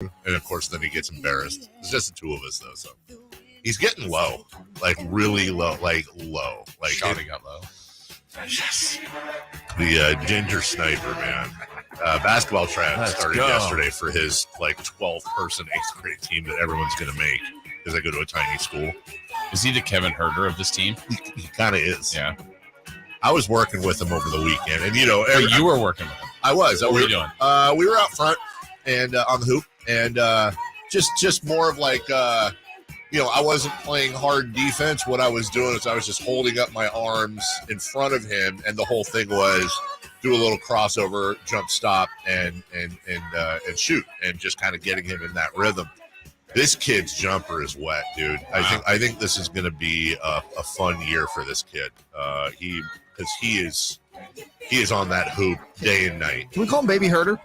And, of course, then he gets embarrassed. It's just the two of us, though, so. He's getting low. Like, really low. Like, low. Like, Johnny got low. Yes. The Ginger Sniper, man. Basketball tryout started yesterday for his, 12-person 8th grade team that everyone's going to make because I go to a tiny school. Is he the Kevin Huerter of this team? He kind of is. Yeah. I was working with him over the weekend, and, you were working with him. I was. What were you doing? We were out front and on the hoop, and just more of I wasn't playing hard defense. What I was doing is I was just holding up my arms in front of him, and the whole thing was do a little crossover, jump stop, and shoot, and just kind of getting him in that rhythm. This kid's jumper is wet, dude. Wow. I think this is going to be a fun year for this kid. He is on that hoop day and night. Can we call him Baby Huerter?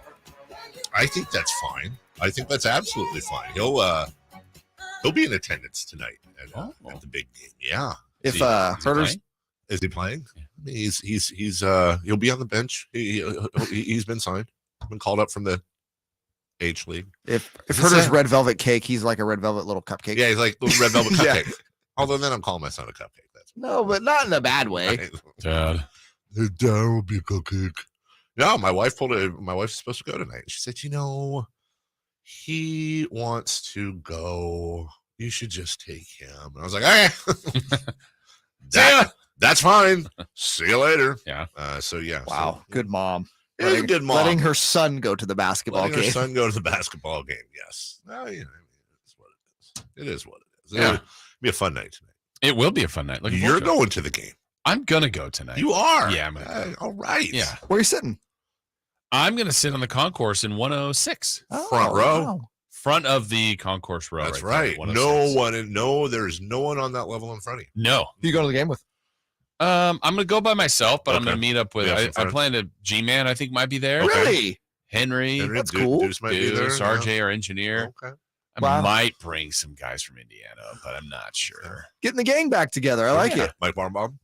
I think that's fine. I think that's absolutely fine. He'll be in attendance tonight at the big game. Yeah. If Huerter's is he playing? Yeah. He's he'll be on the bench. He's been signed. Been called up from the H League. If Huerter's red velvet cake, he's like a red velvet little cupcake. Yeah, he's like the red velvet Yeah. cupcake. Although then I'm calling my son a cupcake. That's No, but not in a bad way. Dad. His dad will be a cupcake. No, my wife's supposed to go tonight. She said, he wants to go. You should just take him. And I was like, okay. That's fine. See you later. Yeah. So yeah. Wow. Good mom. It is a good mom. Letting her son go to the basketball game. Her son go to the basketball game. Yes. No, it's what it is. It is what it is. Yeah. It'll be a fun night tonight. It will be a fun night. You're going to the game. I'm going to go tonight. You are? Yeah. I'm gonna all right. Yeah. Where are you sitting? I'm going to sit on the concourse in 106. Front row. Wow. Front of the concourse row. That's right. right. There's no one on that level in front of you. No. Who you going to the game with? I'm going to go by myself, but I'm going to meet up with, Yeah, I plan to, G-Man, I think, might be there. Okay. Really? Henry. That's cool. Deuce might be there. RJ, our engineer. Okay. I might bring some guys from Indiana, but I'm not sure. Getting the gang back together. I like it. Mike Barnbaum?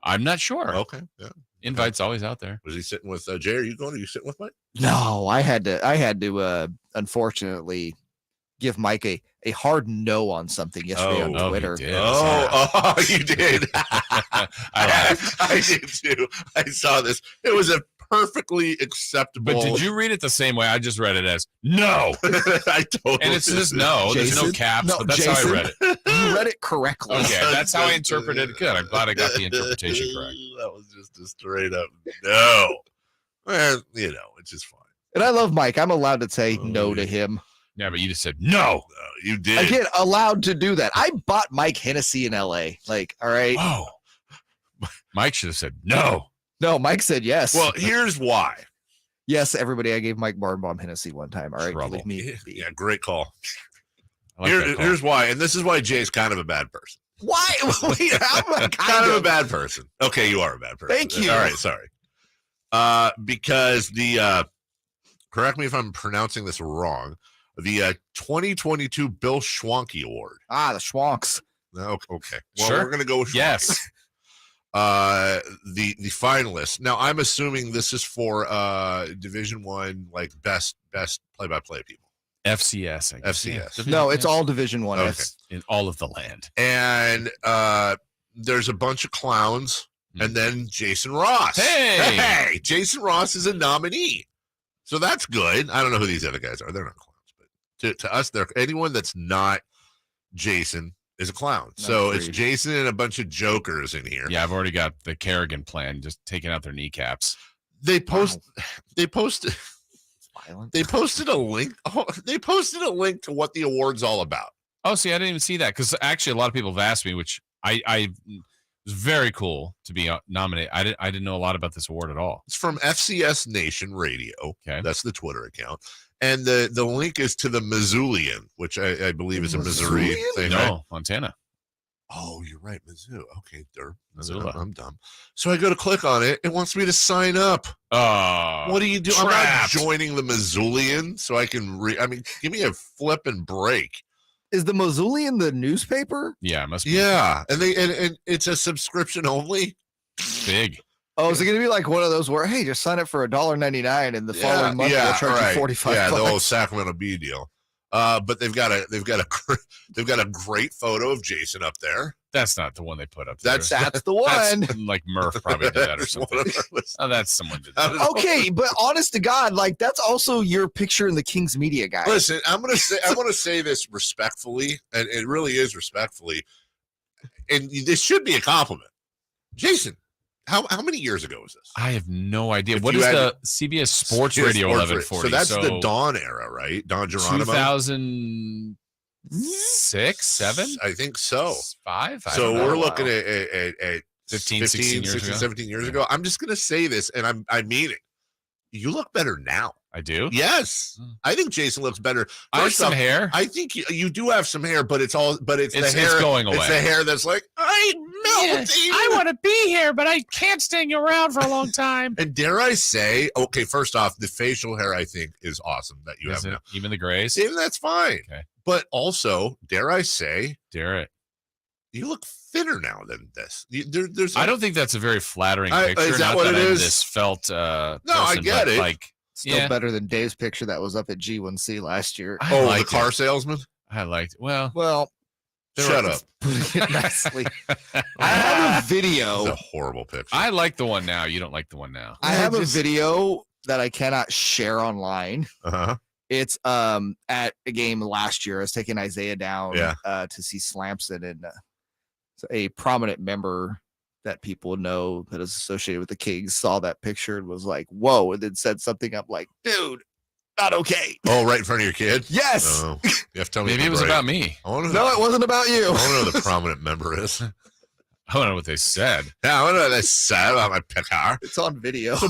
I'm not sure. Okay. Yeah. Invite's always out there. Was he sitting with Jay? Are you sitting with Mike? No, I had to unfortunately give Mike a hard no on something yesterday on Twitter. You did. You did. I did too. I saw this. It was a perfectly acceptable. But did you read it the same way? I just read it as no. I totally. And it's just no. There's no caps. No, but that's Jason, how I read it. You read it correctly. Okay, that's how I interpreted it. Good. I'm glad I got the interpretation correct. That was just a straight up no. Well, it's just fine. And I love Mike. I'm allowed to say no to him. Yeah, but you just said no. You did. I get allowed to do that. I bought Mike Hennessy in LA. Like, all right. Oh. Mike should have said no. No, Mike said yes. Well, here's why. Yes, everybody. I gave Mike Barnbaum Hennessy one time. All right. Trouble. Leave me be. Yeah, great call. I like that call. Here's why, and this is why Jay's kind of a bad person. Why? Wait, I'm kind of a bad person. Okay, you are a bad person. Thank you. All right, sorry. Because the correct me if I'm pronouncing this wrong. The 2022 Bill Schwanke Award. The Schwanks. Okay. Well, Sure. we're gonna go with Schwanke. Yes. The finalists. Now, I'm assuming this is for Division I, like best play-by-play people. FCS. I guess. FCS. Yeah. No, it's all Division One. Okay. In all of the land. And there's a bunch of clowns, and then Jason Ross. Hey, Jason Ross is a nominee, so that's good. I don't know who these other guys are. They're not clowns, but to us, they're anyone that's not Jason is a clown. So it's Jason and a bunch of jokers in here. Yeah, I've already got the Kerrigan plan, just taking out their kneecaps. They posted a link. Oh, they posted a link to what the award's all about. Oh, see, I didn't even see that because actually a lot of people have asked me, which I was very cool to be nominated. I didn't know a lot about this award at all. It's from FCS Nation Radio. Okay, that's the Twitter account, and the link is to the Missoulian, which I believe is a Missouri thing. No, right? Montana. Oh, you're right, Mizzou. Okay, Missoula. I'm dumb. So I go to click on it. It wants me to sign up. What do you do? Trapped. I'm not joining the Missoulian, so I can give me a flip and break. Is the Missoulian the newspaper? Yeah, it must be. Yeah, and it's a subscription only. Big. Oh, is it going to be like one of those where, hey, just sign up for $1.99 and the following month we'll charge you $45? Yeah, the old Sacramento Bee deal. But they've got a great photo of Jason up there. That's not the one they put up there. That's the one. That's, like Murph probably did that or something. Oh, that's someone did that. Okay, but honest to God, like that's also your picture in the King's Media guide. Listen, I want to say this respectfully, and it really is respectfully, and this should be a compliment. Jason, how many years ago was this? I have no idea. What is the CBS Sports Radio 1140? So that's the Dawn era, right? Don Geronimo. 2006, 7? I think so. 5? So we're looking at 15, 16 years ago. 17 years ago. I'm just going to say this, and I mean it. You look better now. I do? Yes. I think Jason looks better. I have some hair. I think you do have some hair, but it's the hair. It's going away. It's the hair that's like, I'm melting. I want to be here, but I can't stay around for a long time. And dare I say, okay, first off, the facial hair I think is awesome that you have now. Even the grays? Even that's fine. Okay. But also, dare I say, you look thinner now than this. I don't think that's a very flattering picture. Is that what it is? This felt no, I get it. Like, still better than Dave's picture that was up at G1C last year. The car salesman? I liked it. Well, shut up. Putting it nicely. I have a video. It's a horrible picture. I like the one now. You don't like the one now. I have a video that I cannot share online. Uh-huh. It's at a game last year. I was taking Isaiah down to see Slamson, and a prominent member that people know that is associated with the Kings saw that picture and was like, whoa, and then said something. I'm like, dude, not okay. Oh, right in front of your kid? Yes. Oh, you have to tell me. Maybe it was about me. No, it wasn't about you. I want to know who the prominent member is. I don't know what they said. Yeah, I want to know what they said about my picker. It's on video. So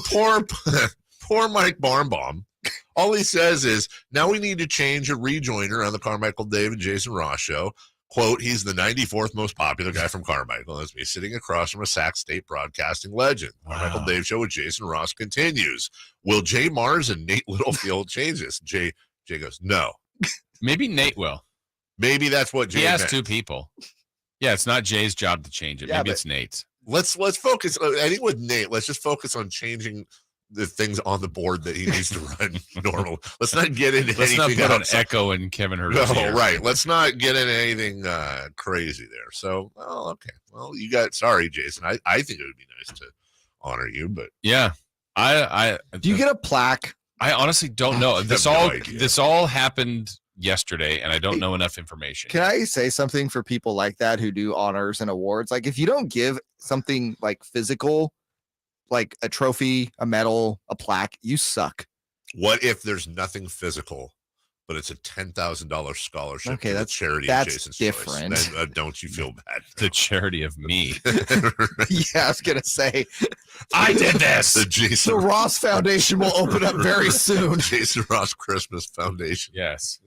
poor Mike Barnbaum. All he says is, now we need to change a rejoiner on the Carmichael Dave and Jason Ross show. Quote, he's the 94th most popular guy from Carmichael. That's me sitting across from a Sac State broadcasting legend. Wow. Carmichael Dave Show with Jason Ross continues. Will Jay Mars and Nate Littlefield change this? Jay goes, no. Maybe Nate will. Maybe that's what Jay has meant. 2 people. Yeah, it's not Jay's job to change it. Maybe it's Nate's. Let's focus. I think with Nate, let's just focus on changing the things on the board that he needs to run normal. Let's not get into anything. Let's not put an echo in Kevin Huerter. No, right. Let's not get into anything crazy there. So, okay. Well, sorry, Jason. I think it would be nice to honor you, but yeah, do you get a plaque? I honestly don't know. This all happened yesterday, and I don't know enough information. Can I say something for people like that who do honors and awards? Like, if you don't give something like physical, like a trophy, a medal, a plaque, you suck. What if there's nothing physical, but it's a $10,000 scholarship to the charity that's of Jason's different. Choice? Then, don't you feel bad? The charity of me. Yeah, I was going to say. I did this. The Ross Foundation will open up very soon. Jason Ross Christmas Foundation. Yes.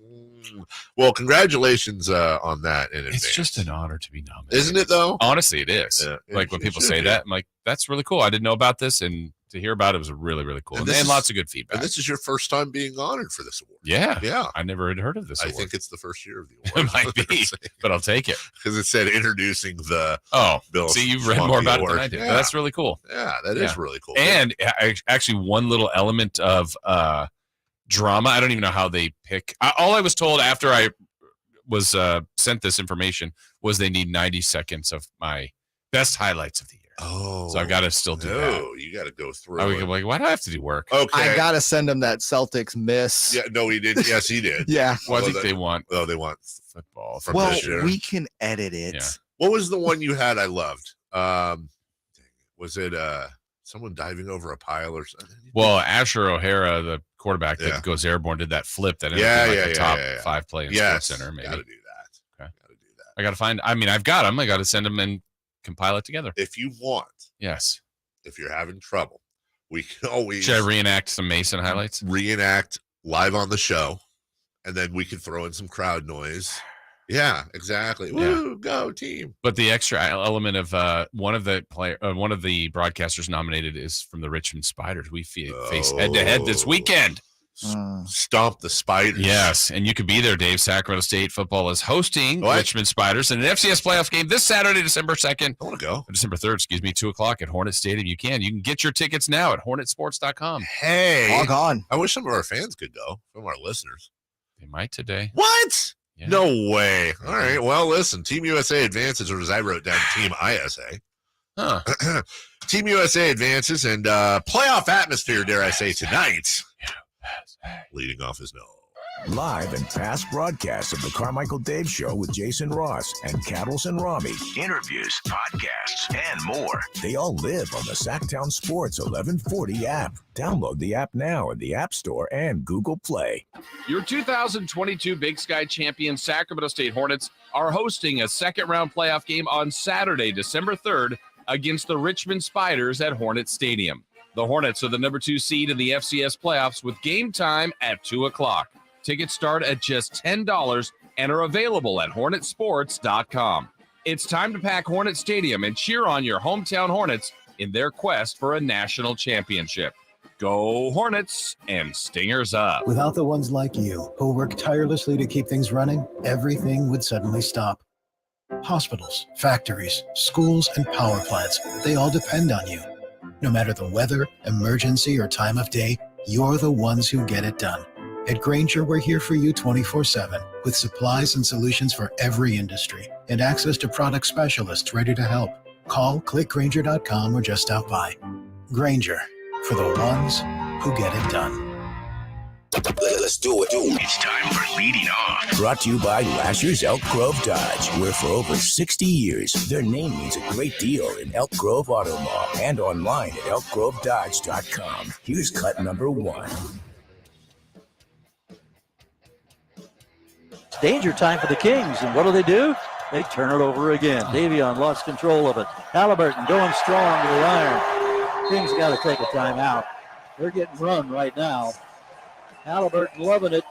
Well, congratulations on that in advance. It's just an honor to be nominated. Isn't it, though? Honestly, it is. Like, when people say that, I'm like, that's really cool. I didn't know about this, and to hear about it was really, really cool. And lots of good feedback. And this is your first time being honored for this award. Yeah. I never had heard of this award. I think it's the first year of the award. It might be, but I'll take it. Because it said introducing the Bill. See, you've read more about it than I did. Yeah. That's really cool. Yeah, that is really cool. And actually, one little element of drama, I don't even know how they pick. All I was told after I was sent this information was they need 90 seconds of my best highlights of the year. Oh, so I've got to still do that. You got to go through. I was like, why do I have to do work? Okay, I got to send them that Celtics miss. Yeah, no, he did. Yes, he did. Yeah. Well, I think they want. Oh, they want football. From this year. We can edit it. Yeah. What was the one you had? I loved. Was it someone diving over a pile or something? Well, Asher O'Hara, the quarterback that goes airborne, did that flip that ended up being the top 5 play in Sports Center. Maybe. Got to do that. Okay. Got to do that. I got to find. I mean, I've got them. I got to send them and compile it together. If you want. Yes. If you're having trouble, we can always. Should I reenact some Mason highlights? Reenact live on the show, and then we can throw in some crowd noise. Yeah, exactly. Woo, go team! But the extra element of one of the broadcasters nominated is from the Richmond Spiders. We face head to head this weekend. Stomp the Spiders. Yes, and you could be there, Dave. Sacramento State football is hosting Richmond Spiders in an FCS playoff game this Saturday, December 2nd. I want to go. December 3rd, 2:00 at Hornet Stadium. You can get your tickets now at hornetsports.com. Hey, log on. I wish some of our fans could go, some of our listeners. They might today. What? Yeah. No way. All right. Well, listen, Team USA advances, or as I wrote down, Team ISA. Huh. Team USA advances, and playoff atmosphere, dare I say, tonight. Leading off is no. Live and past broadcasts of the Carmichael Dave Show with Jason Ross and Cattles and Rami. Interviews, podcasts, and more. They all live on the Sactown Sports 1140 app. Download the app now in the App Store and Google Play. Your 2022 Big Sky champion Sacramento State Hornets are hosting a second-round playoff game on Saturday, December 3rd, against the Richmond Spiders at Hornet Stadium. The Hornets are the number 2 seed in the FCS playoffs with game time at 2 o'clock. Tickets start at just $10 and are available at hornetsports.com. It's time to pack Hornet Stadium and cheer on your hometown Hornets in their quest for a national championship. Go Hornets and Stingers up. Without the ones like you who work tirelessly to keep things running, everything would suddenly stop. Hospitals, factories, schools, and power plants, they all depend on you. No matter the weather, emergency, or time of day, you're the ones who get it done. At Grainger, we're here for you 24/7 with supplies and solutions for every industry and access to product specialists ready to help. Call, click Grainger.com, or just stop by. Grainger, for the ones who get it done. Let's do it. It's time for Leading Off. Brought to you by Lasher's Elk Grove Dodge, where for over 60 years, their name means a great deal in Elk Grove Auto Mall and online at elkgrovedodge.com. Here's cut number 1. Danger time for the Kings, and what do? They turn it over again. Davion lost control of it. Haliburton going strong to the iron. Kings got to take a timeout. They're getting run right now. Haliburton loving it.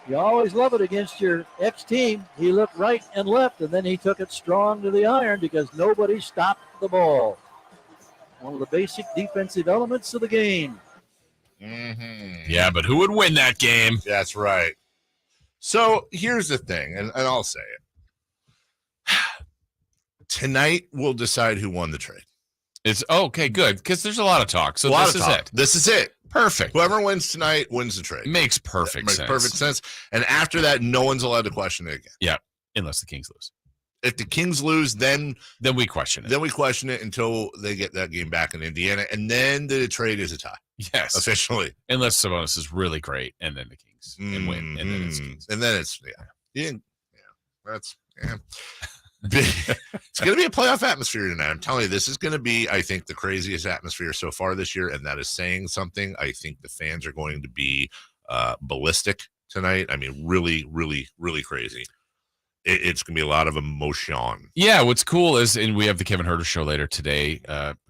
You always love it against your ex-team. He looked right and left, and then he took it strong to the iron because nobody stopped the ball. One of the basic defensive elements of the game. Mm-hmm. Yeah, but who would win that game? That's right. So here's the thing, and I'll say it. Tonight we'll decide who won the trade. It's okay, good, because there's a lot of talk. So This is it. Perfect. Whoever wins tonight wins the trade. Makes perfect sense. Perfect sense. And after that, no one's allowed to question it again. Yeah, unless the Kings lose. If the Kings lose, then we question it. Then we question it until they get that game back in Indiana, and then the trade is a tie. Yes, officially. Unless Sabonis is really great, and then the Kings and win, and then it's Kings. And then it's that's it's going to be a playoff atmosphere tonight. I'm telling you, this is going to be, I think, the craziest atmosphere so far this year, and that is saying something. I think the fans are going to be ballistic tonight. I mean, really, really, really crazy. It's going to be a lot of emotion. Yeah, what's cool is, and we have the Kevin Huerter Show later today,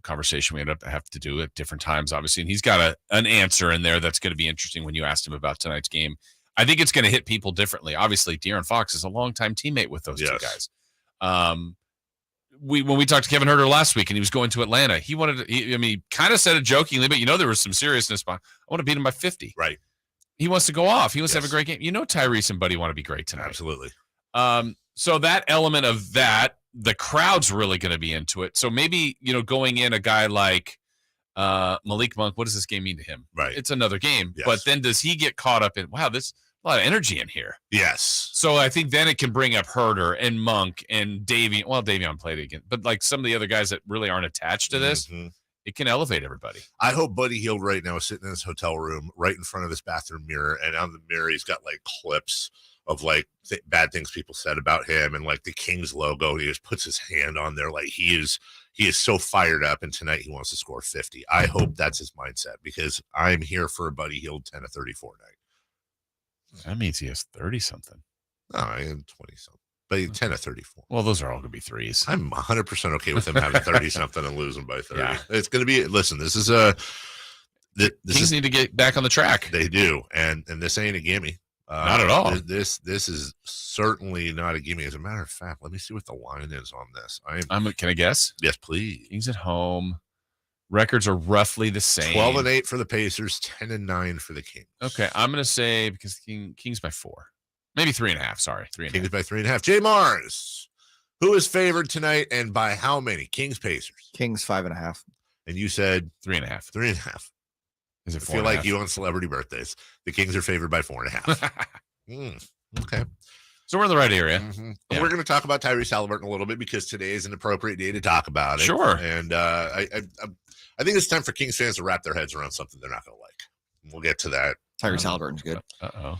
conversation we have to do at different times, obviously, and he's got an answer in there that's going to be interesting when you asked him about tonight's game. I think it's going to hit people differently. Obviously, De'Aaron Fox is a longtime teammate with those two guys. When we talked to Kevin Huerter last week and he was going to Atlanta, he kind of said it jokingly, but there was some seriousness behind. I want to beat him by 50. Right. He wants to go off. He wants to have a great game. Tyrese and Buddy want to be great tonight. Absolutely. So that element of that, the crowd's really going to be into it. So maybe, going in a guy like Malik Monk, what does this game mean to him? Right. It's another game. Yes. But then does he get caught up in, wow, there's a lot of energy in here. Yes. So I think then it can bring up Huerter and Monk and Davion. Well, Davion played again. But like some of the other guys that really aren't attached to this, it can elevate everybody. I hope Buddy Hield right now is sitting in his hotel room right in front of this bathroom mirror. And on the mirror, he's got like clips of like bad things people said about him and like the Kings logo. He just puts his hand on there. Like he is so fired up. And tonight he wants to score 50. I hope that's his mindset because I'm here for a Buddy Hield 10 of 34 night. That means he has 30 something. No, I am 20 something. But 10 of 34. Well, those are all going to be threes. I'm 100% okay with him having 30 something and losing by 30. Yeah. It's going to be, listen, this is Kings need to get back on the track. They do. And this ain't a gimme. Not at all. This is certainly not a gimme. As a matter of fact, let me see what the line is on this. Can I guess? Yes, please. Kings at home. Records are roughly the same. 12-8 for the Pacers, 10-9 for the Kings. Okay, I'm going to say because Kings by 4. Maybe 3.5. Sorry, 3.5. Kings by 3.5. Jay Mars, who is favored tonight and by how many? Kings, Pacers. Kings 5.5. And you said 3.5. 3.5. Is it I feel like you on celebrity birthdays. The Kings are favored by 4.5. Okay. So we're in the right area. Yeah. We're going to talk about Tyrese Haliburton a little bit because today is an appropriate day to talk about it. Sure. And I think it's time for Kings fans to wrap their heads around something they're not going to like. We'll get to that. Tyrese Haliburton's good. Uh-oh.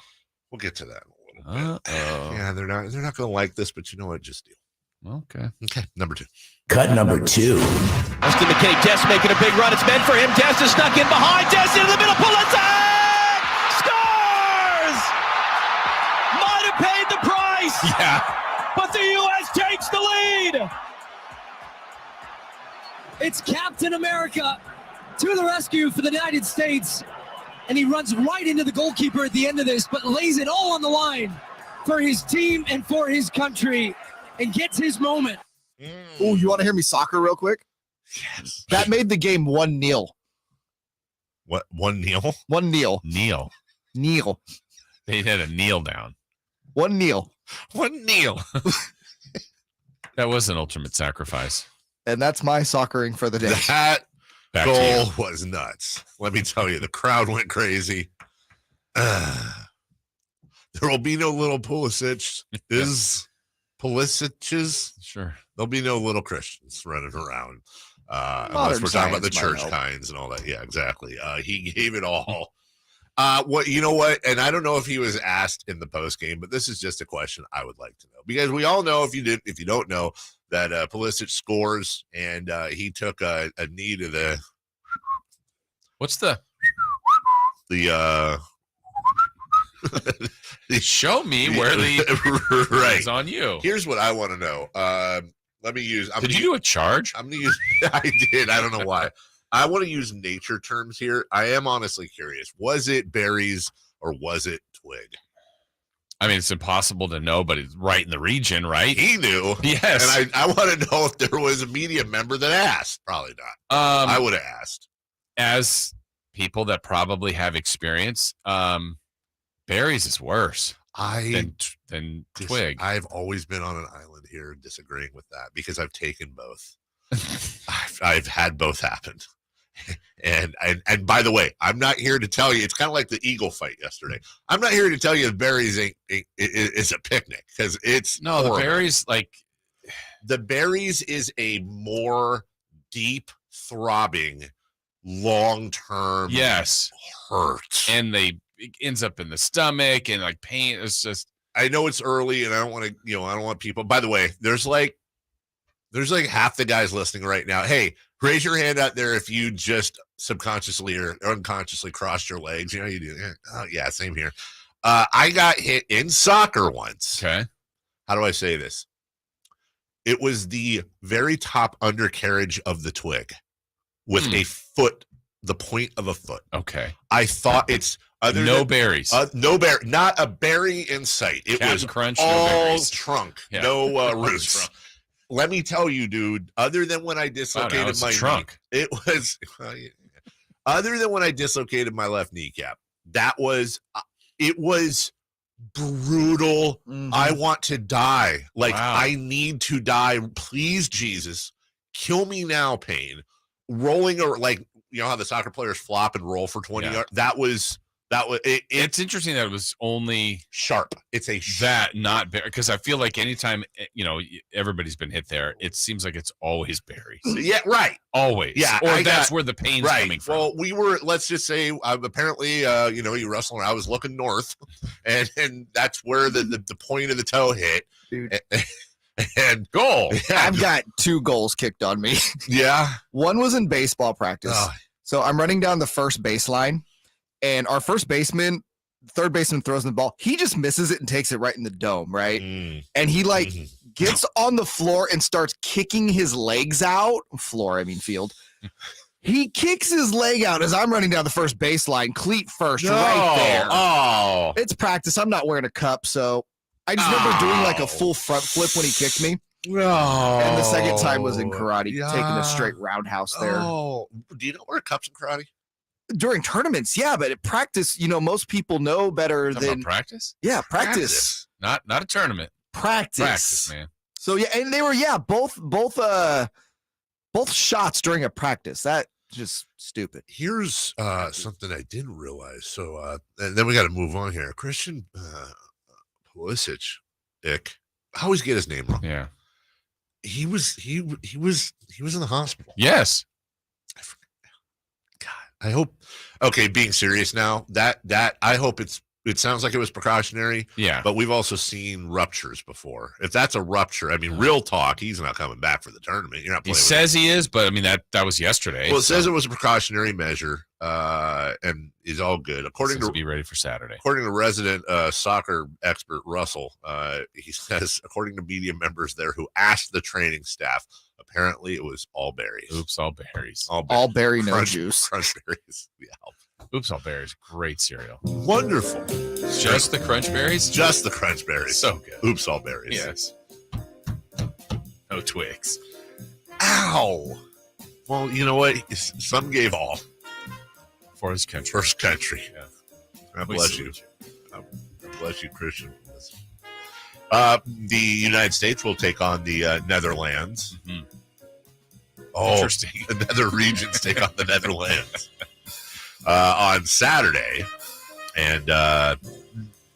We'll get to that in a little bit. Yeah, they're not going to like this, but you know what? Just deal. Okay. Okay, number 2. Cut number 2. Austin McKay, Des making a big run. It's meant for him. Des is stuck in behind. Des into the middle. Pulisic scores! Might have paid the price. Yeah. But the U.S. takes the lead. It's Captain America to the rescue for the United States. And he runs right into the goalkeeper at the end of this, but lays it all on the line for his team and for his country and gets his moment. Oh, you want to hear me soccer real quick? Yes. That made the game 1-0. What? 1-0? 1-0. Kneel. Kneel. They had a kneel down. 1-0. 1-0. That was an ultimate sacrifice. And that's my soccering for the day. That Back to goal you. was nuts. Let me tell you, the crowd went crazy. There will be no little Pulisic's. Sure. There'll be no little Christians running around. Unless we're talking about the church kinds and all that. Yeah, exactly. He gave it all. You know what? And I don't know if he was asked in the post game, but this is just a question I would like to know, because we all know, if you don't know, that Pulisic scores, and he took a knee to the. What's the show me where the right is on you. Here's what I want to know. Let me use. Did you do a charge? I'm gonna use. I did. I don't know why. I want to use nature terms here. I am honestly curious. Was it berries or was it twig? I mean, it's impossible to know, but it's right in the region, right? He knew. Yes. And I want to know if there was a media member that asked. Probably not. I would have asked. As people that probably have experience, berries is worse than twig. I've always been on an island here disagreeing with that, because I've taken both. I've had both happen. And by the way, I'm not here to tell you. It's kind of like the Eagle fight yesterday. I'm not here to tell you that berries is a picnic, because it's horrible. The berries, the berries is a more deep throbbing, long-term hurt, and it ends up in the stomach and pain. It's just, I know it's early, and I don't want to, I don't want people. By the way, there's half the guys listening right now. Hey, raise your hand out there if you just subconsciously or unconsciously crossed your legs. You do. Oh, yeah, same here. I got hit in soccer once. Okay. How do I say this? It was the very top undercarriage of the twig with a foot, the point of a foot. Okay. I thought it's berries. Not a berry in sight. It Captain was Crunch, all no berries. trunk, Yeah. no roots. Let me tell you, dude, other than when I dislocated my trunk. It was other than when I dislocated my left kneecap. It was brutal. Mm-hmm. I want to die. Wow. I need to die. Please, Jesus, kill me now, pain. Rolling, or how the soccer players flop and roll for 20 yards. That was It's interesting that it was only sharp. It's not berry, because I feel like anytime everybody's been hit there, it seems like it's always berries. Yeah, right. Always. Yeah, or that's where the pain's coming from. Well, we were. Let's just say, apparently, you wrestling. I was looking north, and that's where the point of the toe hit. Dude. And goal. Yeah, I've got 2 goals kicked on me. Yeah. One was in baseball practice. So I'm running down the first baseline, and our third baseman throws the ball. He just misses it and takes it right in the dome, right? And he gets on the floor and starts kicking his legs out. Field. He kicks his leg out as I'm running down the first baseline, cleat first, right there. Oh, it's practice. I'm not wearing a cup, so I just remember doing a full front flip when he kicked me. No. And the second time was in karate, taking a straight roundhouse there. Oh, do you not wear cups in karate? During tournaments, yeah, but at practice, most people know better than practice. Yeah, practice. Not a tournament. Practice, man. So yeah, and they were both shots during a practice. That just stupid. Here's something I didn't realize. So, and then we got to move on here. Christian Pulisic, Dick. I always get his name wrong. Yeah. He was in the hospital. Yes. God, I hope. Okay, being serious now. That I hope it sounds like it was precautionary. Yeah. But we've also seen ruptures before. If that's a rupture, I mean, real talk, he's not coming back for the tournament. You're not playing. He says he is, but I mean that was yesterday. Well, it says it was a precautionary measure, and is all good. According to be ready for Saturday. According to resident soccer expert Russell, he says, according to media members there who asked the training staff, apparently it was all berries. Oops, all berries. All berry, no juice. Crunch berries. Yeah. Oops, all berries. Great cereal. Wonderful. Just the crunch berries? Just the crunch berries. So good. Oops, all berries. Yes. No Twix. Ow. Well, you know what? Some gave all. For his country. First country. Yeah. God bless you. God bless you, Christian. The United States will take on the Netherlands. Mm-hmm. Oh, interesting. The nether regions take on the Netherlands on Saturday. And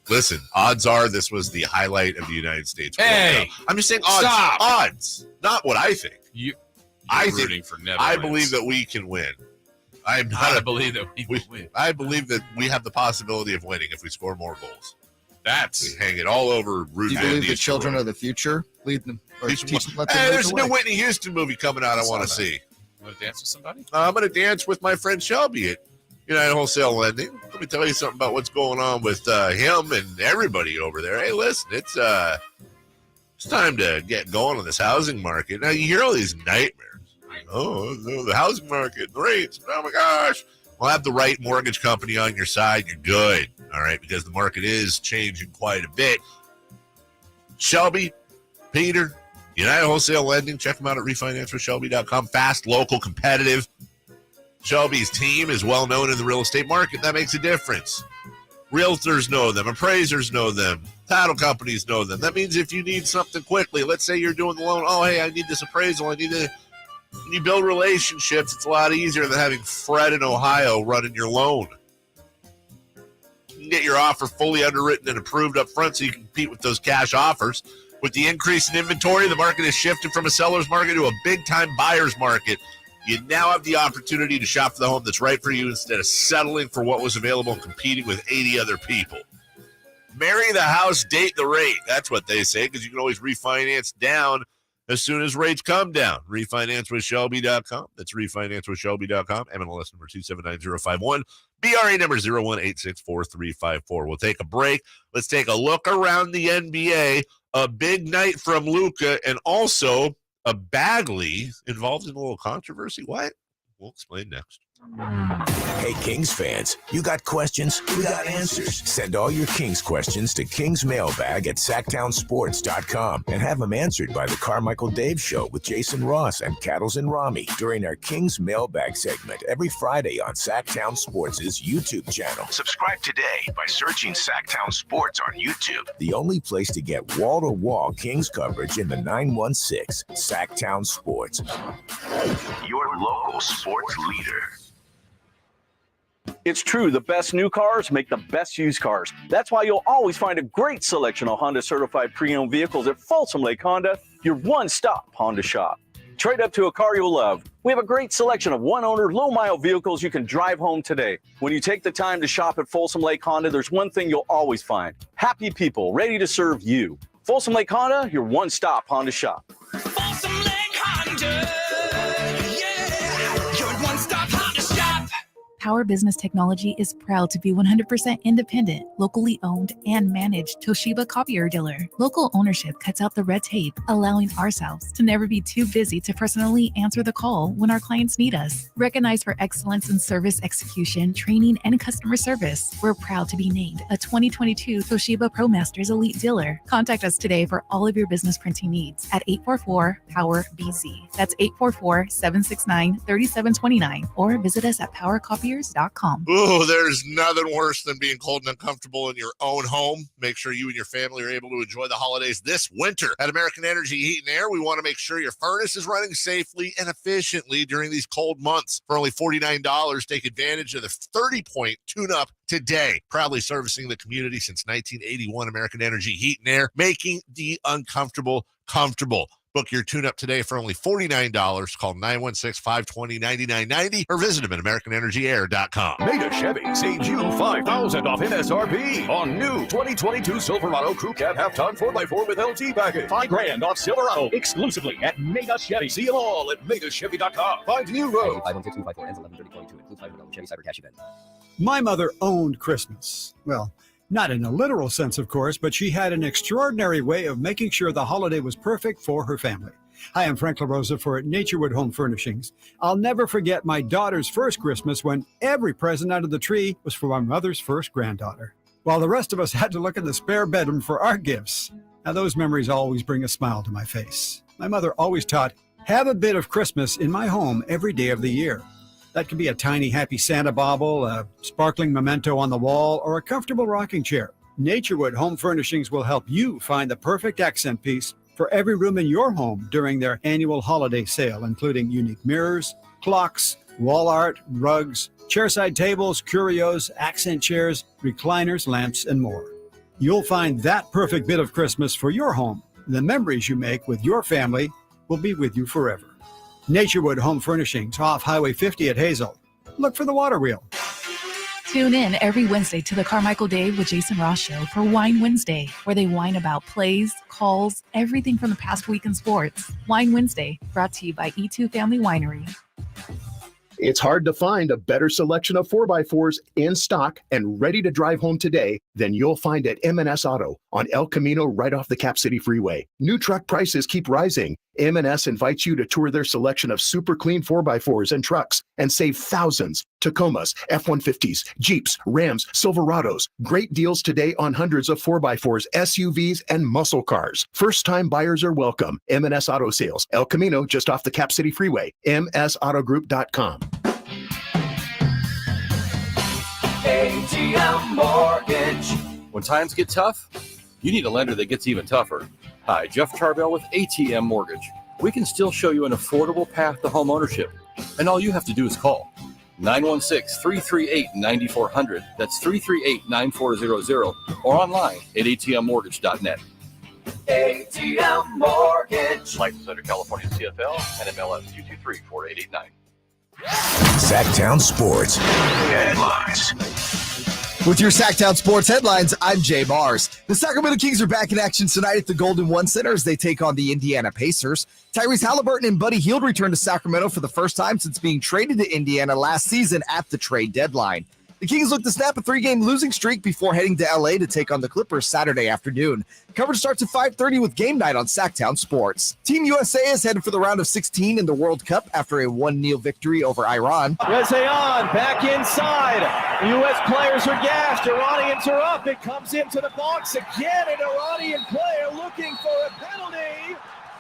listen, odds are this was the highlight of the United States. Hey, I'm just saying odds. Stop. Odds, not what I think. I rooting for Netherlands. I believe that we can win. I believe that we can win. I believe that we have the possibility of winning if we score more goals. We hang it all over. Do you believe the children of the future lead them? Or teach them, let them there's a new Whitney Houston movie coming out I want to see. You want to dance with somebody? I'm going to dance with my friend Shelby at United Wholesale Lending. Let me tell you something about what's going on with him and everybody over there. Hey, listen, it's time to get going on this housing market. Now, you hear all these nightmares. Oh, the housing market, the rates, oh my gosh. Well, have the right mortgage company on your side, you're good, all right, because the market is changing quite a bit. Shelby, Peter, United Wholesale Lending, check them out at refinanceforshelby.com. Fast, local, competitive. Shelby's team is well known in the real estate market. That makes a difference. Realtors know them. Appraisers know them. Title companies know them. That means if you need something quickly, let's say you're doing the loan. Oh, hey, I need this appraisal. I need to. When you build relationships, it's a lot easier than having Fred in Ohio running your loan. You can get your offer fully underwritten and approved up front so you can compete with those cash offers. With the increase in inventory, the market has shifted from a seller's market to a big-time buyer's market. You now have the opportunity to shop for the home that's right for you instead of settling for what was available and competing with 80 other people. Marry the house, date the rate. That's what they say, because you can always refinance down as soon as rates come down. RefinanceWithShelby.com. That's RefinanceWithShelby.com. MLS number 279051. BRA number 01864354. We'll take a break. Let's take a look around the NBA. A big night from Luka, and also a Bagley involved in a little controversy. What? We'll explain next. Hey, Kings fans, you got questions? We got answers. Send all your Kings questions to kingsmailbag at sactownsports.com and have them answered by the Carmichael Dave Show with Jason Ross and Cattles and Rami during our Kings Mailbag segment every Friday on Sactown Sports' YouTube channel. Subscribe today by searching Sactown Sports on YouTube. The only place to get wall-to-wall Kings coverage in the 916, Sactown Sports. Your local sports leader. It's true, the best new cars make the best used cars. That's why you'll always find a great selection of Honda certified pre-owned vehicles at Folsom Lake Honda, your one-stop Honda shop. Trade up to a car you'll love. We have a great selection of one-owner, low-mile vehicles you can drive home today. When you take the time to shop at Folsom Lake Honda, there's one thing you'll always find: happy people ready to serve you. Folsom Lake Honda, your one-stop Honda shop. Folsom Lake Honda, yeah, your one-stop Honda shop. Power Business Technology is proud to be 100% independent, locally owned, and managed Toshiba copier dealer. Local ownership cuts out the red tape, allowing ourselves to never be too busy to personally answer the call when our clients need us. Recognized for excellence in service execution, training, and customer service, we're proud to be named a 2022 Toshiba ProMasters Elite Dealer. Contact us today for all of your business printing needs at 844-POWER-BZ. That's 844-769-3729, or visit us at PowerCopier.com. SactownSportsCarriers.com. Ooh, there's nothing worse than being cold and uncomfortable in your own home. Make sure you and your family are able to enjoy the holidays this winter. At American Energy Heat and Air, we want to make sure your furnace is running safely and efficiently during these cold months. For only $49, take advantage of the 30-point tune-up today. Proudly servicing the community since 1981, American Energy Heat and Air, making the uncomfortable comfortable. Book your tune-up today for only $49. Call 916-520-9990 or visit them at AmericanEnergyAir.com. Mega Chevy saves you $5,000 off MSRP on new 2022 Silverado Crew Cab half-ton 4x4 with LT package. $5,000 off Silverado exclusively at Mega Chevy. See them all at megachevy.com. Find new road. 516-254 ends 11/30/22. Includes $500 Chevy Cyber Cash event. My mother owned Christmas. Well, not in a literal sense, of course, but she had an extraordinary way of making sure the holiday was perfect for her family. Hi, I'm Frank LaRosa for Naturewood Home Furnishings. I'll never forget my daughter's first Christmas when every present under the tree was for my mother's first granddaughter, while the rest of us had to look in the spare bedroom for our gifts. Now, those memories always bring a smile to my face. My mother always taught, have a bit of Christmas in my home every day of the year. That could be a tiny happy Santa bauble, a sparkling memento on the wall, or a comfortable rocking chair. Naturewood Home Furnishings will help you find the perfect accent piece for every room in your home during their annual holiday sale, including unique mirrors, clocks, wall art, rugs, chairside tables, curios, accent chairs, recliners, lamps, and more. You'll find that perfect bit of Christmas for your home. The memories you make with your family will be with you forever. Naturewood Home Furnishings off Highway 50 at Hazel. Look for the water wheel. Tune in every Wednesday to the Carmichael Dave with Jason Ross Show for Wine Wednesday, where they whine about plays, calls, everything from the past week in sports. Wine Wednesday, brought to you by E2 Family Winery. It's hard to find a better selection of 4x4s in stock and ready to drive home today than you'll find at M&S Auto on El Camino right off the Cap City Freeway. New truck prices keep rising. M&S invites you to tour their selection of super clean 4x4s and trucks and save thousands. Tacomas, F-150s, Jeeps, Rams, Silverados. Great deals today on hundreds of 4x4s, SUVs, and muscle cars. First-time buyers are welcome. M&S Auto Sales, El Camino just off the Cap City Freeway. MSAutogroup.com. ATM Mortgage. When times get tough, you need a lender that gets even tougher. Hi, Jeff Charbel with ATM Mortgage. We can still show you an affordable path to home ownership, and all you have to do is call 916-338-9400. That's 338-9400, or online at atmmortgage.net. ATM Mortgage. License under California CFL and MLS 223-4889. Sactown Sports Headlines. With your Sactown Sports Headlines, I'm Jay Mars. The Sacramento Kings are back in action tonight at the Golden One Center as they take on the Indiana Pacers. Tyrese Haliburton and Buddy Hield return to Sacramento for the first time since being traded to Indiana last season at the trade deadline. The Kings look to snap a 3-game losing streak before heading to LA to take on the Clippers Saturday afternoon. Coverage starts at 5:30 with Game Night on Sactown Sports. Team USA is headed for the round of 16 in the World Cup after a 1-0 victory over Iran. Rezayan back inside. U.S. players are gassed. Iranians are up. It comes into the box again. An Iranian player looking for a penalty.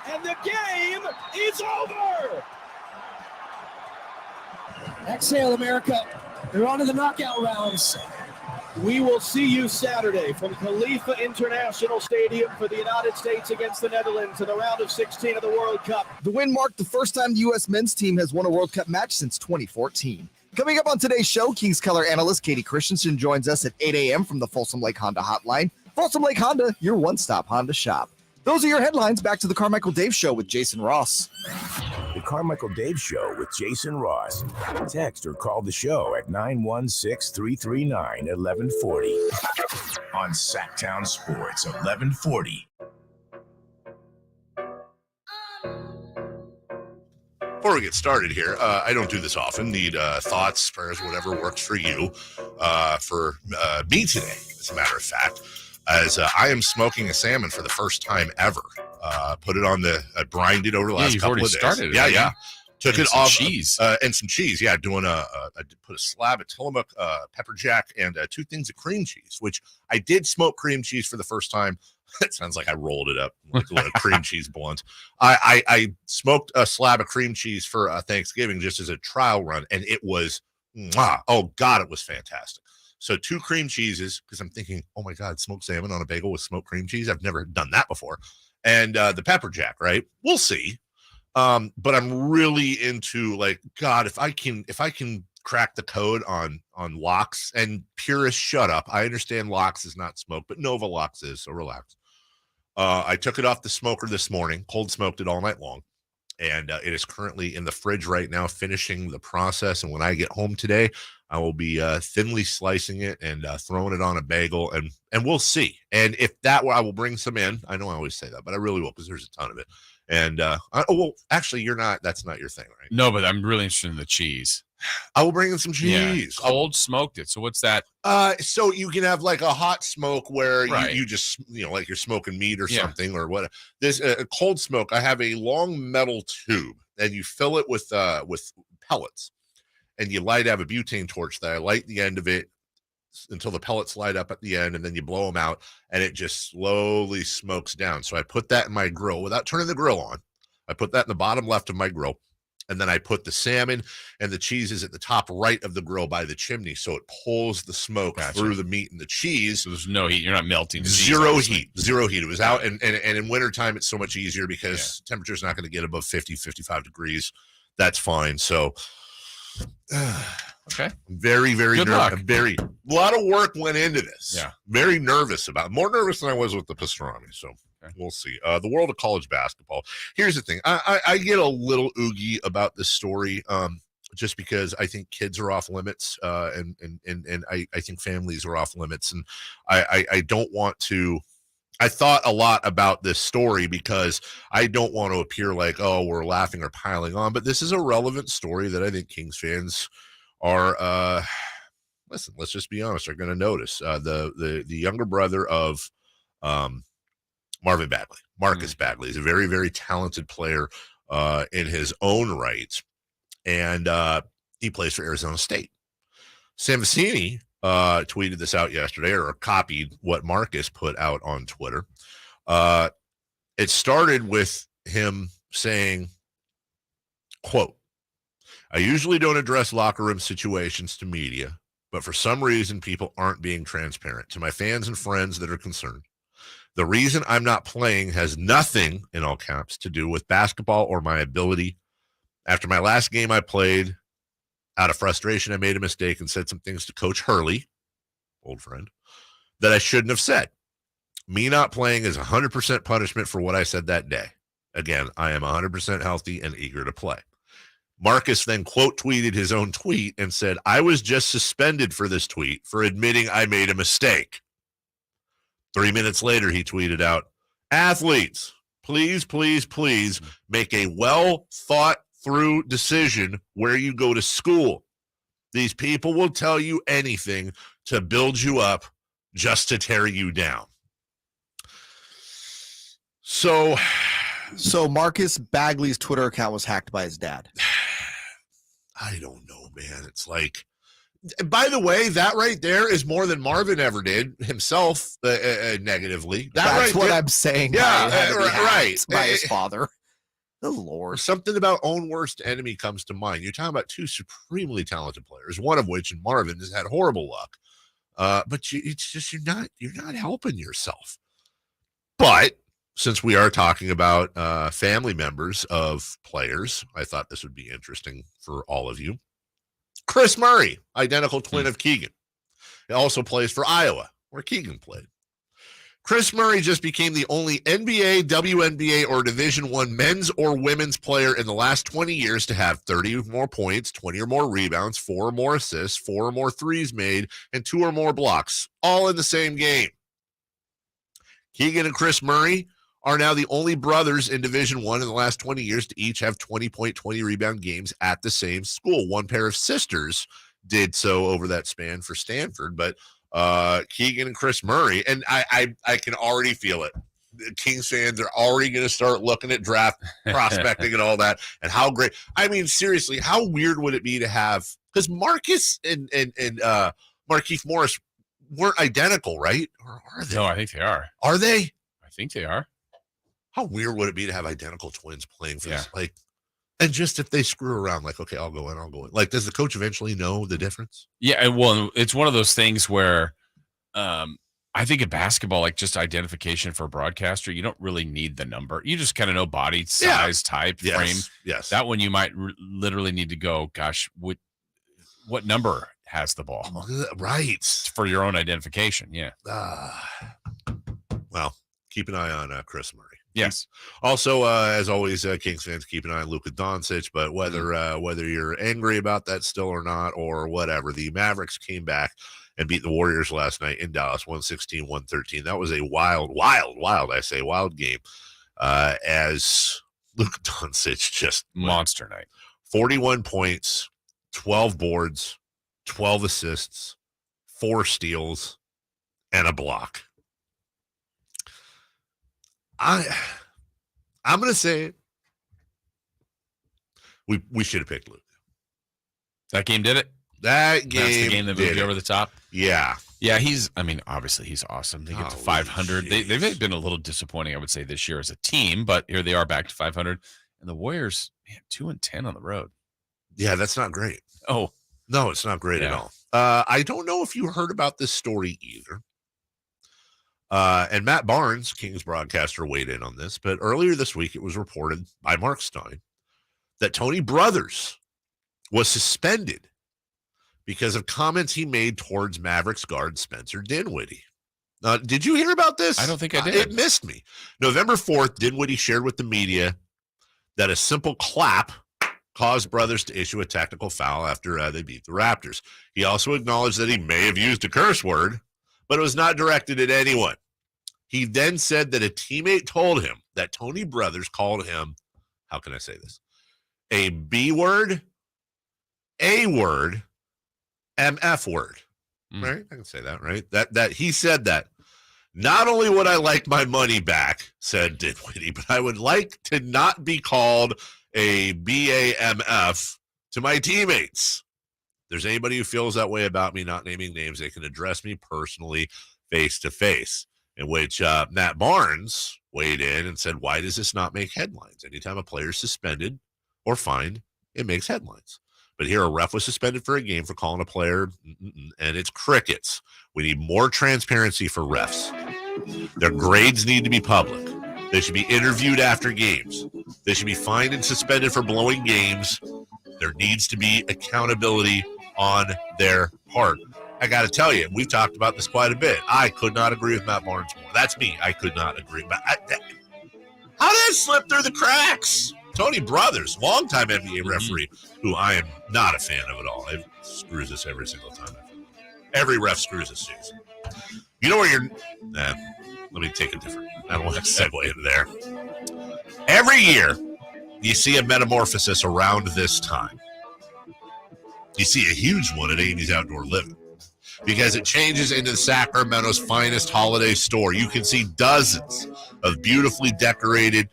And the game is over. Exhale, America. They're on to the knockout rounds. We will see you Saturday from Khalifa International Stadium for the United States against the Netherlands in the round of 16 of the World Cup. The win marked the first time the U.S. men's team has won a World Cup match since 2014. Coming up on today's show, Kings color analyst Kayte Christensen joins us at 8 a.m. from the Folsom Lake Honda hotline. Folsom Lake Honda, your one-stop Honda shop. Those are your headlines. Back to the Carmichael Dave Show with Jason Ross. The Carmichael Dave Show with Jason Ross. Text or call the show at 916-339-1140. On Sactown Sports, 1140. Before we get started here, I don't do this often. Need thoughts, prayers, whatever works for you. For me today, as a matter of fact, as I am smoking a salmon for the first time ever. Put it on the, brined it over the last couple of days. Started yeah, it, yeah. Took it off. Cheese. And some cheese. Yeah, doing I put a slab of Tillamook pepper jack and 2 things of cream cheese, which I did smoke cream cheese for the first time. It sounds like I rolled it up like a cream cheese blunt. I smoked a slab of cream cheese for Thanksgiving just as a trial run, and it was Mwah. Oh, God, it was fantastic. So 2 cream cheeses, because I'm thinking, oh, my God, smoked salmon on a bagel with smoked cream cheese. I've never done that before. And the pepper jack, right? We'll see. But I'm really into, like, God, if I can crack the code on lox, and purists, shut up. I understand lox is not smoked, but Nova Lox is, so relax. I took it off the smoker this morning, cold smoked it all night long. And it is currently in the fridge right now, finishing the process. And when I get home today, I will be thinly slicing it and throwing it on a bagel, and we'll see. And if that were, I will bring some in. I know I always say that, but I really will, because there's a ton of it. And well, actually, that's not your thing, right? No, but I'm really interested in the cheese. I will bring in some cheese. Yeah. Cold smoked it. So what's that? So you can have like a hot smoke where Right. you just, like you're smoking meat or something or what. This cold smoke, I have a long metal tube, and you fill it with pellets, and you have a butane torch that I light the end of it until the pellets light up at the end, and then you blow them out, and it just slowly smokes down. So I put that in my grill without turning the grill on. I put that in the bottom left of my grill. And then I put the salmon and the cheeses at the top right of the grill by the chimney, so it pulls the smoke through the meat and the cheese. So there's no heat. You're not melting the cheese. Zero heat. It was out. And in wintertime, it's so much easier because temperature's not going to get above 50, 55 degrees. That's fine. So, okay. Very, very nervous. A lot of work went into this. Yeah. Very nervous about it. More nervous than I was with the pastrami. So. We'll see. The world of college basketball. Here's the thing. I get a little oogie about this story just because I think kids are off limits and I think families are off limits. And I don't want to – I thought a lot about this story because I don't want to appear like, oh, we're laughing or piling on. But this is a relevant story that I think Kings fans are listen, let's just be honest, are going to notice. The younger brother of Marvin Bagley, Marcus Bagley, is a very, very talented player in his own right, and he plays for Arizona State. Sam Vecini tweeted this out yesterday, or copied what Marcus put out on Twitter. It started with him saying, quote, "I usually don't address locker room situations to media, but for some reason people aren't being transparent. To my fans and friends that are concerned, the reason I'm not playing has nothing, in all caps, to do with basketball or my ability. After my last game I played, out of frustration, I made a mistake and said some things to Coach Hurley, old friend, that I shouldn't have said. Me not playing is 100% punishment for what I said that day. Again, I am 100% healthy and eager to play." Marcus then quote tweeted his own tweet and said, "I was just suspended for this tweet for admitting I made a mistake." 3 minutes later, he tweeted out, "Athletes, please, please, please make a well-thought-through decision where you go to school. These people will tell you anything to build you up just to tear you down." So Marcus Bagley's Twitter account was hacked by his dad. I don't know, man. It's like, by the way, that right there is more than Marvin ever did himself negatively. That's what I'm saying. Yeah, right. By his father. The Lord. Something about own worst enemy comes to mind. You're talking about 2 supremely talented players, one of which, in Marvin, has had horrible luck. But it's just you're not helping yourself. But since we are talking about family members of players, I thought this would be interesting for all of you. Chris Murray, identical twin of Keegan. He also plays for Iowa, where Keegan played. Chris Murray just became the only NBA, WNBA, or Division I men's or women's player in the last 20 years to have 30 or more points, 20 or more rebounds, 4 or more assists, 4 or more threes made, and 2 or more blocks, all in the same game. Keegan and Chris Murray are now the only brothers in Division I in the last 20 years to each have 20-point, 20-rebound games at the same school. One pair of sisters did so over that span for Stanford, but Keegan and Chris Murray, and I can already feel it. The Kings fans are already going to start looking at draft prospecting and all that, and how great. I mean, seriously, how weird would it be to have, because Marcus and Markieff Morris weren't identical, right? Or are they? No, I think they are. Are they? I think they are. How weird would it be to have identical twins playing for this? Like, And just if they screw around, like, okay, I'll go in. Like, does the coach eventually know the difference? Yeah, well, it's one of those things where I think in basketball, like just identification for a broadcaster, you don't really need the number. You just kind of know body size, type, frame. Yes. That one you might literally need to go, gosh, what number has the ball? Right. For your own identification, yeah. Well, keep an eye on Chris Murray. Yes. Also, as always, Kings fans, keep an eye on Luka Doncic. But whether you're angry about that still or not, or whatever, the Mavericks came back and beat the Warriors last night in Dallas, 116-113. That was a wild game. As Luka Doncic just monster night, 41 points, 12 boards, 12 assists, 4 steals, and a block. I'm going to say it. We should have picked Luke. That game did it? That's the game that moved you over the top? Yeah. Yeah, obviously he's awesome. They get to 500. They've been a little disappointing, I would say, this year as a team, but here they are back to 500. And the Warriors, man, 2-10 on the road. Yeah, that's not great. Oh. No, it's not great at all. I don't know if you heard about this story either. And Matt Barnes, Kings broadcaster, weighed in on this, but earlier this week it was reported by Mark Stein that Tony Brothers was suspended because of comments he made towards Mavericks guard Spencer Dinwiddie. Did you hear about this? I don't think I did. It missed me. November 4th, Dinwiddie shared with the media that a simple clap caused Brothers to issue a technical foul after they beat the Raptors. He also acknowledged that he may have used a curse word, but it was not directed at anyone. He then said that a teammate told him that Tony Brothers called him, how can I say this? A B word, A word, MF word. Right? I can say that, right? That he said that. Not only would I like my money back, said Dinwiddie, but I would like to not be called a BAMF to my teammates. If there's anybody who feels that way about me, not naming names, they can address me personally face to face. In which Matt Barnes weighed in and said, why does this not make headlines? Anytime a player is suspended or fined, it makes headlines. But here a ref was suspended for a game for calling a player, and it's crickets. We need more transparency for refs. Their grades need to be public. They should be interviewed after games. They should be fined and suspended for blowing games. There needs to be accountability on their part. I got to tell you, we've talked about this quite a bit. I could not agree with Matt Barnes more. That's me. I could not agree. But how did it slip through the cracks? Tony Brothers, longtime NBA referee, who I am not a fan of at all. It screws us every single time. Every ref screws us, Jason. You know where you're... let me take a different... I don't want to segue into there. Every year, you see a metamorphosis around this time. You see a huge one at Amy's Outdoor Living, because it changes into Sacramento's finest holiday store. You can see dozens of beautifully decorated,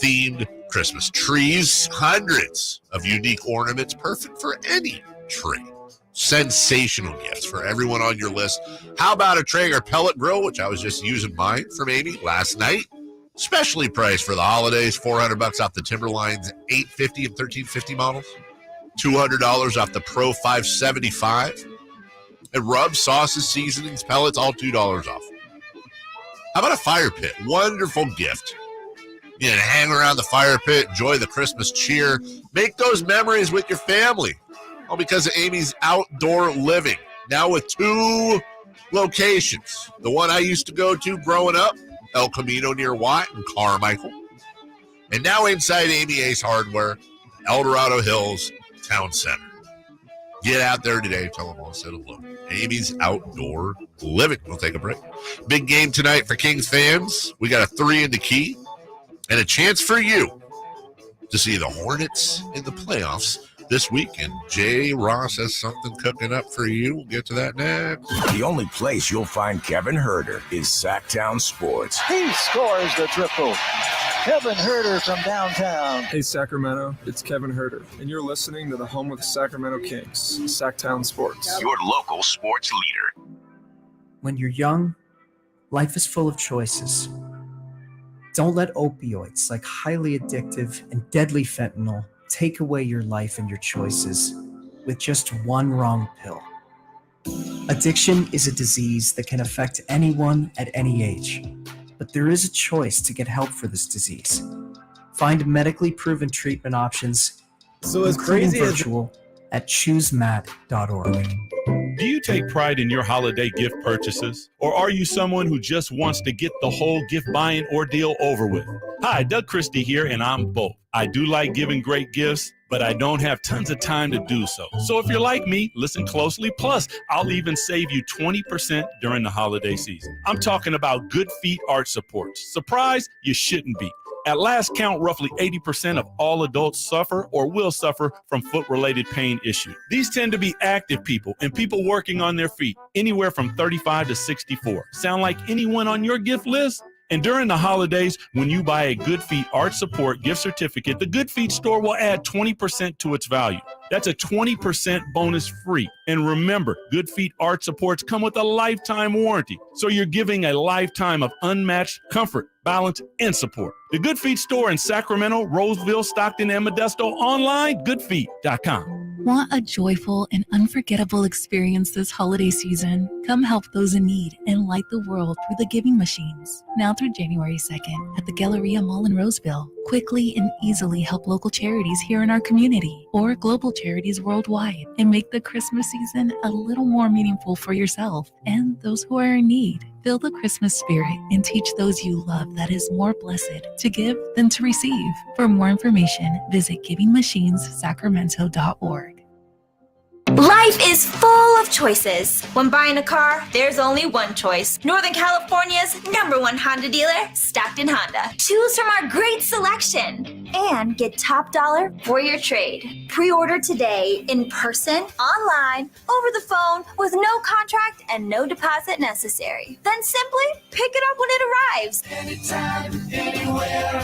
themed Christmas trees, hundreds of unique ornaments, perfect for any tree. Sensational gifts for everyone on your list. How about a Traeger pellet grill, which I was just using mine from Amy last night? Specially priced for the holidays, $400 off the Timberline's 850 and 1350 models, $200 off the Pro 575. And rubs, sauces, seasonings, pellets, all $2 off. How about a fire pit? Wonderful gift. You know, hang around the fire pit, enjoy the Christmas cheer, make those memories with your family. All because of Amy's Outdoor Living. Now with 2 locations. The one I used to go to growing up, El Camino near Watt and Carmichael. And now inside Amy Ace Hardware, El Dorado Hills Town Center. Get out there today. Tell them all I said hello. Amy's Outdoor Living. We'll take a break. Big game tonight for Kings fans. We got a 3 in the key and a chance for you to see the Hornets in the playoffs this weekend. Jay Ross has something cooking up for you. We'll get to that next. The only place you'll find Kevin Huerter is Sactown Sports. He scores the triple. Kevin Huerter from downtown. Hey, Sacramento, it's Kevin Huerter, and you're listening to the home of the Sacramento Kings, Sactown Sports. Your local sports leader. When you're young, life is full of choices. Don't let opioids like highly addictive and deadly fentanyl take away your life and your choices with just one wrong pill. Addiction is a disease that can affect anyone at any age, but there is a choice to get help for this disease. Find medically proven treatment options, so as including crazy as virtual, at choosemat.org. Do you take pride in your holiday gift purchases? Or are you someone who just wants to get the whole gift buying ordeal over with? Hi, Doug Christie here, and I'm both. I do like giving great gifts, but I don't have tons of time to do so. So if you're like me, listen closely. Plus, I'll even save you 20% during the holiday season. I'm talking about Good Feet Arch Supports. Surprise? You shouldn't be. At last count, roughly 80% of all adults suffer or will suffer from foot-related pain issues. These tend to be active people and people working on their feet, anywhere from 35 to 64. Sound like anyone on your gift list? And during the holidays, when you buy a Good Feet Arch Support gift certificate, the Good Feet store will add 20% to its value. That's a 20% bonus free. And remember, Good Feet Arch Supports come with a lifetime warranty. So you're giving a lifetime of unmatched comfort, balance, and support. The Good Feet store in Sacramento, Roseville, Stockton, and Modesto, online, goodfeet.com. Want a joyful and unforgettable experience this holiday season? Come help those in need and light the world through the giving machines. Now through January 2nd at the Galleria Mall in Roseville. Quickly and easily help local charities here in our community or global charities worldwide and make the Christmas season a little more meaningful for yourself and those who are in need. Feel the Christmas spirit and teach those you love that is more blessed to give than to receive. For more information, visit givingmachinessacramento.org. Life is full of choices. When buying a car, there's only one choice. Northern California's #1 Honda dealer, Stockton Honda. Choose from our great selection and get top dollar for your trade. Pre-order today in person, online, over the phone with no contract and no deposit necessary. Then simply pick it up when it arrives. Anytime, anywhere,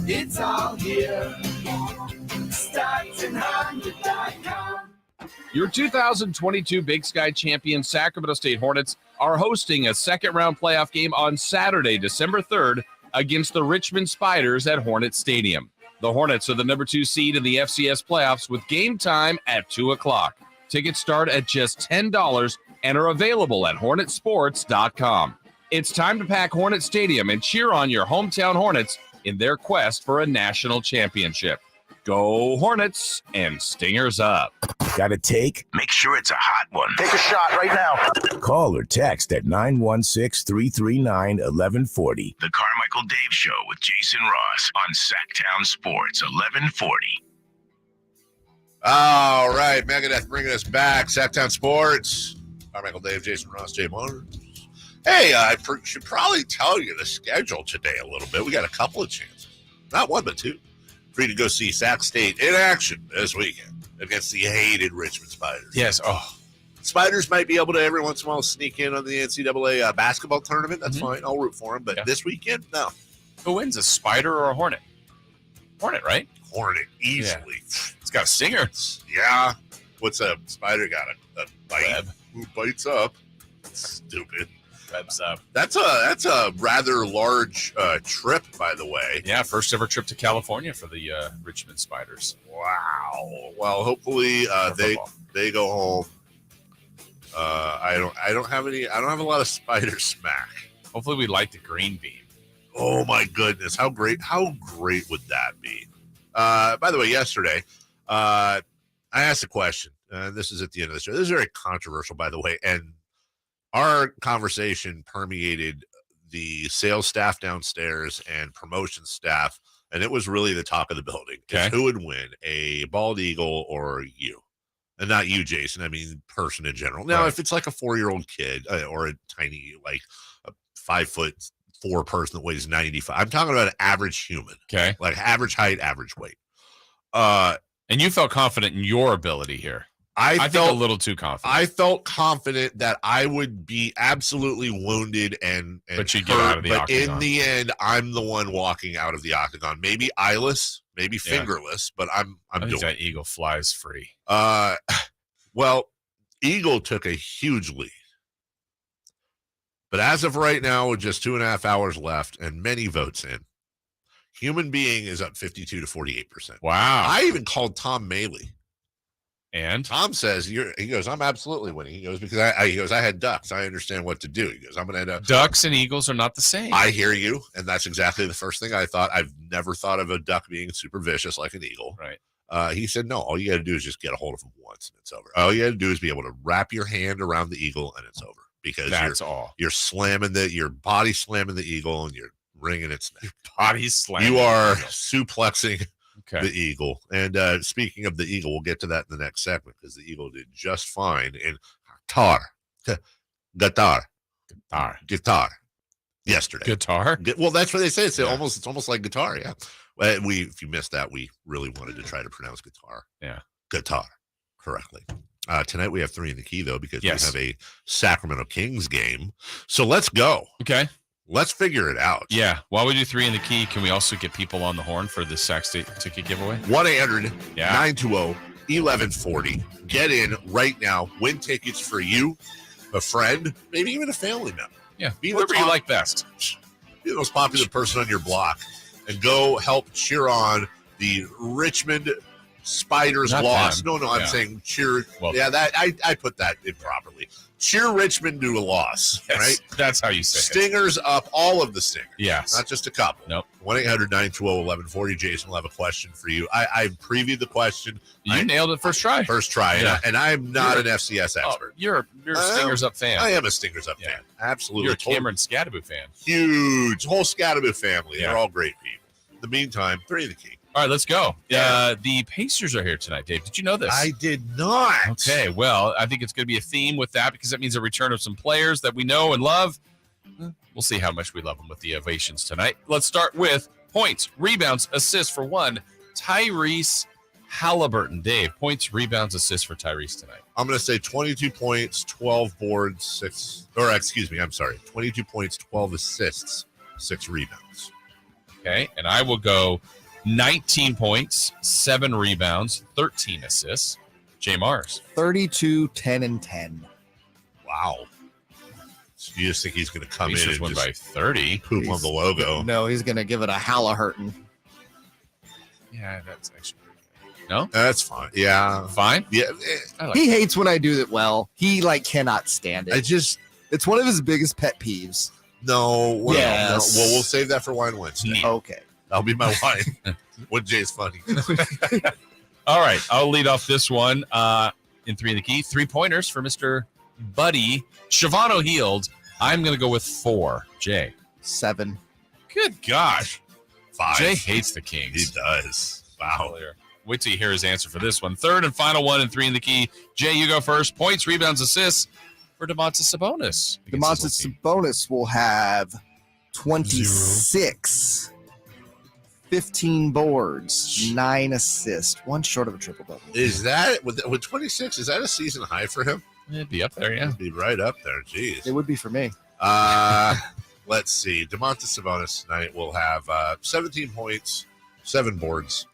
it's all here. StocktonHonda.com. Your 2022 Big Sky champion Sacramento State Hornets are hosting a second-round playoff game on Saturday, December 3rd, against the Richmond Spiders at Hornet Stadium. The Hornets are the #2 seed in the FCS playoffs with game time at 2 o'clock. Tickets start at just $10 and are available at hornetsports.com. It's time to pack Hornet Stadium and cheer on your hometown Hornets in their quest for a national championship. Go Hornets and Stingers up. Got a take? Make sure it's a hot one. Take a shot right now. Call or text at 916-339-1140. The Carmichael Dave Show with Jason Ross on Sactown Sports, 1140. All right, Megadeth bringing us back. Sactown Sports. Carmichael Dave, Jason Ross, Jay Moore. Hey, I should probably tell you the schedule today a little bit. We got a couple of chances. Not one, but two. For you to go see Sac State in action this weekend against the hated Richmond Spiders. Yes. Oh, Spiders might be able to every once in a while sneak in on the NCAA basketball tournament. That's fine. I'll root for them. But this weekend, no. Who wins, a Spider or a Hornet? Hornet, right? Hornet, easily. Yeah. It's got a stinger. Yeah. What's a Spider got? A bite? Web. Who bites up? Stupid. Webs up. That's a rather large trip, by the way. Yeah, first ever trip to California for the Richmond Spiders. Wow. Well, hopefully they go home. I don't have a lot of Spider smack. Hopefully we like the green bean. Oh my goodness, how great would that be? By the way, yesterday I asked a question. This is at the end of the show. This is very controversial, by the way, and our conversation permeated the sales staff downstairs and promotion staff, and it was really the talk of the building. Okay. Who would win, a bald eagle or you? And not you, Jason. I mean, person in general. Now, Right. if it's like a 4-year-old kid or a tiny, like a 5'4" person that weighs 95, I'm talking about an average human. Okay. Like average height, average weight. And you felt confident in your ability here. I think a little too confident. I felt confident that I would be absolutely wounded and But you'd hurt, get out of the but octagon. in the end, I'm the one walking out of the octagon. Maybe eyeless, maybe fingerless, but I'm I think doing that eagle flies free. well, Eagle took a huge lead. But as of right now, with just 2.5 hours left and many votes in, Human being is up 52 to 48%. Wow. I even called Tom Maley. And Tom says, he goes, I'm absolutely winning. He goes, because I had ducks. I understand what to do. He goes, I'm going to end up. Ducks and eagles are not the same. I hear you. And that's exactly the first thing I thought. I've never thought of a duck being super vicious like an eagle. Right. He said, no, all you got to do is just get a hold of him once and it's over. All you got to do is be able to wrap your hand around the eagle and it's over. Because you're slamming your body slamming the eagle and you're wringing its neck. Body slamming. You are suplexing the eagle. And speaking of the eagle, we'll get to that in the next segment because the eagle did just fine in guitar yesterday. Guitar? Well, that's what they say. It's almost like guitar. Yeah. If you missed that, we really wanted to try to pronounce guitar. Yeah. Guitar correctly. Tonight we have 3 in the key though, because we have a Sacramento Kings game. So let's go. Okay. Let's figure it out. Yeah. While we do 3 in the key, can we also get people on the horn for the Sac State ticket giveaway? 1-800-920-1140. Get in right now. Win tickets for you, a friend, maybe even a family member. Yeah. Whoever you like best. Be the most popular person on your block and go help cheer on the Richmond Spiders loss. Them. No, I'm saying cheer. Well, that I put that improperly. Cheer Richmond to a loss, right? That's how you say Stingers up, all of the Stingers. Yes. Not just a couple. Nope. 1-800-920-1140. Jason will have a question for you. I previewed the question. You nailed it first try. Yeah. And I'm not an FCS expert. You're a Stingers up fan. I am a Stingers up fan. Absolutely. You're a Cameron Scadaboo fan. Huge. Whole Scadaboo family. They're all great people. In the meantime, 3 in the key. All right, let's go. The Pacers are here tonight, Dave. Did you know this? I did not. Okay, well, I think it's going to be a theme with that because that means a return of some players that we know and love. We'll see how much we love them with the ovations tonight. Let's start with points, rebounds, assists for one. Tyrese Haliburton. Dave, points, rebounds, assists for Tyrese tonight. I'm going to say 22 points, 12 boards, 22 points, 12 assists, 6 rebounds. Okay, and I will go 19 points, 7 rebounds, 13 assists. Jay Mars. 32, 10, and 10. Wow. So you just think he's going to come in and win by 30? Poop on the logo? No, he's going to give it a Haliburton. Yeah, that's actually good. No? That's fine. Yeah. Fine? Yeah. He hates when I do it well. He cannot stand it. It's one of his biggest pet peeves. No. Yes. No. Well, we'll save that for Wine Wednesday. Okay. That'll be my wine. When Jay's funny. All right. I'll lead off this one in 3 in the key. 3-pointers for Mr. Buddy. Shavano Hield. I'm going to go with 4. Jay. 7. Good gosh. 5. Jay hates the Kings. He does. Wow. Wait till you hear his answer for this one. 3rd and final one in 3 in the key. Jay, you go first. Points, rebounds, assists for Domantas Sabonis. Domantas Sabonis will have 26. 15 boards, 9 assists, 1 short of a triple-double. Is that, with 26, is that a season high for him? It'd be up there, yeah. It'd be right up there. Jeez. It would be for me. Let's see. Domantas Sabonis tonight will have 17 points, 7 boards,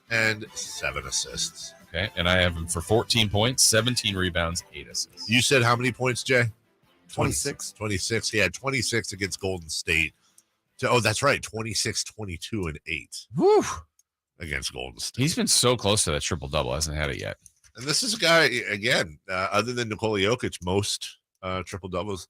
and 7 assists. Okay, and I have him for 14 points, 17 rebounds, 8 assists. You said how many points, Jay? 26. 26. He had 26 against Golden State. Oh, that's right. 26, 22, and 8. Woo. Against Golden State. He's been so close to that triple-double. Hasn't had it yet. And this is a guy, again, other than Nikola Jokic, most triple-doubles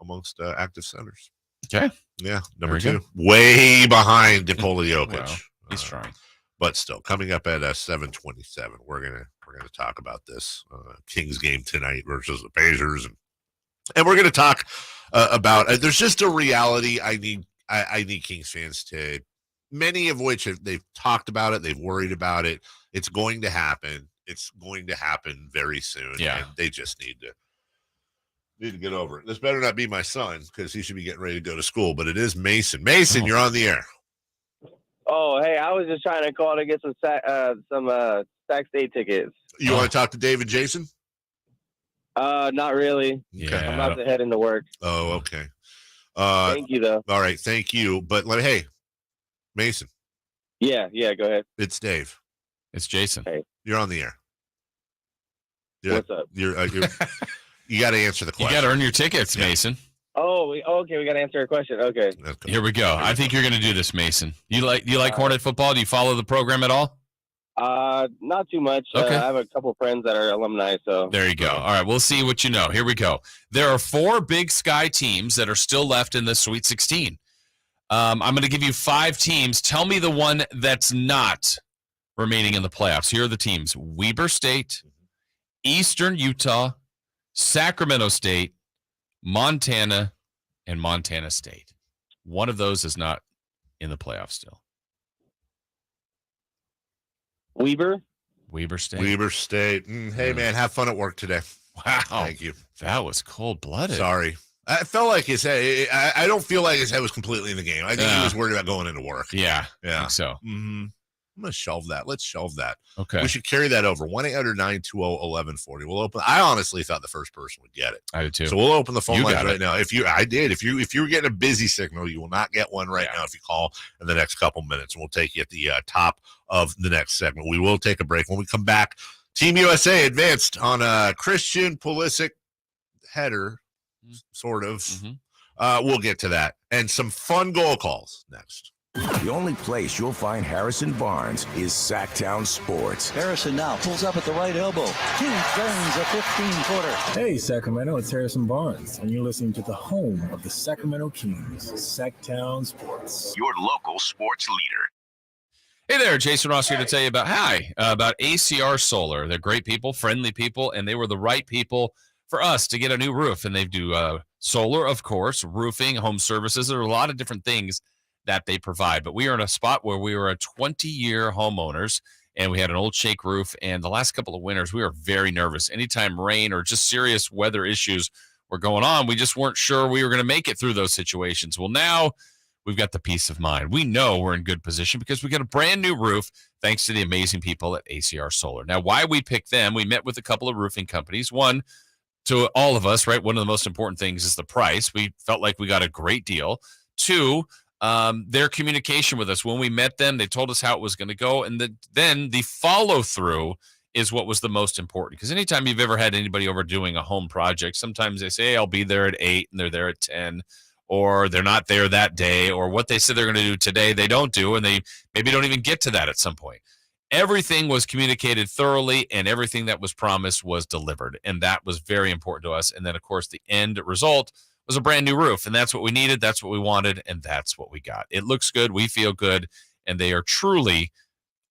amongst active centers. Okay. Yeah, number 2. Way behind Nikola Jokic. Well, he's trying. But still, coming up at 7:27, we're gonna talk about this Kings game tonight versus the Pacers, and we're gonna talk about. There's just a reality I need Kings fans to, many of which they've talked about it, they've worried about it. It's going to happen. It's going to happen very soon. Yeah, and they just need to get over it. This better not be my son because he should be getting ready to go to school. But it is Mason. Mason, you're on the air. Oh, hey, I was just trying to call to get some Sac State tickets. You want to talk to David Jason? Not really. Yeah. I'm about to head into work. Oh, okay. Thank you, though. All right, thank you. But hey, Mason. Yeah, go ahead. It's Dave. It's Jason. Hey. You're on the air. What's up? You got to answer the question. You got to earn your tickets, Mason. Okay. We got to answer a question. Okay. Here we go. I think you're going to do this, Mason. You like Hornet football? Do you follow the program at all? Not too much. Okay. I have a couple friends that are alumni, so. There you go. All right, we'll see what you know. Here we go. There are 4 Big Sky teams that are still left in the Sweet 16. I'm going to give you 5 teams. Tell me the one that's not remaining in the playoffs. Here are the teams: Weber State, Eastern Utah, Sacramento State, Montana, and Montana State. One of those is not in the playoffs still. Weber State. Hey, man, have fun at work today. Wow. Thank you. That was cold-blooded. Sorry. I felt like his head. I don't feel like his head was completely in the game. I think he was worried about going into work. Yeah. I think so. Mm-hmm. I'm going to shelve that. Let's shelve that. Okay. We should carry that over. 1-800-920-1140. We'll open. I honestly thought the first person would get it. I did too. So we'll open the phone You lines got right it. now. If you're getting a busy signal, you will not get one right now if you call in the next couple minutes. And we'll take you at the top of the next segment. We will take a break. When we come back, Team USA advanced on a Christian Pulisic header, sort of. Mm-hmm. We'll get to that. And some fun goal calls next. The only place you'll find Harrison Barnes is Sactown Sports. Harrison now pulls up at the right elbow. He burns a 15-footer. Hey, Sacramento, it's Harrison Barnes, and you're listening to the home of the Sacramento Kings, Sactown Sports. Your local sports leader. Hey there, Jason Ross here to tell you about ACR Solar. They're great people, friendly people, and they were the right people for us to get a new roof. And they do solar, of course, roofing, home services. There are a lot of different things that they provide. But we are in a spot where we were a 20-year homeowners, and we had an old shake roof. And the last couple of winters, we were very nervous. Anytime rain or just serious weather issues were going on, we just weren't sure we were going to make it through those situations. Well, now we've got the peace of mind. We know we're in good position because we got a brand new roof thanks to the amazing people at ACR Solar. Now, why we picked them, we met with a couple of roofing companies. One, to all of us, right, one of the most important things is the price. We felt like we got a great deal. Two, their communication with us. When we met them, they told us how it was going to go. And then the follow-through is what was the most important. Because anytime you've ever had anybody over doing a home project, sometimes they say, hey, I'll be there at 8, and they're there at 10. Or they're not there that day, or what they said they're going to do today, they don't do, and they maybe don't even get to that at some point. Everything was communicated thoroughly, and everything that was promised was delivered, and that was very important to us. And then, of course, the end result was a brand new roof, and that's what we needed, that's what we wanted, and that's what we got. It looks good, we feel good, and they are truly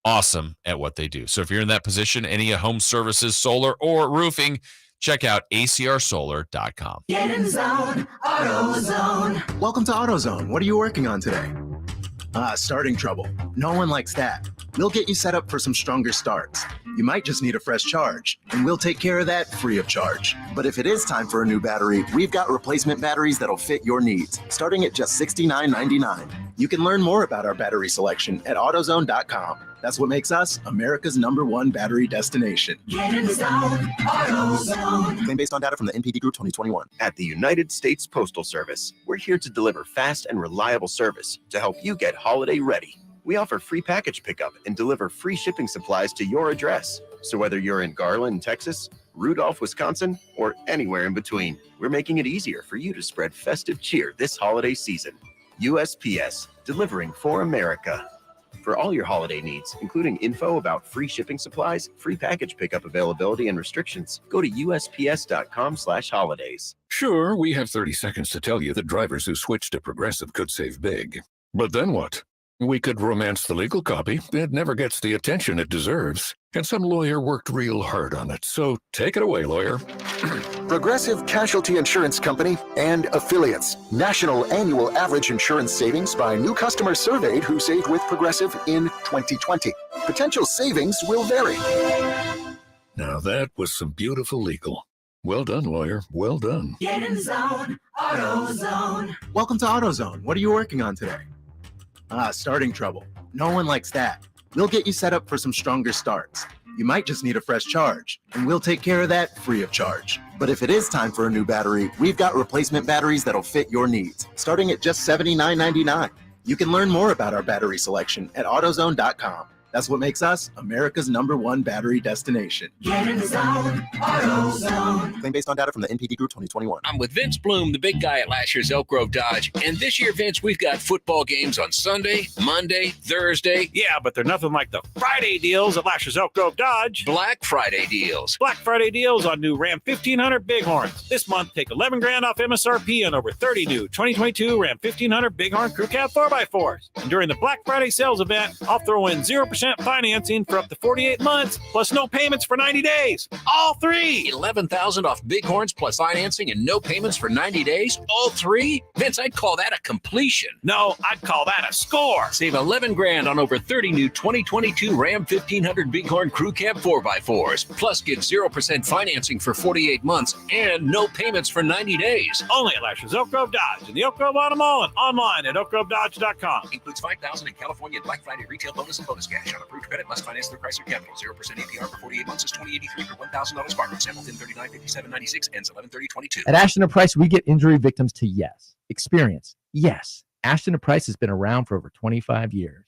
awesome at what they do. So if you're in that position, any home services, solar, or roofing, check out acrsolar.com. Get in zone, AutoZone. Welcome to AutoZone. What are you working on today? Starting trouble. No one likes that. We'll get you set up for some stronger starts. You might just need a fresh charge, and we'll take care of that free of charge. But if it is time for a new battery, we've got replacement batteries that'll fit your needs, starting at just $69.99. You can learn more about our battery selection at AutoZone.com. That's what makes us America's #1 battery destination. Get in zone, AutoZone. Claim based on data from the NPD Group 2021. At the United States Postal Service, we're here to deliver fast and reliable service to help you get holiday ready. We offer free package pickup and deliver free shipping supplies to your address. So whether you're in Garland, Texas, Rudolph, Wisconsin, or anywhere in between, we're making it easier for you to spread festive cheer this holiday season. USPS, delivering for America. For all your holiday needs, including info about free shipping supplies, free package pickup availability, and restrictions, go to USPS.com/holidays. Sure, we have 30 seconds to tell you that drivers who switch to Progressive could save big. But then what? We could romance the legal copy. It never gets the attention it deserves. And some lawyer worked real hard on it. So take it away, lawyer. Progressive Casualty Insurance Company and affiliates. National annual average insurance savings by new customers surveyed who saved with Progressive in 2020. Potential savings will vary. Now that was some beautiful legal. Well done, lawyer. Well done. Get in zone, AutoZone. Welcome to AutoZone. What are you working on today? Starting trouble. No one likes that. We'll get you set up for some stronger starts. You might just need a fresh charge, and we'll take care of that free of charge. But if it is time for a new battery, we've got replacement batteries that'll fit your needs, starting at just $79.99. You can learn more about our battery selection at AutoZone.com. That's what makes us America's #1 battery destination. Get in the zone, AutoZone. Claim based on data from the NPD Group 2021. I'm with Vince Bloom, the big guy at last year's Elk Grove Dodge. And this year, Vince, we've got football games on Sunday, Monday, Thursday. Yeah, but they're nothing like the Friday deals at last year's Elk Grove Dodge. Black Friday deals. Black Friday deals on new Ram 1500 Bighorns. This month, take $11,000 off MSRP on over 30 new 2022 Ram 1500 Bighorn Crew Cab 4x4s. And during the Black Friday sales event, I'll throw in 0% financing for up to 48 months, plus no payments for 90 days. All three. $11,000 off Bighorns plus financing and no payments for 90 days. All three? Vince, I'd call that a completion. No, I'd call that a score. Save $11,000 on over 30 new 2022 Ram 1500 Bighorn Crew Cab 4x4s. Plus get 0% financing for 48 months and no payments for 90 days. Only at last year's Elk Grove Dodge and the Elk Grove Auto Mall and online at elkgrovedodge.com. Includes $5,000 in California Black Friday retail bonus and bonus cash. On approved credit, must finance through Chrysler Capital. 0% APR for 48 months is $20.83 for $1,000 borrowed. Sample in 39.57.96 ends 11/30/22. At Ashton & Price, we get injury victims to yes. Experience, yes. Ashton & Price has been around for over 25 years.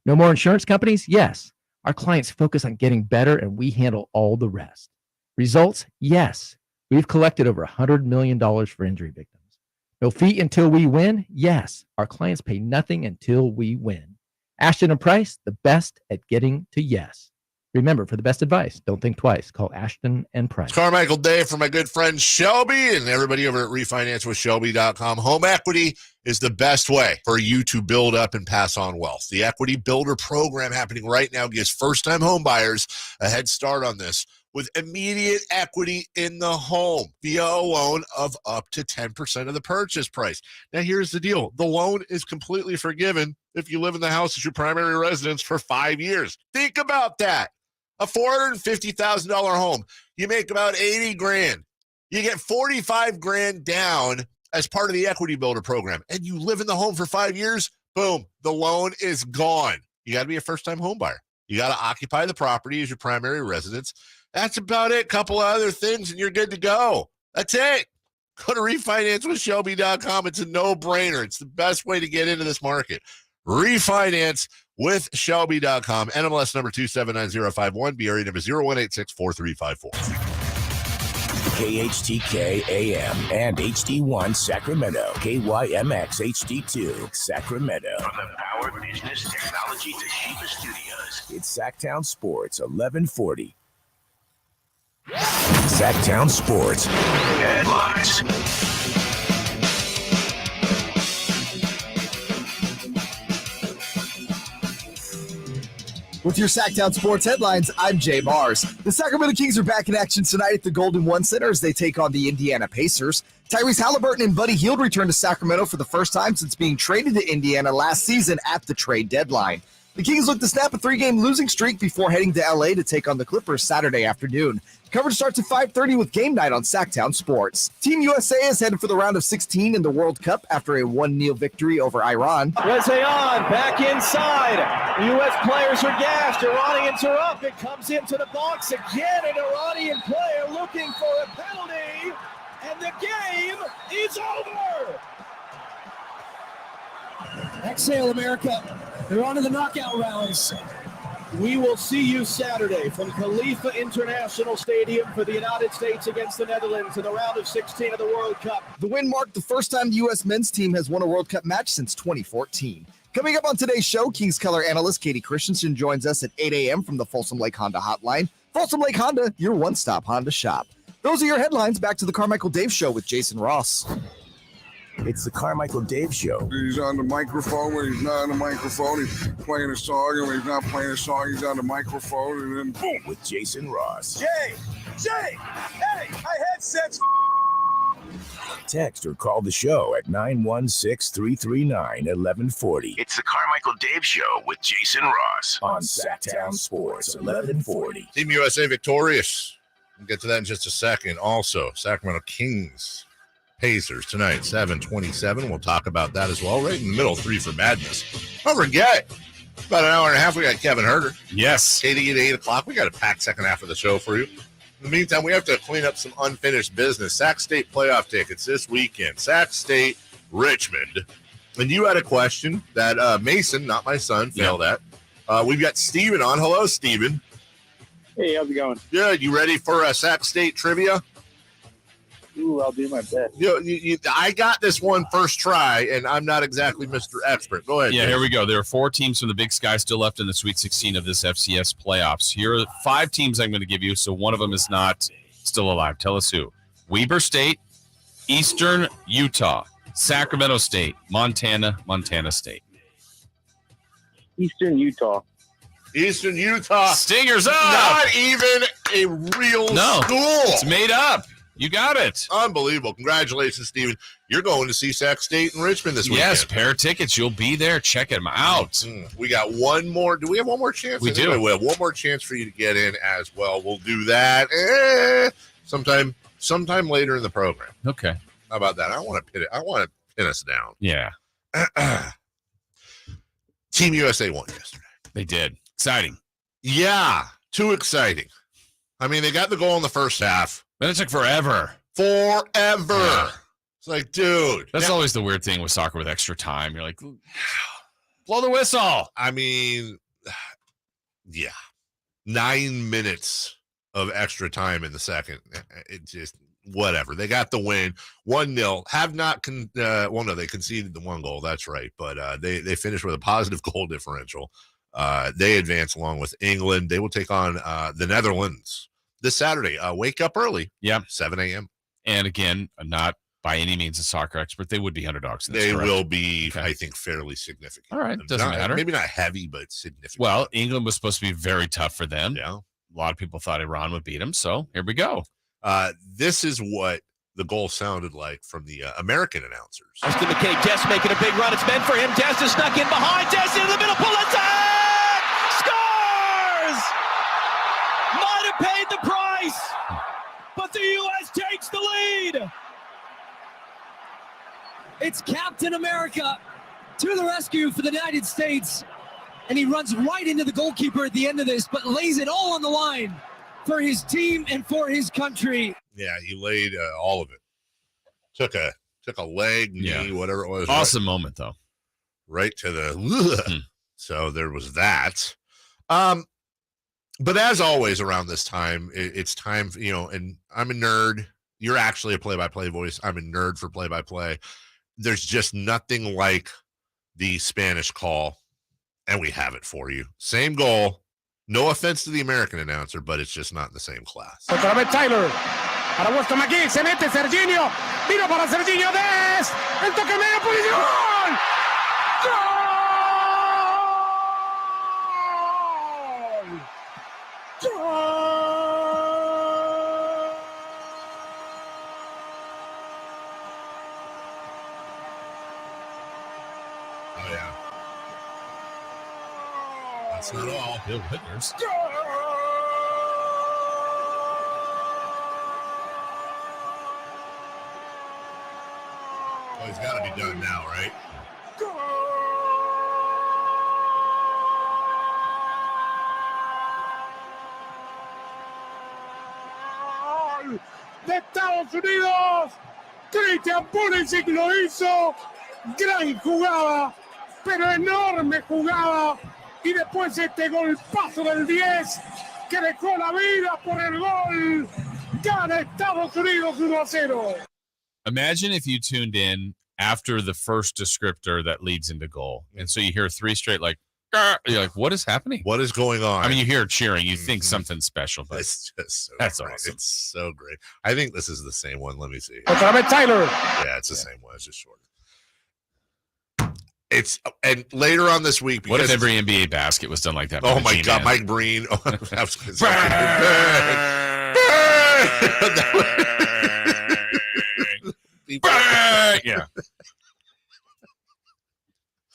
No more insurance companies? Yes. Our clients focus on getting better, and we handle all the rest. Results? Yes. We've collected over $100 million for injury victims. No fee until we win? Yes. Our clients pay nothing until we win. Ashton & Price, the best at getting to yes. Remember, for the best advice, don't think twice. Call Ashton & Price. Carmichael Dave for my good friend Shelby and everybody over at RefinanceWithShelby.com. Home equity is the best way for you to build up and pass on wealth. The Equity Builder program happening right now gives first-time home buyers a head start on this with immediate equity in the home via a loan of up to 10% of the purchase price. Now, here's the deal. The loan is completely forgiven if you live in the house as your primary residence for 5 years. Think about that. A $450,000 home. You make about $80,000. You get $45,000 down as part of the Equity Builder program, and you live in the home for 5 years. Boom, the loan is gone. You got to be a first-time home buyer. You got to occupy the property as your primary residence. That's about it. Couple of other things, and you're good to go. That's it. Go to RefinanceWithShelby.com. It's a no-brainer. It's the best way to get into this market. RefinanceWithShelby.com. NMLS number 279051. BRE number 01864354. KHTK AM and HD1 Sacramento. KYMX HD2 Sacramento. From the Power Business Technology Toshiba Studios. It's Sactown Sports 1140. Sactown Sports Headlines. With your Sactown Sports headlines, I'm Jay Mars. The Sacramento Kings are back in action tonight at the Golden One Center as they take on the Indiana Pacers. Tyrese Haliburton and Buddy Hield return to Sacramento for the first time since being traded to Indiana last season at the trade deadline. The Kings look to snap a 3-game losing streak before heading to LA to take on the Clippers Saturday afternoon. Coverage starts at 5:30 with Game Night on Sactown Sports. Team USA is headed for the round of 16 in the World Cup after a 1-0 victory over Iran. Rezayan back inside. U.S. players are gassed. Iranians are up. It comes into the box again. An Iranian player looking for a penalty. And the game is over. Exhale, America. They're on to the knockout rounds. We will see you Saturday from Khalifa International Stadium for the United States against the Netherlands in the round of 16 of the World Cup. The win marked the first time the U.S. men's team has won a World Cup match since 2014. Coming up on today's show, Kings color analyst Kayte Christensen joins us at 8 a.m. from the Folsom Lake Honda hotline. Folsom Lake Honda, your one-stop Honda shop. Those are your headlines. Back to the Carmichael Dave Show with Jason Ross. It's the Carmichael Dave Show. He's on the microphone. When he's not on the microphone, he's playing a song. And when he's not playing a song, he's on the microphone. And then boom. With Jason Ross. Jay, hey, my headset's Text or call the show at 916-339-1140. It's the Carmichael Dave Show with Jason Ross on Sactown Sports 1140. Team USA victorious. We'll get to that in just a second. Also, Sacramento Kings Pacers tonight, 7:27. We'll talk about that as well. Right in the middle, 3 for Madness. Don't forget, about an hour and a half, we got Kevin Huerter. Yes. Katie at 8 o'clock. We got a packed second half of the show for you. In the meantime, we have to clean up some unfinished business. Sac State playoff tickets this weekend. Sac State, Richmond. And you had a question that Mason, not my son, failed at. We've got Steven on. Hello, Steven. Hey, how's it going? Good. You ready for Sac State trivia? Ooh, I'll do my best. I got this one first try, and I'm not exactly Mr. Expert. Go ahead. Yeah, Dave. here we go. There are 4 teams from the Big Sky still left in the Sweet 16 of this FCS playoffs. Here are 5 teams I'm going to give you, so one of them is not still alive. Tell us who. Weber State, Eastern Utah, Sacramento State, Montana State. Eastern Utah. Eastern Utah. Stingers up. Not even a real school. It's made up. You got it. Unbelievable. Congratulations, Steven. You're going to see Sac State in Richmond this weekend. Yes, pair of tickets. You'll be there. Check them out. We got one more. Do we have one more chance? We do. We have one more chance for you to get in as well. We'll do that sometime later in the program. Okay. How about that? I want to pin us down. Yeah. Team USA won yesterday. They did. Exciting. Yeah, too exciting. I mean, they got the goal in the first half. Then it took forever. Yeah. It's like, dude. That's always the weird thing with soccer with extra time. You're like, blow the whistle. I mean, yeah. 9 minutes of extra time in the second. It just, whatever. They got the win. 1-0. Have not, they conceded the 1 goal. That's right. But they finished with a positive goal differential. They advance along with England. They will take on the Netherlands this Saturday. Wake up early. Yeah. 7 a.m. And again, not by any means a soccer expert. They would be underdogs in this. They correct? will be, okay. I think, fairly significant. All right. Doesn't matter. Maybe not heavy, but significant. Well, England was supposed to be very tough for them. Yeah. A lot of people thought Iran would beat them. So here we go. This is what the goal sounded like from the American announcers. Austin McKay, Dest making a big run. It's meant for him. Dest is snuck in behind. Dest into the middle. Pulisic scores! Might have paid the price, but the U.S. takes the lead. It's Captain America to the rescue for the United States. And he runs right into the goalkeeper at the end of this, but lays it all on the line for his team and for his country. Yeah, he laid all of it. Took a leg, knee, whatever it was. Awesome moment, though. Right to the... So there was that. But as always around this time, it's time, and I'm a nerd. You're actually a play-by-play voice. I'm a nerd for play-by-play. There's just nothing like the Spanish call, and we have it for you. Same goal. No offense to the American announcer, but it's just not in the same class. Otra vez Tyler. Para Weston McGee. Se mete Serginho. Vino para Serginho. Dest. El toque medio. Posición. Gol. Oh, yeah. That's not all. Bill Whitners. Oh, he's got to be done now, right? Gol de Estados Unidos. Christian Pulisic lo hizo. Gran jugada, pero enorme jugada. Y después este golpazo del 10 que dejó la vida por el gol. Gana Estados Unidos 1-0. Imagine if you tuned in after the first descriptor that leads into goal. And so you hear 3 straight, like, you're like, what is happening? What is going on? I mean, you hear cheering, you think something special, but it's just so that's great. awesome. It's so great. I think this is the same one. Let me see. Otra vez Tyler. Yeah, it's the same one. It's just shorter. And later on this week. What if every NBA basket was done like that? Oh my God, Mike Breen. Oh, that was yeah.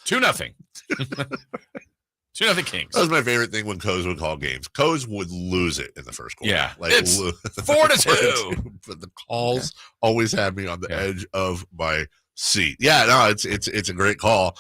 2-0. 2-0 Kings. That was my favorite thing when Coes would call games. Coes would lose it in the first quarter. Yeah, like it's 4-2. But the calls always had me on the edge of my seat. Yeah, no, it's a great call.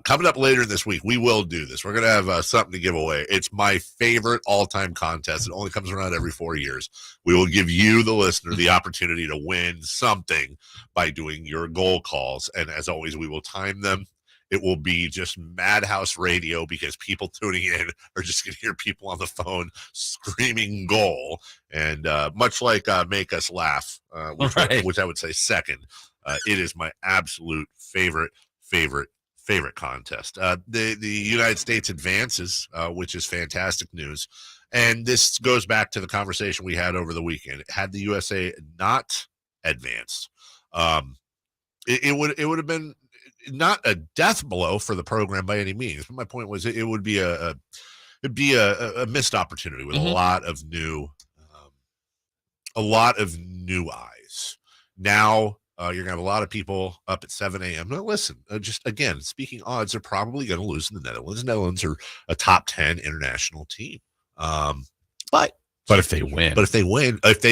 Coming up later this week, we will do this. We're going to have something to give away. It's my favorite all-time contest. It only comes around every 4 years. We will give you, the listener, the opportunity to win something by doing your goal calls. And as always, we will time them it will be just madhouse radio because people tuning in are just going to hear people on the phone screaming goal. And much like Make Us Laugh, which I would say second, it is my absolute favorite contest. The United States advances, which is fantastic news. And this goes back to the conversation we had over the weekend. Had the USA not advanced, it would have been not a death blow for the program by any means. But my point was it would be a missed opportunity with a lot of new eyes. Now you're gonna have a lot of people up at 7 a.m. Now listen, just again speaking, odds are probably going to lose in the Netherlands. Netherlands are a top 10 international team. But if they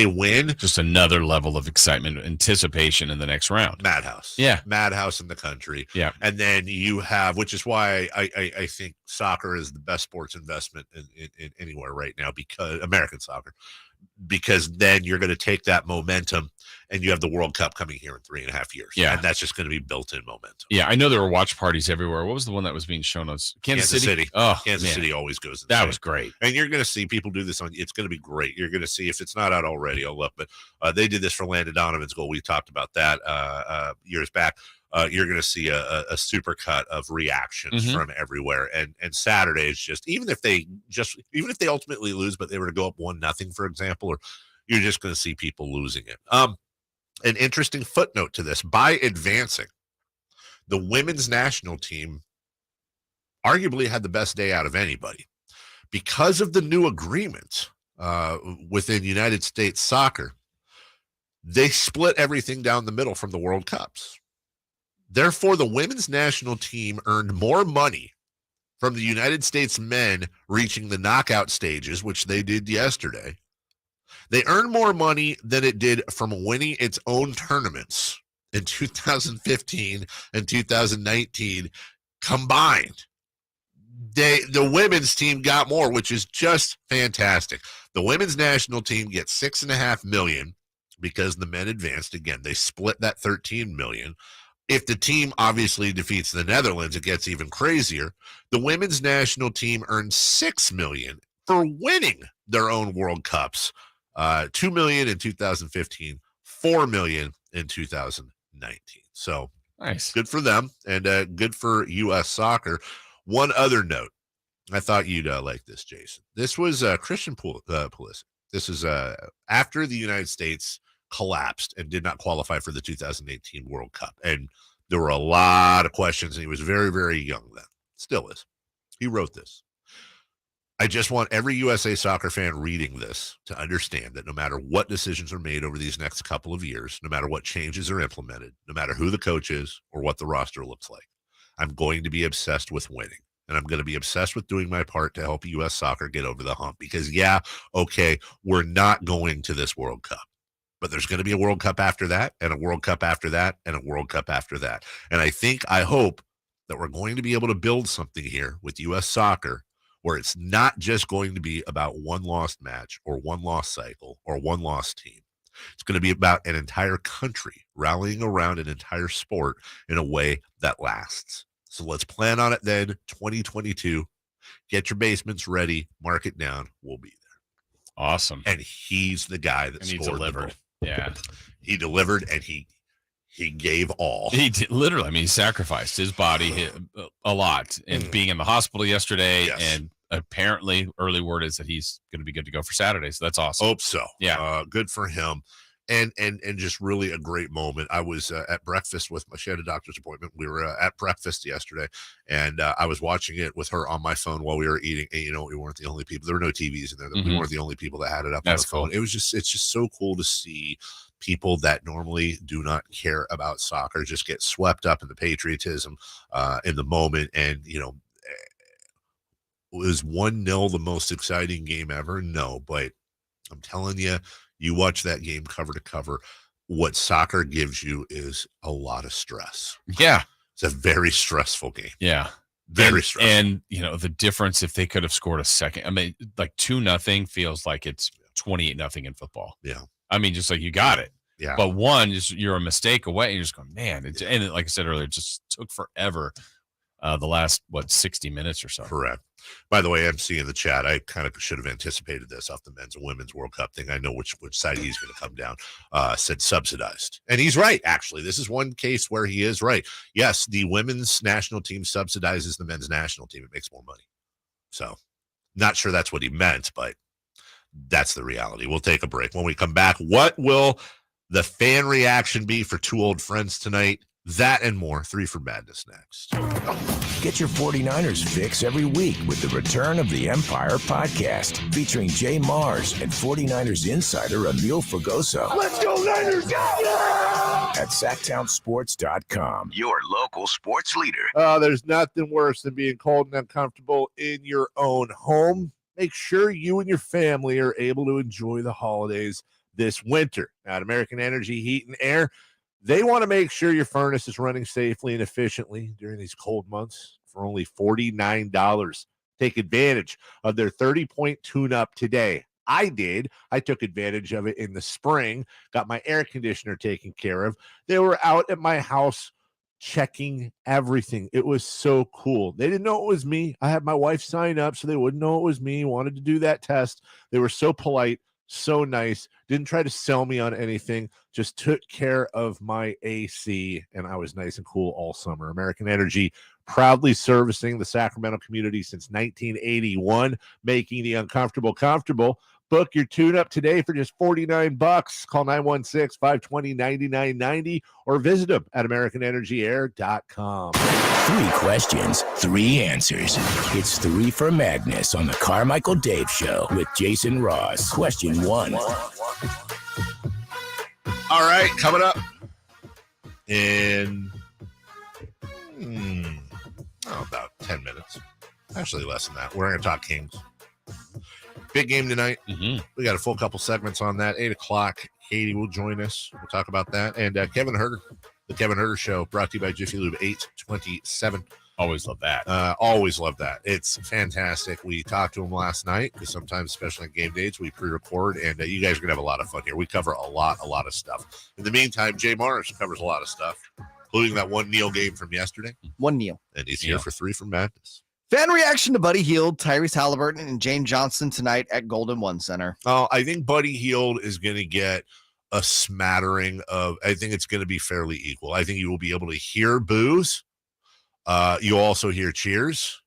win, just another level of excitement, anticipation in the next round. Madhouse. Yeah. Madhouse in the country. Yeah. And then you have, which is why I think soccer is the best sports investment in anywhere right now, because American soccer, because then you're going to take that momentum and you have the World Cup coming here in 3.5 years. Yeah. And that's just going to be built-in momentum. Yeah, I know there were watch parties everywhere. What was the one that was being shown us? Kansas City. Oh, Kansas City always goes insane. That was great. And you're going to see people do this it's going to be great. You're going to see, if it's not out already, I'll look, but they did this for Landon Donovan's goal. We talked about that years back. You're going to see a super cut of reactions from everywhere. And Saturday is just, even if they ultimately lose, but they were to go up 1-0, for example, or you're just going to see people losing it. An interesting footnote to this: by advancing, the women's national team arguably had the best day out of anybody because of the new agreement within United States soccer. They split everything down the middle from the World Cups. Therefore, the women's national team earned more money from the United States men reaching the knockout stages, which they did yesterday. They earned more money than it did from winning its own tournaments in 2015 and 2019 combined. The women's team got more, which is just fantastic. The women's national team gets $6.5 million because the men advanced. Again, they split that $13 million. If the team obviously defeats the Netherlands, it gets even crazier. The women's national team earned $6 million for winning their own World Cups. $2 million in 2015, $4 million in 2019. So nice, good for them, and good for U.S. soccer. One other note, I thought you'd like this, Jason. This was Christian Pulisic. This is after the United States collapsed and did not qualify for the 2018 World Cup, and there were a lot of questions, and he was very, very young then. Still is. He wrote this: I just want every USA soccer fan reading this to understand that no matter what decisions are made over these next couple of years, no matter what changes are implemented, no matter who the coach is or what the roster looks like, I'm going to be obsessed with winning. And I'm going to be obsessed with doing my part to help U.S. soccer get over the hump. Because, yeah, okay, we're not going to this World Cup. But there's going to be a World Cup after that, and a World Cup after that, and a World Cup after that. And I hope that we're going to be able to build something here with U.S. soccer where it's not just going to be about one lost match or one lost cycle or one lost team. It's going to be about an entire country rallying around an entire sport in a way that lasts. So let's plan on it then, 2022. Get your basements ready. Mark it down. We'll be there. Awesome. And he's the guy that scored the goal. Yeah. He delivered, and he gave all. He did, literally. I mean, he sacrificed his body a lot. And being in the hospital yesterday, and apparently early word is that he's going to be good to go for Saturday. So that's awesome. Hope so. Yeah. Good for him. And just really a great moment. I was at breakfast with she had a doctor's appointment. We were at breakfast yesterday, and I was watching it with her on my phone while we were eating. And, we weren't the only people. There were no TVs in there. We weren't the only people that had it up on the phone. Cool. It's just so cool to see people that normally do not care about soccer just get swept up in the patriotism in the moment. And, was 1-0 the most exciting game ever? No, but I'm telling you, you watch that game cover to cover, what soccer gives you is a lot of stress. Yeah. It's a very stressful game. Yeah. Very stressful. And, the difference if they could have scored a second. I mean, like 2-0 feels like it's 28-0 in football. Yeah. I mean, just like you got it. Yeah. But one, you're a mistake away, and you're just going, man. And like I said earlier, it just took forever. the last 60 minutes or so. Correct. By the way, MC in the chat, I kind of should have anticipated this off the men's and women's World Cup thing. I know which side he's going to come down. Said subsidized, and he's right. Actually, this is one case where he is right. Yes, the women's national team subsidizes the men's national team. It makes more money. So, not sure that's what he meant, but that's the reality. We'll take a break. When we come back, what will the fan reaction be for two old friends tonight? That and more. 3 for Madness next. Get your 49ers fix every week with the Return of the Empire podcast, featuring Jay Mars and 49ers insider Emil Fragoso. Let's go Niners! At SactownSports.com, your local sports leader. There's nothing worse than being cold and uncomfortable in your own home. Make sure you and your family are able to enjoy the holidays this winter. At American Energy Heat and Air, they want to make sure your furnace is running safely and efficiently during these cold months for only $49. Take advantage of their 30-point tune-up today. I did. I took advantage of it in the spring, got my air conditioner taken care of. They were out at my house checking everything. It was so cool. They didn't know it was me. I had my wife sign up so they wouldn't know it was me. Wanted to do that test. They were so polite, so nice. Didn't try to sell me on anything. Just took care of my AC, and I was nice and cool all summer. American Energy, proudly servicing the Sacramento community since 1981, making the uncomfortable comfortable. Book your tune-up today for just $49. Call 916-520-9990 or visit them at AmericanEnergyAir.com. 3 questions, 3 answers. It's 3 for Madness on the Carmichael Dave Show with Jason Ross. Question 1. All right, coming up in about 10 minutes. Actually, less than that. We're going to talk Kings. Big game tonight. We got a full couple segments on that. 8 o'clock. Kayte will join us. We'll talk about that. And Kevin Huerter, the Kevin Huerter Show, brought to you by Jiffy Lube 827. Always love that. Always love that. It's fantastic. We talked to him last night because sometimes, especially on game days, we pre-record, and you guys are going to have a lot of fun here. We cover a lot of stuff. In the meantime, Jay Mars covers a lot of stuff, including that one Neil game from yesterday. One Neil. And he's here for 3 for Madness. Fan reaction to Buddy Hield, Tyrese Haliburton, and James Johnson tonight at Golden One Center. Oh, I think Buddy Hield is going to get a smattering of, I think it's going to be fairly equal. I think you will be able to hear boos. You'll also hear cheers.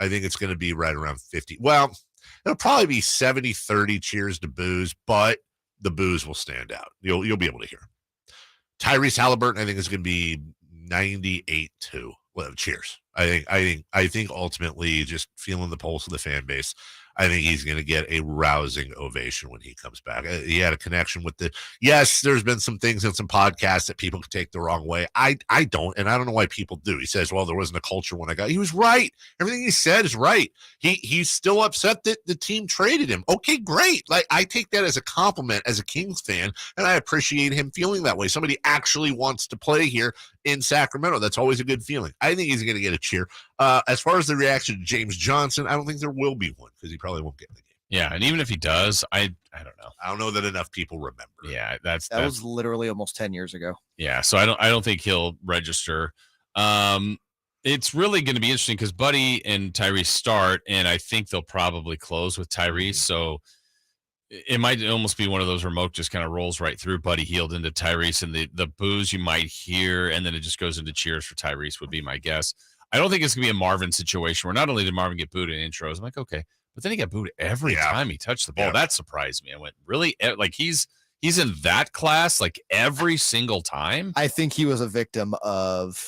I think it's going to be right around 50. Well, it'll probably be 70-30 cheers to boos, but the boos will stand out. You'll be able to hear. Tyrese Haliburton, I think, is going to be 98-2. Well, cheers. I think ultimately, just feeling the pulse of the fan base, I think he's going to get a rousing ovation when he comes back. He had a connection with yes, there's been some things in some podcasts that people could take the wrong way. I don't, and I don't know why people do. He says, well, there wasn't a culture when I got. He was right. Everything he said is right. He's still upset that the team traded him. Okay, great. Like, I take that as a compliment as a Kings fan, and I appreciate him feeling that way. Somebody actually wants to play here in Sacramento. That's always a good feeling. I think he's going to get a cheer. As far as the reaction to James Johnson, I don't think there will be one because he probably won't get in the game. Yeah, and even if he does, I don't know. I don't know that enough people remember. Yeah, that was literally almost 10 years ago. Yeah, so I don't think he'll register. It's really going to be interesting because Buddy and Tyrese start, and I think they'll probably close with Tyrese. So it might almost be one of those remote just kind of rolls right through Buddy Hield into Tyrese, and the boos you might hear, and then it just goes into cheers for Tyrese would be my guess. I don't think it's going to be a Marvin situation where not only did Marvin get booed in intros, I'm like, okay, but then he got booed every time he touched the ball. Yeah. That surprised me. I went, really? Like, he's in that class, like, every single time? I think he was a victim of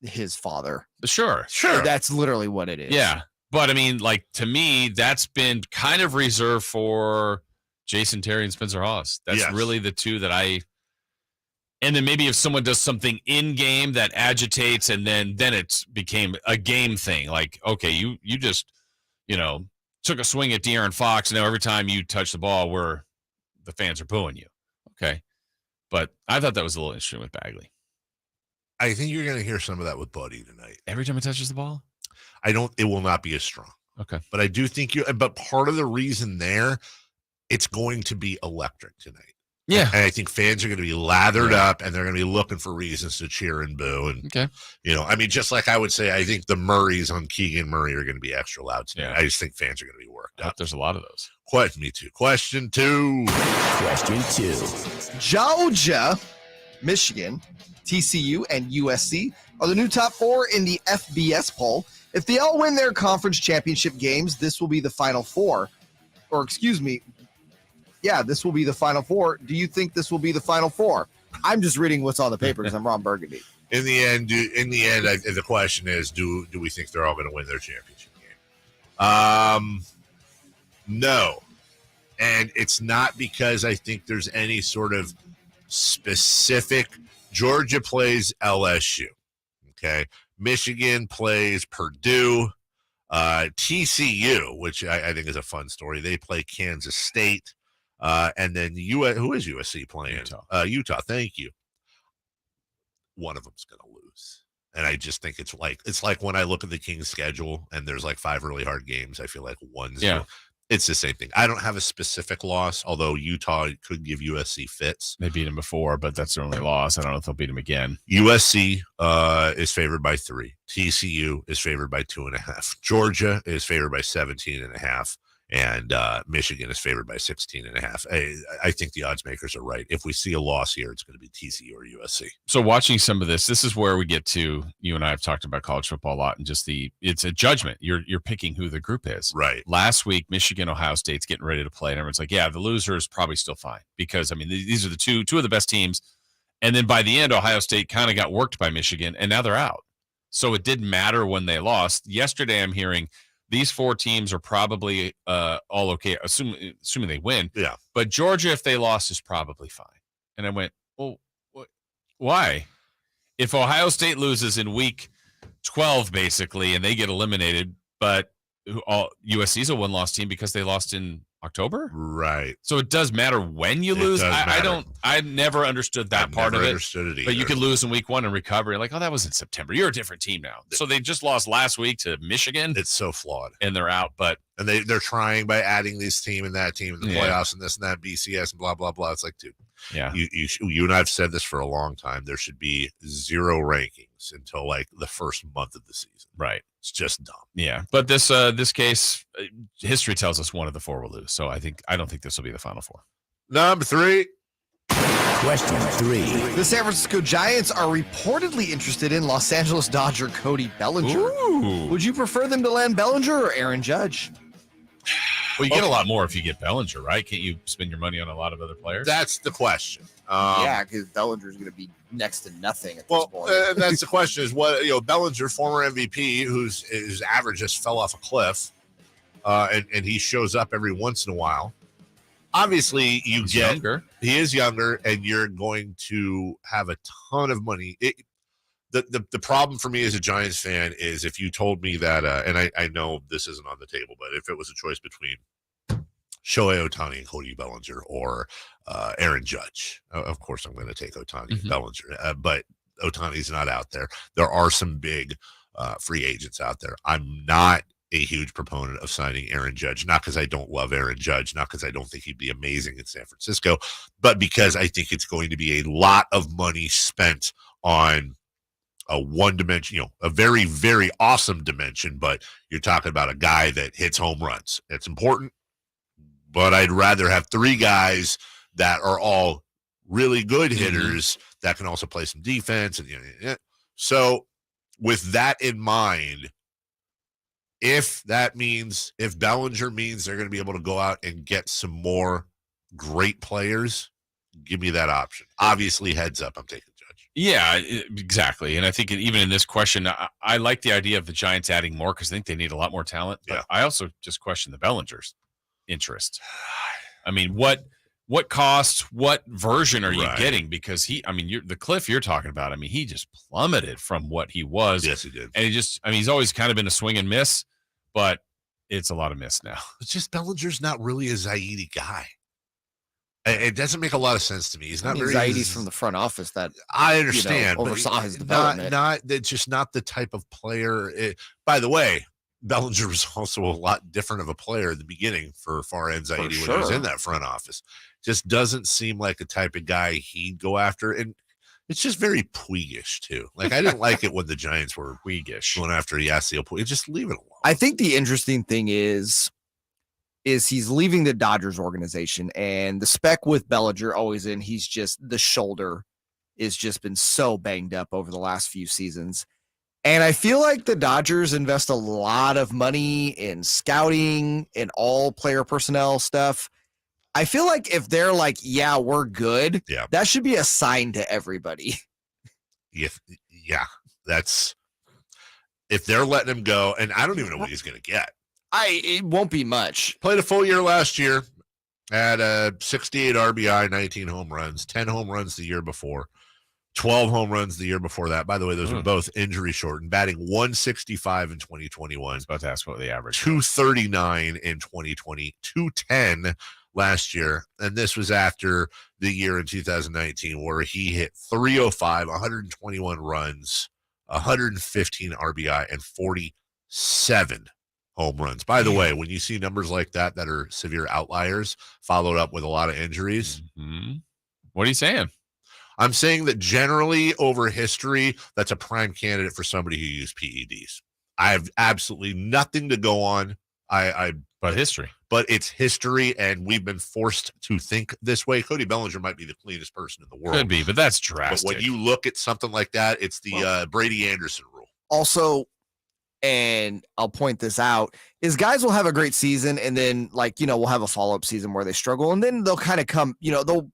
his father. Sure. That's literally what it is. Yeah. But, I mean, like, to me, that's been kind of reserved for Jason Terry and Spencer Hawes. That's really the two that and then maybe if someone does something in game that agitates, and then it's became a game thing. Like, okay, you just, took a swing at De'Aaron Fox, and now every time you touch the ball, the fans are booing you. Okay. But I thought that was a little interesting with Bagley. I think you're going to hear some of that with Buddy tonight. Every time he touches the ball? It will not be as strong. Okay. But I do think but part of the reason it's going to be electric tonight. Yeah. And I think fans are going to be lathered up, and they're going to be looking for reasons to cheer and boo. And, I mean, just like I would say, I think the Murrays on Keegan Murray are going to be extra loud tonight. Yeah. I just think fans are going to be worked up. There's a lot of those. Me too. Question two. Georgia, Michigan, TCU, and USC are the new top 4 in the FBS poll. If they all win their conference championship games, this will be the Final Four. Or excuse me, this will be the Final Four. Do you think this will be the Final Four? I'm just reading what's on the paper because I'm Ron Burgundy. In the end, the question is, do we think they're all going to win their championship game? No. And it's not because I think there's any sort of specific. Georgia plays LSU. Okay. Michigan plays Purdue. TCU, which I think is a fun story. They play Kansas State. And then who is USC playing? Utah. Thank you. One of them's going to lose. And I just think it's like when I look at the Kings schedule and there's like 5 really hard games, I feel like one's it's the same thing. I don't have a specific loss, although Utah could give USC fits. They beat them before, but that's their only loss. I don't know if they'll beat them again. USC is favored by 3. TCU is favored by 2.5. Georgia is favored by 17.5. And Michigan is favored by 16.5. I think the odds makers are right. If we see a loss here, it's going to be TCU or USC. So watching some of this is where we get to, you and I have talked about college football a lot, and just it's a judgment. You're picking who the group is. Right. Last week, Michigan, Ohio State's getting ready to play, and everyone's like, the loser is probably still fine because, I mean, these are the two of the best teams. And then by the end, Ohio State kind of got worked by Michigan, and now they're out. So it didn't matter when they lost. Yesterday, I'm hearing these 4 teams are probably all okay, assuming they win. Yeah. But Georgia, if they lost, is probably fine. And I went, well, why? If Ohio State loses in week 12, basically, and they get eliminated, but USC's a one-loss team because they lost in October? Right. So it does matter when you lose. I never understood that part of it. But you could lose in week 1 and recover. You're like, that was in September. You're a different team now. So they just lost last week to Michigan. It's so flawed. And they're out. And they're trying by adding this team and that team in the playoffs and this and that, BCS and blah, blah, blah. It's like, dude, you and I have said this for a long time. There should be 0 rankings until like the first month of the season. Right. It's just dumb. Yeah. But this case, history tells us one of the 4 will lose. So I don't think this will be the Final Four. Number 3. Question 3. The San Francisco Giants are reportedly interested in Los Angeles Dodger Cody Bellinger. Ooh. Would you prefer them to land Bellinger or Aaron Judge? Well, you get a lot more if you get Bellinger, right? Can't you spend your money on a lot of other players? That's the question. Because Bellinger's going to be next to nothing at this point. That's the question is Bellinger, former MVP, his average just fell off a cliff, and he shows up every once in a while. Obviously, he is younger, and you're going to have a ton of money. The problem for me as a Giants fan is if you told me that, and I know this isn't on the table, but if it was a choice between Shohei Ohtani and Cody Bellinger or Aaron Judge, of course I'm going to take Ohtani and Bellinger, but Ohtani's not out there. There are some big free agents out there. I'm not a huge proponent of signing Aaron Judge, not because I don't love Aaron Judge, not because I don't think he'd be amazing in San Francisco, but because I think it's going to be a lot of money spent on a one dimension, a very, very awesome dimension, but you're talking about a guy that hits home runs. It's important, but I'd rather have 3 guys that are all really good hitters that can also play some defense. And so with that in mind, if Bellinger means they're going to be able to go out and get some more great players, give me that option. Obviously, heads up, I'm taking Judge. Yeah, exactly. And I think even in this question, I like the idea of the Giants adding more because I think they need a lot more talent. But I also just question the Bellinger's interest. I mean, what cost, what version are you getting? Because the cliff you're talking about, he just plummeted from what he was. Yes, he did. And he's always kind of been a swing and miss, but it's a lot of miss now. It's just Bellinger's not really a Zaidi guy. It doesn't make a lot of sense to me. He's not very. Zaidi's from the front office that I understand, oversaw his development. It's just not the type of player. By the way, Bellinger was also a lot different of a player at the beginning for Faraz Zaidi when he was in that front office. Just doesn't seem like a type of guy he'd go after. And it's just very Puig-ish, too. Like, I didn't like it when the Giants were Puig-ish going after Yasiel Puig. Just leave it alone. I think the interesting thing is he's leaving the Dodgers organization, and the spec with Bellinger always in, he's just, the shoulder is just been so banged up over the last few seasons. And I feel like the Dodgers invest a lot of money in scouting and all player personnel stuff. I feel like if they're like, yeah, we're good, that should be a sign to everybody. That's if they're letting him go, and I don't even know what he's going to get. It won't be much. Played a full year last year, had a 68 RBI, 19 home runs, 10 home runs the year before, 12 home runs the year before that. By the way, those were both injury shortened, batting 165 in 2021. I was about to ask what the average 239 in 2020, 210 last year. And this was after the year in 2019 where he hit 305, 121 runs, 115 RBI, and 47 home runs. By the way, when you see numbers like that are severe outliers, followed up with a lot of injuries. What are you saying? I'm saying that generally over history, that's a prime candidate for somebody who used PEDs. I have absolutely nothing to go on. But history. But it's history, and we've been forced to think this way. Cody Bellinger might be the cleanest person in the world. Could be, but that's drastic. But when you look at something like that, it's the Brady Anderson rule. Also, and I'll point this out, is guys will have a great season, and then, we'll have a follow-up season where they struggle, and then they'll kind of come, they'll,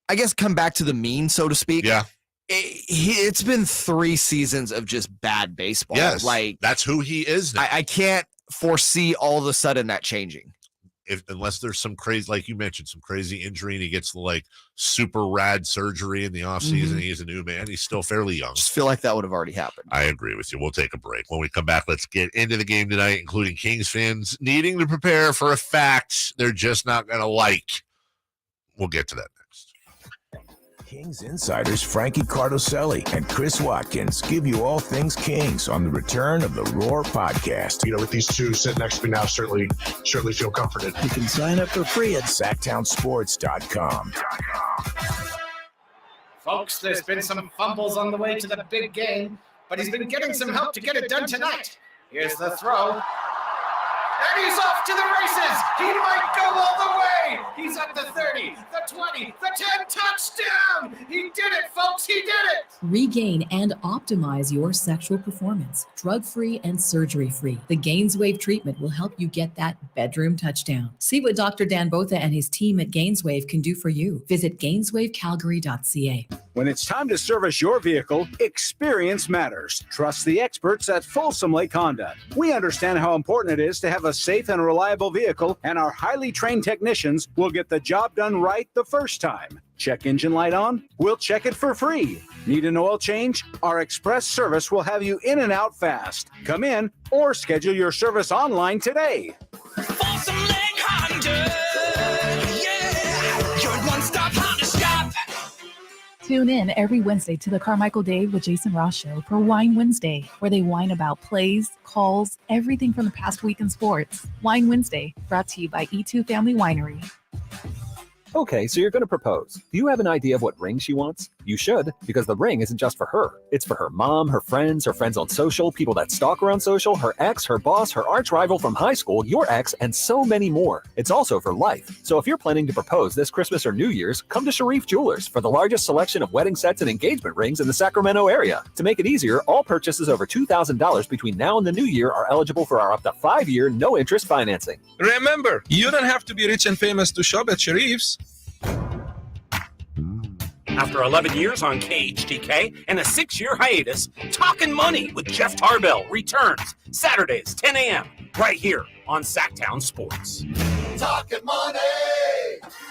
I guess, come back to the mean, so to speak. Yeah. It's been 3 seasons of just bad baseball. Yes, that's who he is now. I can't foresee all of a sudden that changing. Unless there's some crazy, like you mentioned, some crazy injury and he gets super rad surgery in the offseason. He's a new man. He's still fairly young. Just feel like that would have already happened. I agree with you. We'll take a break. When we come back, let's get into the game tonight, including Kings fans needing to prepare for a fact they're just not going to like. We'll get to that next. Kings insiders Frankie Cardoselli and Chris Watkins give you all things Kings on the return of the Roar podcast. With these two sitting next to me now, certainly feel comforted. You can sign up for free at SactownSports.com. Folks, there's been some fumbles on the way to the big game, but he's been getting some help to get it done tonight. Here's the throw. And he's off to the races. He might go all the way. He's at the 30, the 20, the 10, touchdown. He did it, folks. He did it. Regain and optimize your sexual performance, drug-free and surgery-free. The Gainswave treatment will help you get that bedroom touchdown. See what Dr. Dan Botha and his team at Gainswave can do for you. Visit GainswaveCalgary.ca. When it's time to service your vehicle, experience matters. Trust the experts at Folsom Lake Honda. We understand how important it is to have a safe and reliable vehicle, and our highly trained technicians will get the job done right the first time. Check engine light on? We'll check it for free. Need an oil change? Our express service will have you in and out fast. Come in or schedule your service online today. Folsom Lake Honda, yeah, your one-stop Honda shop. Tune in every Wednesday to the Carmichael Dave with Jason Ross show for Wine Wednesday, where they whine about plays, calls, everything from the past week in sports. Wine Wednesday, brought to you by E2 Family Winery. Okay, so you're going to propose. Do you have an idea of what ring she wants? You should, because the ring isn't just for her. It's for her mom, her friends on social, people that stalk her on social, her ex, her boss, her arch rival from high school, your ex, and so many more. It's also for life. So if you're planning to propose this Christmas or New Year's, come to Sharif Jewelers for the largest selection of wedding sets and engagement rings in the Sacramento area. To make it easier, all purchases over $2,000 between now and the new year are eligible for our up to 5-year, no-interest financing. Remember, you don't have to be rich and famous to shop at Sharif's. After 11 years on KHTK and a 6-year hiatus, Talkin' Money with Jeff Tarbell returns Saturdays, 10 a.m., right here on Sactown Sports. Talkin' Money!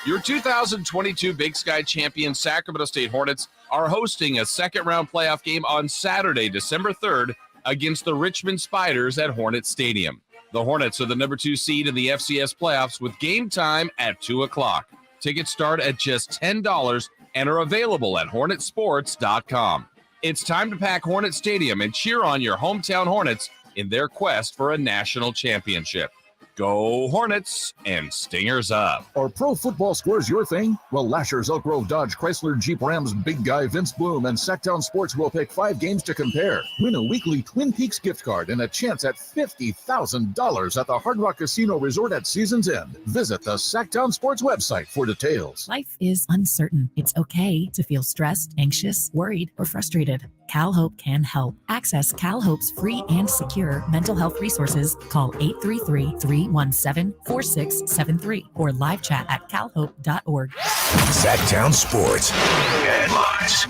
Your 2022 Big Sky champion Sacramento State Hornets are hosting a second-round playoff game on Saturday, December 3rd, against the Richmond Spiders at Hornet Stadium. The Hornets are the number 2 seed in the FCS playoffs with game time at 2 o'clock. Tickets start at just $10 and are available at hornetsports.com. It's time to pack Hornet Stadium and cheer on your hometown Hornets in their quest for a national championship. Go Hornets and Stingers up. Are pro football scores your thing? Well, Lasher's, Elk Grove Dodge, Chrysler, Jeep, Rams, Big Guy, Vince Bloom, and Sactown Sports will pick 5 games to compare. Win a weekly Twin Peaks gift card and a chance at $50,000 at the Hard Rock Casino Resort at season's end. Visit the Sactown Sports website for details. Life is uncertain. It's okay to feel stressed, anxious, worried, or frustrated. CalHope can help. Access CalHope's free and secure mental health resources. Call 833-317-4673 or live chat at calhope.org. Sactown Sports Headlines.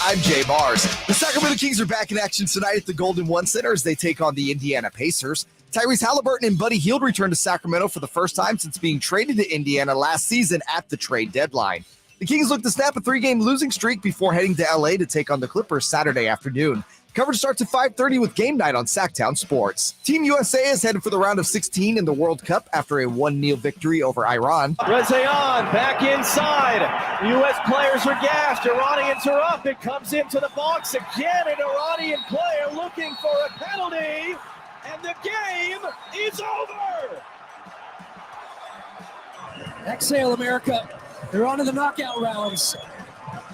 I'm Jay Mars. The Sacramento Kings are back in action tonight at the Golden One Center as they take on the Indiana Pacers. Tyrese Haliburton and Buddy Hield return to Sacramento for the first time since being traded to Indiana last season at the trade deadline. The Kings look to snap a 3-game losing streak before heading to LA to take on the Clippers Saturday afternoon. Coverage starts at 5:30 with Game Night on Sactown Sports. Team USA is headed for the round of 16 in the World Cup after a 1-0 victory over Iran. Rezayan back inside. U.S. players are gassed. Iranians are up. It comes into the box again. An Iranian player looking for a penalty. And the game is over. Exhale, America. They're on to the knockout rounds.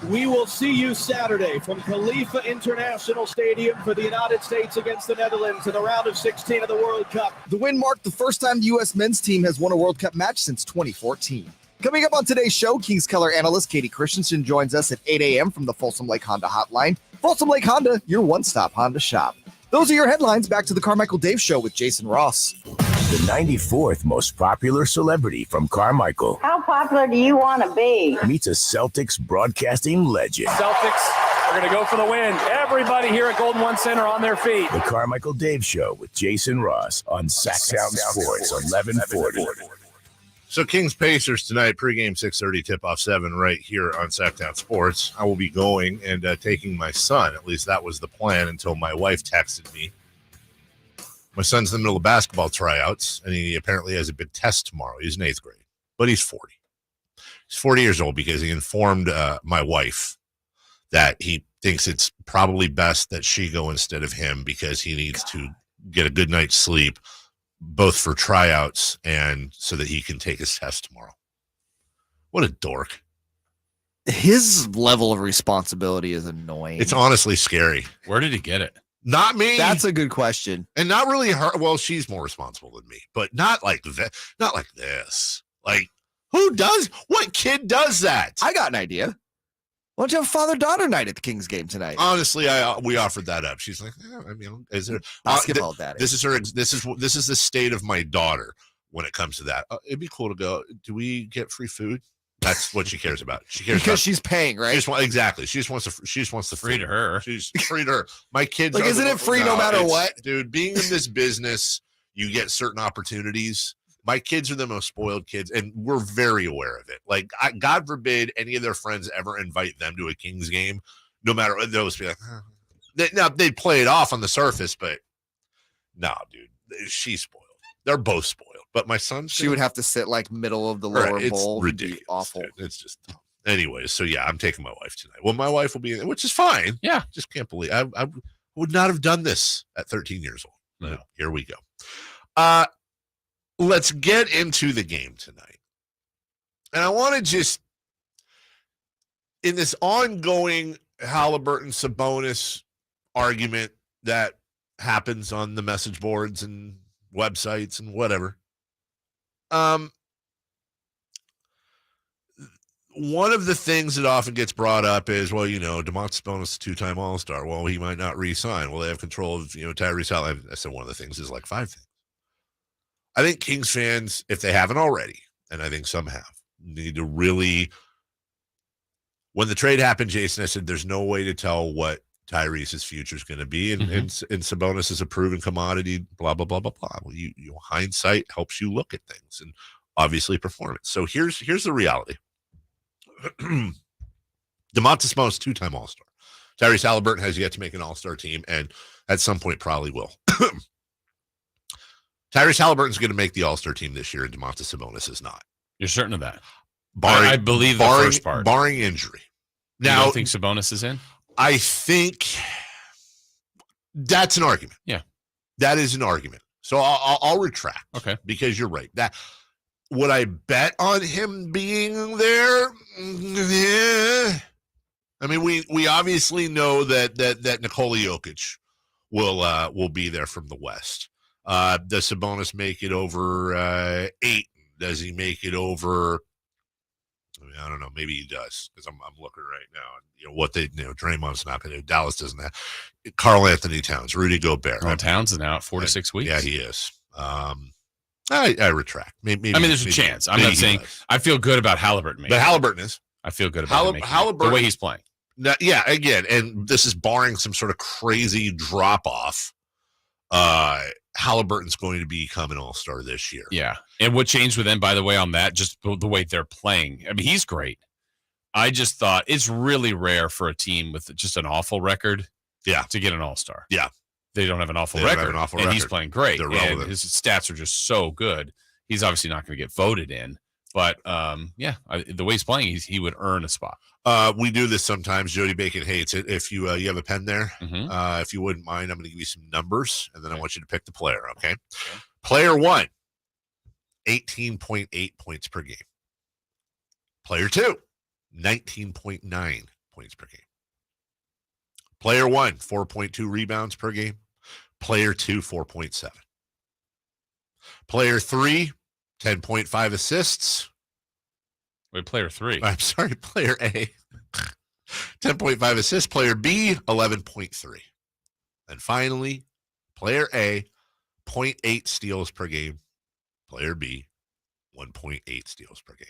We will see you Saturday from Khalifa International Stadium for the United States against the Netherlands in the round of 16 of the World Cup. The win marked the first time the U.S. men's team has won a World Cup match since 2014. Coming up on today's show, Kings color analyst Kayte Christensen joins us at 8 a.m. from the Folsom Lake Honda hotline. Folsom Lake Honda, your one-stop Honda shop. Those are your headlines. Back to the Carmichael Dave Show with Jason Ross. The 94th most popular celebrity from Carmichael How popular do you want to be? meets a Celtics broadcasting legend. Celtics are going to go for the win. Everybody here at Golden One Center on their feet. The Carmichael Dave Show with Jason Ross on Sactown Sports 1140. So Kings Pacers tonight, pregame 6:30, tip-off 7 right here on Sactown Sports. I will be going and taking my son. At least that was the plan until my wife texted me. My son's in the middle of basketball tryouts, and he apparently has a big test tomorrow. He's in 8th grade, but he's 40. He's 40 years old because he informed my wife that he thinks it's probably best that she go instead of him because he needs to get a good night's sleep, both for tryouts and so that he can take his test tomorrow. What a dork. His level of responsibility is annoying. It's honestly scary. Where did he get it? Not me. That's a good question. And not really her. Well, she's more responsible than me, but not like that. Not like this. Like, what kid does that? I got an idea. Why don't you have father-daughter night at the Kings game tonight? Honestly, we offered that up. She's like, is there basketball daddy? This is the state of my daughter when it comes to that. It'd be cool to go. Do we get free food? That's what she cares about. She cares because she's paying, right? Exactly. She just wants the free to her. She's free to her. My kids, like, isn't it free no matter what, dude? Being in this business, you get certain opportunities. My kids are the most spoiled kids, and we're very aware of it. Like, God forbid any of their friends ever invite them to a Kings game, no matter what. They'll just be like, now they'd play it off on the surface, but no, dude, she's spoiled. They're both spoiled. But my son, she would have to sit like middle of the lower bowl. It's ridiculous. Awful. Dude. It's just dumb. Anyways, so yeah, I'm taking my wife tonight. Well, my wife will be in, which is fine. Yeah, just can't believe I would not have done this at 13 years old. No, here we go. Let's get into the game tonight. And I want to just, in this ongoing Haliburton Sabonis argument that happens on the message boards and websites and whatever, one of the things that often gets brought up is, well, Domantas Sabonis is a 2-time All-Star. Well, he might not re-sign. Well, they have control of, Tyrese Haliburton. I said one of the things is like 5 things. I think Kings fans, if they haven't already, and I think some have, need to really, when the trade happened, Jason, I said, there's no way to tell what Tyrese's future is going to be. And, and Sabonis is a proven commodity, blah, blah, blah, blah, blah. Well, hindsight helps you look at things and obviously performance. So here's the reality. Domantas Sabonis, 2-time All-Star. Tyrese Haliburton has yet to make an All-Star team, and at some point probably will. Tyrese Haliburton's going to make the All-Star team this year, and Domantas Sabonis is not. You're certain of that? I believe the first part. Barring injury. Now, you don't think Sabonis is in? I think That's an argument. Yeah. That is an argument. So I'll retract. Okay. Because you're right. That would I bet on him being there? Yeah. I mean, we obviously know that Nikola Jokic will be there from the West. Does Sabonis make it over 8? Does he make it over? I don't know. Maybe he does, because I'm looking right now. What Draymond's not going to do. Dallas doesn't have Karl Anthony Towns, Rudy Gobert. Towns is now at 4 to 6 weeks. Yeah, he is. I retract. Maybe there's a chance. I'm not saying I feel good about Haliburton. But Haliburton is. I feel good about Haliburton, the way he's playing. Yeah, again, and this is barring some sort of crazy drop off. Haliburton's going to become an all-star this year. Yeah. And what changed with them, by the way, on that, just the way they're playing. I mean, he's great. I just thought it's really rare for a team with just an awful record to get an all-star. Yeah. They don't have an awful record. And he's playing great. And his stats are just so good. He's obviously not going to get voted in. But, the way he's playing, he would earn a spot. We do this sometimes. Jody Bacon hates it. If you have a pen there, Mm-hmm. If you wouldn't mind, I'm going to give you some numbers, and then I want you to pick the player, okay? Player 1, 18.8 points per game. Player 2, 19.9 points per game. Player 1, 4.2 rebounds per game. Player 2, 4.7. Player 3, 10.5 assists. Wait, player 3. I'm sorry, player A. 10.5 assists. Player B, 11.3. And finally, player A, 0.8 steals per game. Player B, 1.8 steals per game.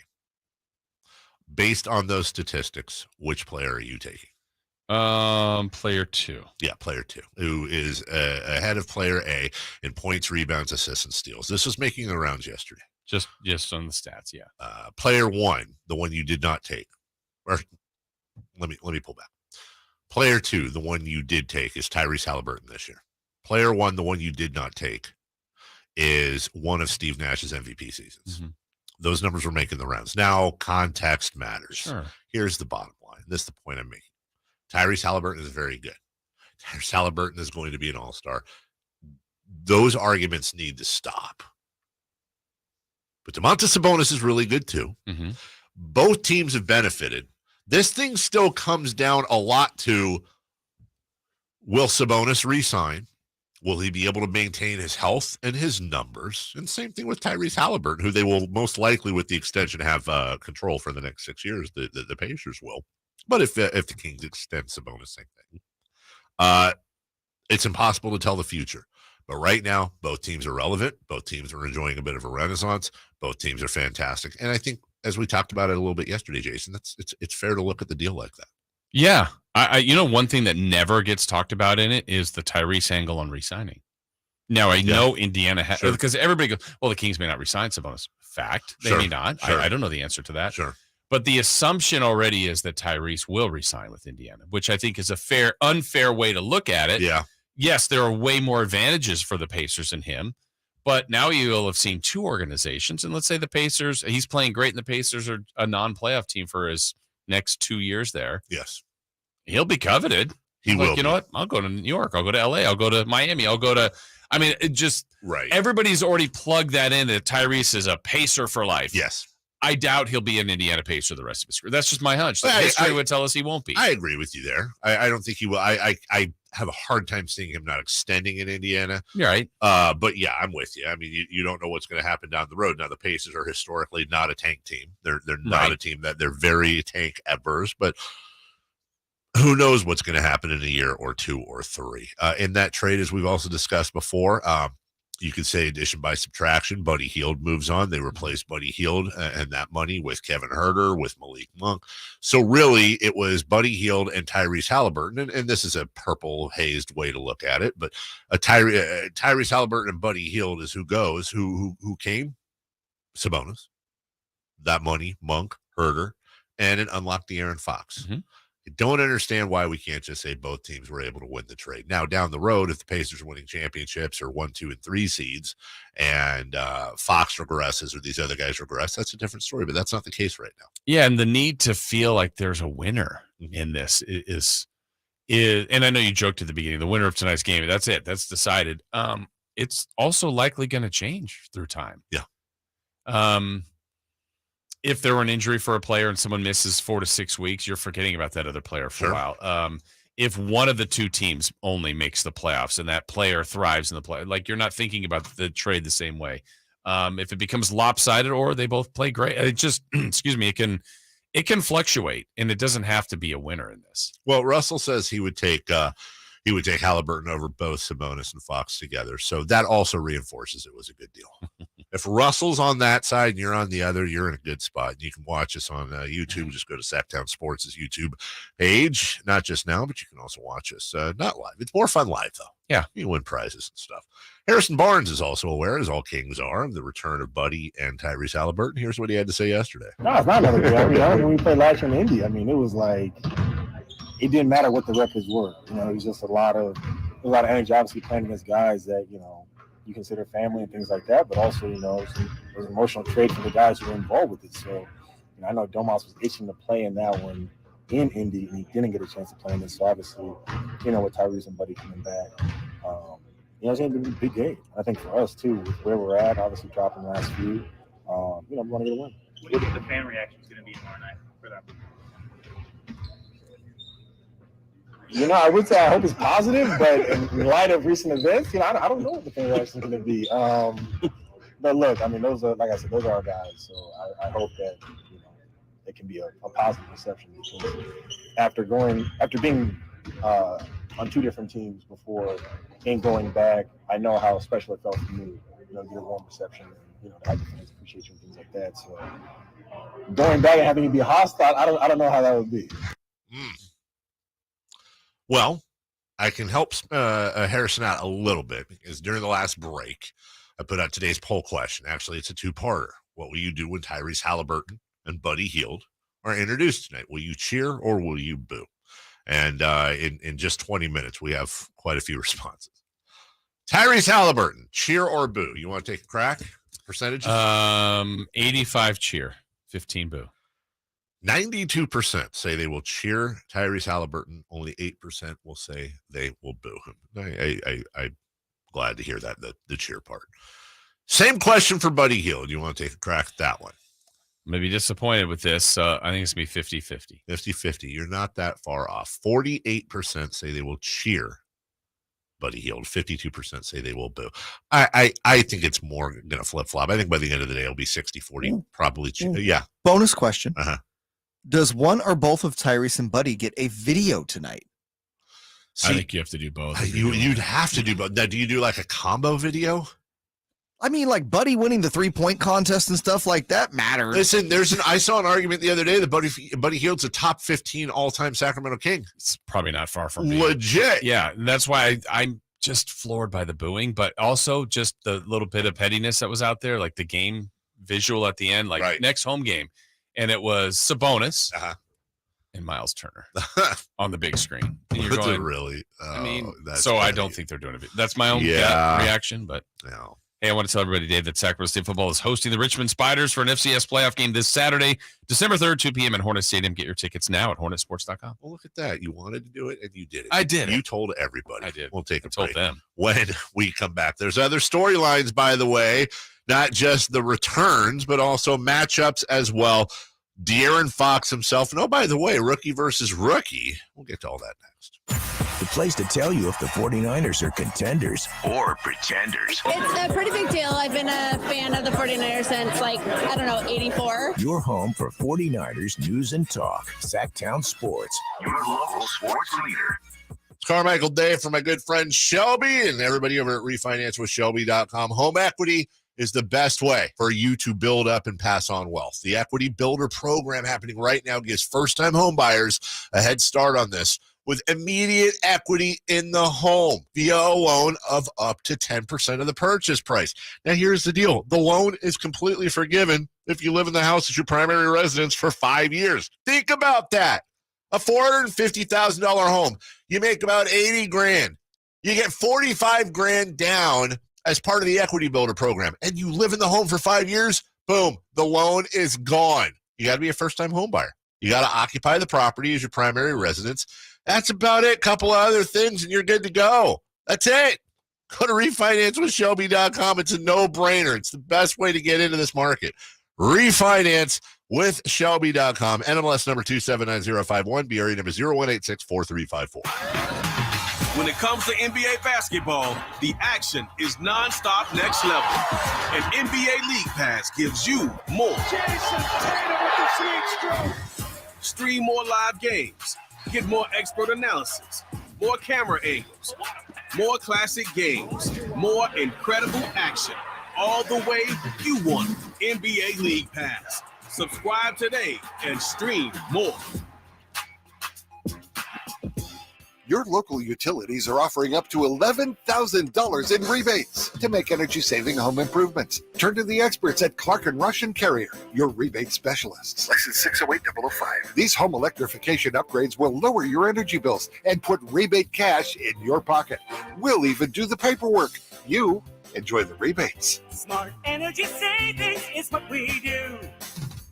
Based on those statistics, which player are you taking? Player 2. Yeah, player 2, who is ahead of player A in points, rebounds, assists, and steals. This was making the rounds yesterday. Just on the stats, yeah. Player 1, the one you did not take. Or let me pull back. Player 2, the one you did take, is Tyrese Haliburton this year. Player 1, the one you did not take, is one of Steve Nash's MVP seasons. Mm-hmm. Those numbers were making the rounds. Now, context matters. Sure. Here's the bottom line. This is the point I'm making. Tyrese Haliburton is very good. Tyrese Haliburton is going to be an all-star. Those arguments need to stop. But Domantas Sabonis is really good too. Mm-hmm. Both teams have benefited. This thing still comes down a lot to, will Sabonis re-sign? Will he be able to maintain his health and his numbers? And same thing with Tyrese Haliburton, who they will most likely, with the extension, have control for the next 6 years. The Pacers will. But if the Kings extend Sabonis, same thing. It's impossible to tell the future. But right now, both teams are relevant. Both teams are enjoying a bit of a renaissance. Both teams are fantastic. And I think, as we talked about it a little bit yesterday, Jason, it's fair to look at the deal like that. Yeah. I one thing that never gets talked about in it is the Tyrese angle on re-signing. Now, I know Indiana has, because everybody goes, well, the Kings may not re-sign Sabonis. Fact, they may not. Sure. I don't know the answer to that. Sure. But the assumption already is that Tyrese will re-sign with Indiana, which I think is a unfair way to look at it. Yeah. Yes, there are way more advantages for the Pacers and him, but now you'll have seen two organizations. And let's say the Pacers, he's playing great, and the Pacers are a non-playoff team for his next 2 years there. Yes. He'll be coveted. He will. You know what? I'll go to New York. I'll go to LA. I'll go to Miami. I'll go to, it just, right. Everybody's already plugged that in that Tyrese is a Pacer for life. Yes. I doubt he'll be an Indiana Pacer the rest of his career. That's just my hunch. The history would tell us he won't be. I agree with you there. I don't think he will. I have a hard time seeing him not extending in Indiana. You're right. But yeah, I'm with you. I mean, you don't know what's going to happen down the road. Now, the Pacers are historically not a tank team. They're not a team that they're very tank averse, but who knows what's going to happen in a year or 2 or 3. In that trade, as we've also discussed before, you could say addition by subtraction. Buddy Hield moves on. They replace Buddy Hield and that money with Kevin Huerter, with Malik Monk. So really, it was Buddy Hield and Tyrese Haliburton. And this is a purple hazed way to look at it. But Tyrese Haliburton and Buddy Hield is who goes. Who came? Sabonis. That money, Monk, Huerter, and it unlocked De'Aaron Fox. Mm-hmm. I don't understand why we can't just say both teams were able to win the trade. Now, down the road, if the Pacers are winning championships or 1, 2, and 3 seeds, and Fox regresses or these other guys regress, that's a different story. But that's not the case right now. Yeah, and the need to feel like there's a winner in this is and I know you joked at the beginning, the winner of tonight's game, that's it. That's decided. It's also likely going to change through time. Yeah. If there were an injury for a player and someone misses 4 to 6 weeks, you're forgetting about that other player for a while. If one of the two teams only makes the playoffs and that player thrives in the play, like you're not thinking about the trade the same way. If it becomes lopsided or they both play great, it just, excuse me, it can fluctuate, and it doesn't have to be a winner in this. Well, Russell says he would take Haliburton over both Sabonis and Fox together. So that also reinforces it was a good deal. If Russell's on that side and you're on the other, you're in a good spot. You can watch us on YouTube. Just go to Sactown Sports' YouTube page. Not just now, but you can also watch us not live. It's more fun live, though. Yeah. You win prizes and stuff. Harrison Barnes is also aware, as all Kings are, of the return of Buddy and Tyrese Haliburton. Here's what he had to say yesterday. No, it's not another deal. When we played last year in Indy, it was like it didn't matter what the records were. It was just a lot of energy. Obviously, playing against guys that you consider family and things like that, but also it was an emotional trade for the guys who were involved with it. So I know Domas was itching to play in that one in Indy, and he didn't get a chance to play in this. So obviously, with Tyrese and Buddy coming back, it's going to be a big game. I think for us too, with where we're at, obviously dropping the last few, we want to get a win. What do you think the fan reaction is going to be tomorrow night for them? I would say I hope it's positive, but in light of recent events, I don't know what the fan reaction is going to be. But look, those are, like I said, those are our guys. So I hope that it can be a positive reception, because after being on two different teams before and going back, I know how special it felt for me. Get a warm reception, and to have the fans appreciate you and things like that. So going back and having it be hostile, I don't know how that would be. Well, I can help Harrison out a little bit, because during the last break, I put out today's poll question. Actually, it's a two-parter. What will you do when Tyrese Haliburton and Buddy Hield are introduced tonight? Will you cheer or will you boo? And in just 20 minutes, we have quite a few responses. Tyrese Haliburton, cheer or boo? You want to take a crack? Percentages? 85 cheer, 15 boo. 92% say they will cheer Tyrese Haliburton. Only 8% will say they will boo him. I'm glad to hear that, the cheer part. Same question for Buddy Hield. You want to take a crack at that one? Maybe disappointed with this. I think it's going to be 50-50. 50-50. You're not that far off. 48% say they will cheer Buddy Hield. 52% say they will boo. I think it's more going to flip-flop. I think by the end of the day, it'll be 60-40. Probably. Yeah. Bonus question. Uh-huh. Does one or both of Tyrese and Buddy get a video tonight? I think you have to do both. You'd have to do both. Now, do you do like a combo video? Like Buddy winning the 3-point contest and stuff like that matters. Listen, I saw an argument the other day that Buddy Hield's a top 15 all-time Sacramento King. It's probably not far from being. Legit. Yeah, and that's why I'm just floored by the booing, but also just the little bit of pettiness that was out there, like the game visual at the end, next home game. And it was Sabonis and Miles Turner on the big screen. And you're going, really? I don't think they're doing it. That's my own reaction, but no. Hey, I want to tell everybody, Dave, that Sacramento State football is hosting the Richmond Spiders for an FCS playoff game this Saturday, December 3rd, 2 p.m. at Hornet Stadium. Get your tickets now at hornetsports.com. Well, look at that. You wanted to do it, and you did it. I did. You told everybody. I did. We'll take a break. Told them. When we come back. There's other storylines, by the way, not just the returns, but also matchups as well. De'Aaron Fox himself. And, by the way, rookie versus rookie. We'll get to all that next. The place to tell you if the 49ers are contenders or pretenders. It's a pretty big deal. I've been a fan of the 49ers since, 84. Your home for 49ers news and talk. Sactown Sports, your local sports leader. It's Carmichael Dave for my good friend Shelby and everybody over at RefinanceWithShelby.com. Home equity is the best way for you to build up and pass on wealth. The Equity Builder program happening right now gives first-time home buyers a head start on this with immediate equity in the home via a loan of up to 10% of the purchase price. Now, here's the deal. The loan is completely forgiven if you live in the house as your primary residence for 5 years. Think about that. A $450,000 home. You make about $80,000. You get $45,000 down as part of the Equity Builder program, and you live in the home for 5 years, boom, the loan is gone. You got to be a first-time home buyer. You got to occupy the property as your primary residence, That's about it. Couple of other things, and you're good to go. That's it. Go to refinancewithshelby.com. It's a no-brainer. It's the best way to get into this market. Refinancewithshelby.com. NMLS number 279051. BRE number 01864354. When it comes to NBA basketball, the action is nonstop next level. And NBA League Pass gives you more. Jason Tatum with the sweet stroke. Stream more live games. Get more expert analysis. More camera angles. More classic games. More incredible action. All the way you want. NBA League Pass. Subscribe today and stream more. Your local utilities are offering up to $11,000 in rebates to make energy-saving home improvements. Turn to the experts at Clark & Rush & Carrier, your rebate specialists. License 608005. These home electrification upgrades will lower your energy bills and put rebate cash in your pocket. We'll even do the paperwork. You enjoy the rebates. Smart energy savings is what we do.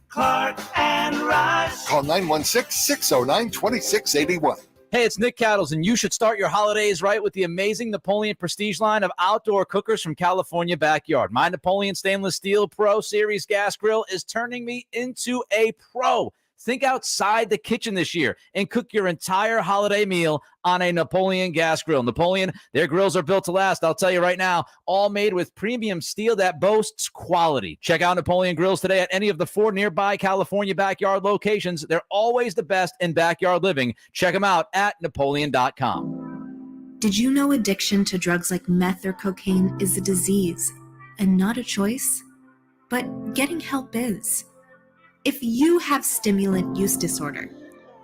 Clark and Rush. Call 916-609-2681. Hey, it's Nick Cattles, and you should start your holidays right with the amazing Napoleon Prestige line of outdoor cookers from California Backyard. My Napoleon Stainless Steel Pro Series gas grill is turning me into a pro. Think outside the kitchen this year and cook your entire holiday meal on a Napoleon gas grill. Napoleon, their grills are built to last. I'll tell you right now, all made with premium steel that boasts quality. Check out Napoleon Grills today at any of the 4 nearby California Backyard locations. They're always the best in backyard living. Check them out at Napoleon.com. Did you know addiction to drugs like meth or cocaine is a disease and not a choice? But getting help is. If you have stimulant use disorder,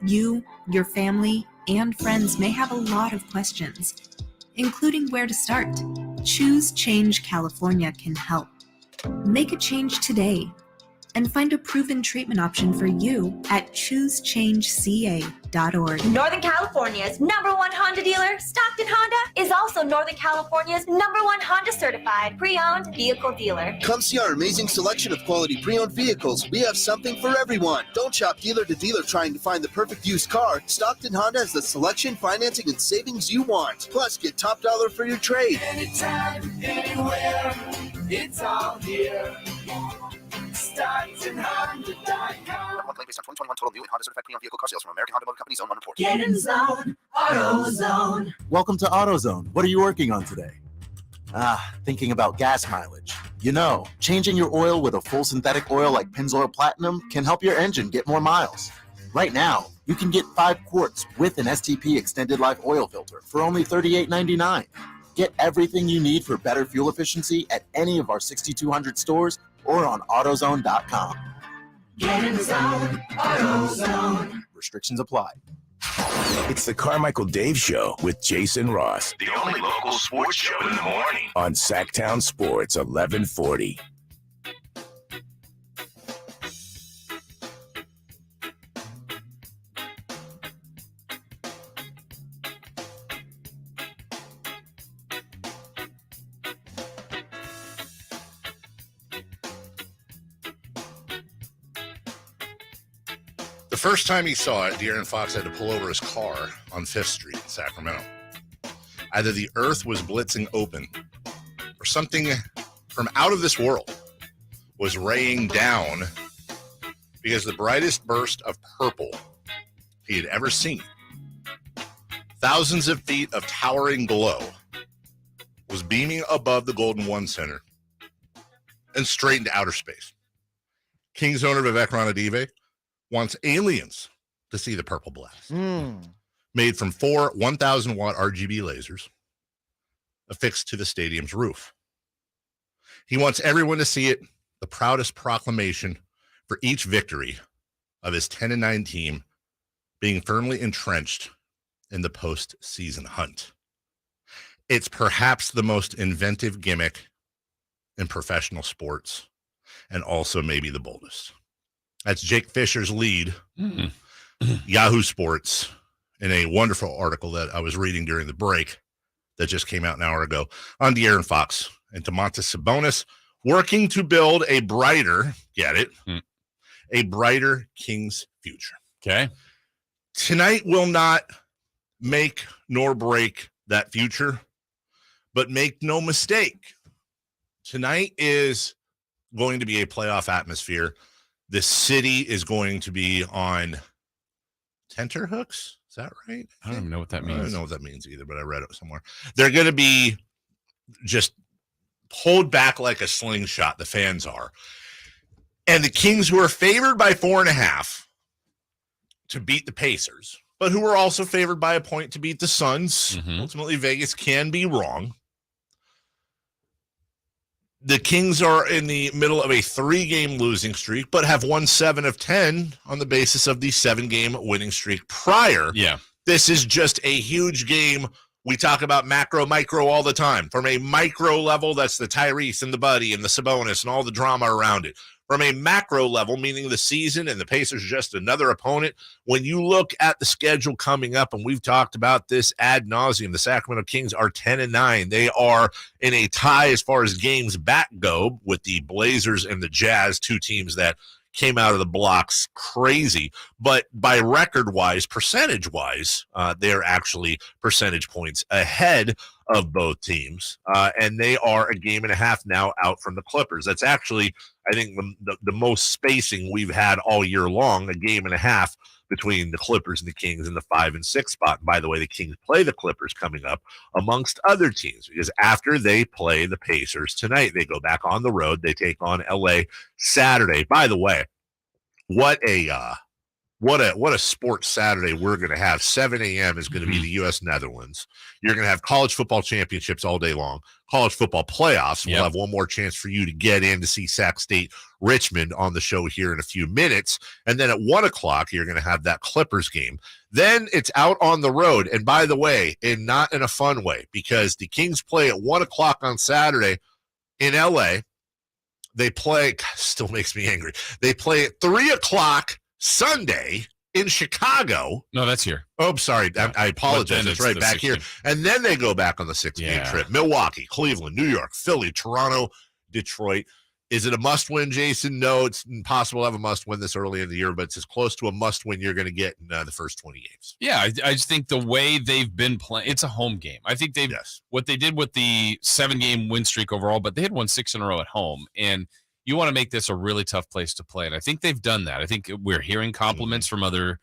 you, your family, and friends may have a lot of questions, including where to start. Choose Change California can help. Make a change today and find a proven treatment option for you at choosechangeca.org. Northern California's #1 Honda dealer, Stockton Honda, is also Northern California's #1 Honda certified pre-owned vehicle dealer. Come see our amazing selection of quality pre-owned vehicles. We have something for everyone. Don't shop dealer to dealer trying to find the perfect used car. Stockton Honda has the selection, financing, and savings you want. Plus, get top dollar for your trade. Anytime, anywhere, it's all here. StocktonHonda.com. One claim based on 2021 total new and Honda certified pre-owned vehicle car sales from American Honda Motor Company's own one report. Get in zone, AutoZone. Welcome to AutoZone. What are you working on today? Thinking about gas mileage. You know, changing your oil with a full synthetic oil like Pennzoil Platinum can help your engine get more miles. Right now, you can get 5 quarts with an STP extended life oil filter for only $38.99. Get everything you need for better fuel efficiency at any of our 6,200 stores or on AutoZone.com. Get in zone, AutoZone. Restrictions apply. It's the Carmichael Dave Show with Jason Ross. The only local sports show in the morning. On Sactown Sports 1140. The first time he saw it, De'Aaron Fox had to pull over his car on 5th Street in Sacramento. Either the earth was blitzing open or something from out of this world was raying down because the brightest burst of purple he had ever seen, thousands of feet of towering glow, was beaming above the Golden One Center and straight into outer space. Kings owner Vivek Ranadive wants aliens to see the purple blast. Made from 4 1,000-watt RGB lasers affixed to the stadium's roof. He wants everyone to see it, the proudest proclamation for each victory of his 10-9 team being firmly entrenched in the postseason hunt. It's perhaps the most inventive gimmick in professional sports, and also maybe the boldest. That's Jake Fisher's lead, Yahoo Sports, in a wonderful article that I was reading during the break that just came out an hour ago on De'Aaron Fox and Domantas Sabonis working to build a brighter, get it, a brighter Kings future. Okay. Tonight will not make nor break that future. But make no mistake, tonight is going to be a playoff atmosphere. The city is going to be on tenterhooks. Is that right? I don't even know what that means. I don't know what that means either, but I read it somewhere. They're going to be just pulled back like a slingshot, the fans are. And the Kings, who are favored by 4.5 to beat the Pacers, but who are also favored by a point to beat the Suns. Ultimately, Vegas can be wrong. The Kings are in the middle of a 3-game losing streak, but have won 7 of 10 on the basis of the 7-game winning streak prior. Yeah. This is just a huge game. We talk about macro, micro all the time. From a micro level, that's the Tyrese and the Buddy and the Sabonis and all the drama around it. From a macro level, meaning the season and the Pacers are just another opponent, when you look at the schedule coming up, and we've talked about this ad nauseum, the Sacramento Kings are 10-9. They are in a tie as far as games back go with the Blazers and the Jazz, two teams that came out of the blocks crazy. But by record-wise, percentage-wise, they're actually percentage points ahead of both teams. And they are a game and a half now out from the Clippers. That's actually, I think, the most spacing we've had all year long, a game and a half between the Clippers and the Kings in the 5 and 6 spot. And by the way, the Kings play the Clippers coming up amongst other teams, because after they play the Pacers tonight, they go back on the road. They take on LA Saturday. By the way, what a sports Saturday we're going to have. 7 a.m. is going to be the U.S. Netherlands. You're going to have college football championships all day long. College football playoffs. We'll have one more chance for you to get in to see Sac State Richmond on the show here in a few minutes. And then at 1 o'clock, you're going to have that Clippers game. Then it's out on the road. And by the way, not in a fun way, because the Kings play at 1 o'clock on Saturday in L.A. They play, still makes me angry. They play at 3 o'clock Sunday in Chicago. No, that's here. Oh, I'm sorry. I apologize. It's right back here. And then they go back on the 6-game trip. Milwaukee, Cleveland, New York, Philly, Toronto, Detroit. Is it a must-win, Jason? No, it's impossible to have a must-win this early in the year, but it's as close to a must-win you're going to get in the first 20 games. Yeah, I just think the way they've been playing, it's a home game. I think what they did with the 7-game win streak overall, but they had won 6 in a row at home, and you want to make this a really tough place to play, and I think they've done that. I think we're hearing compliments from other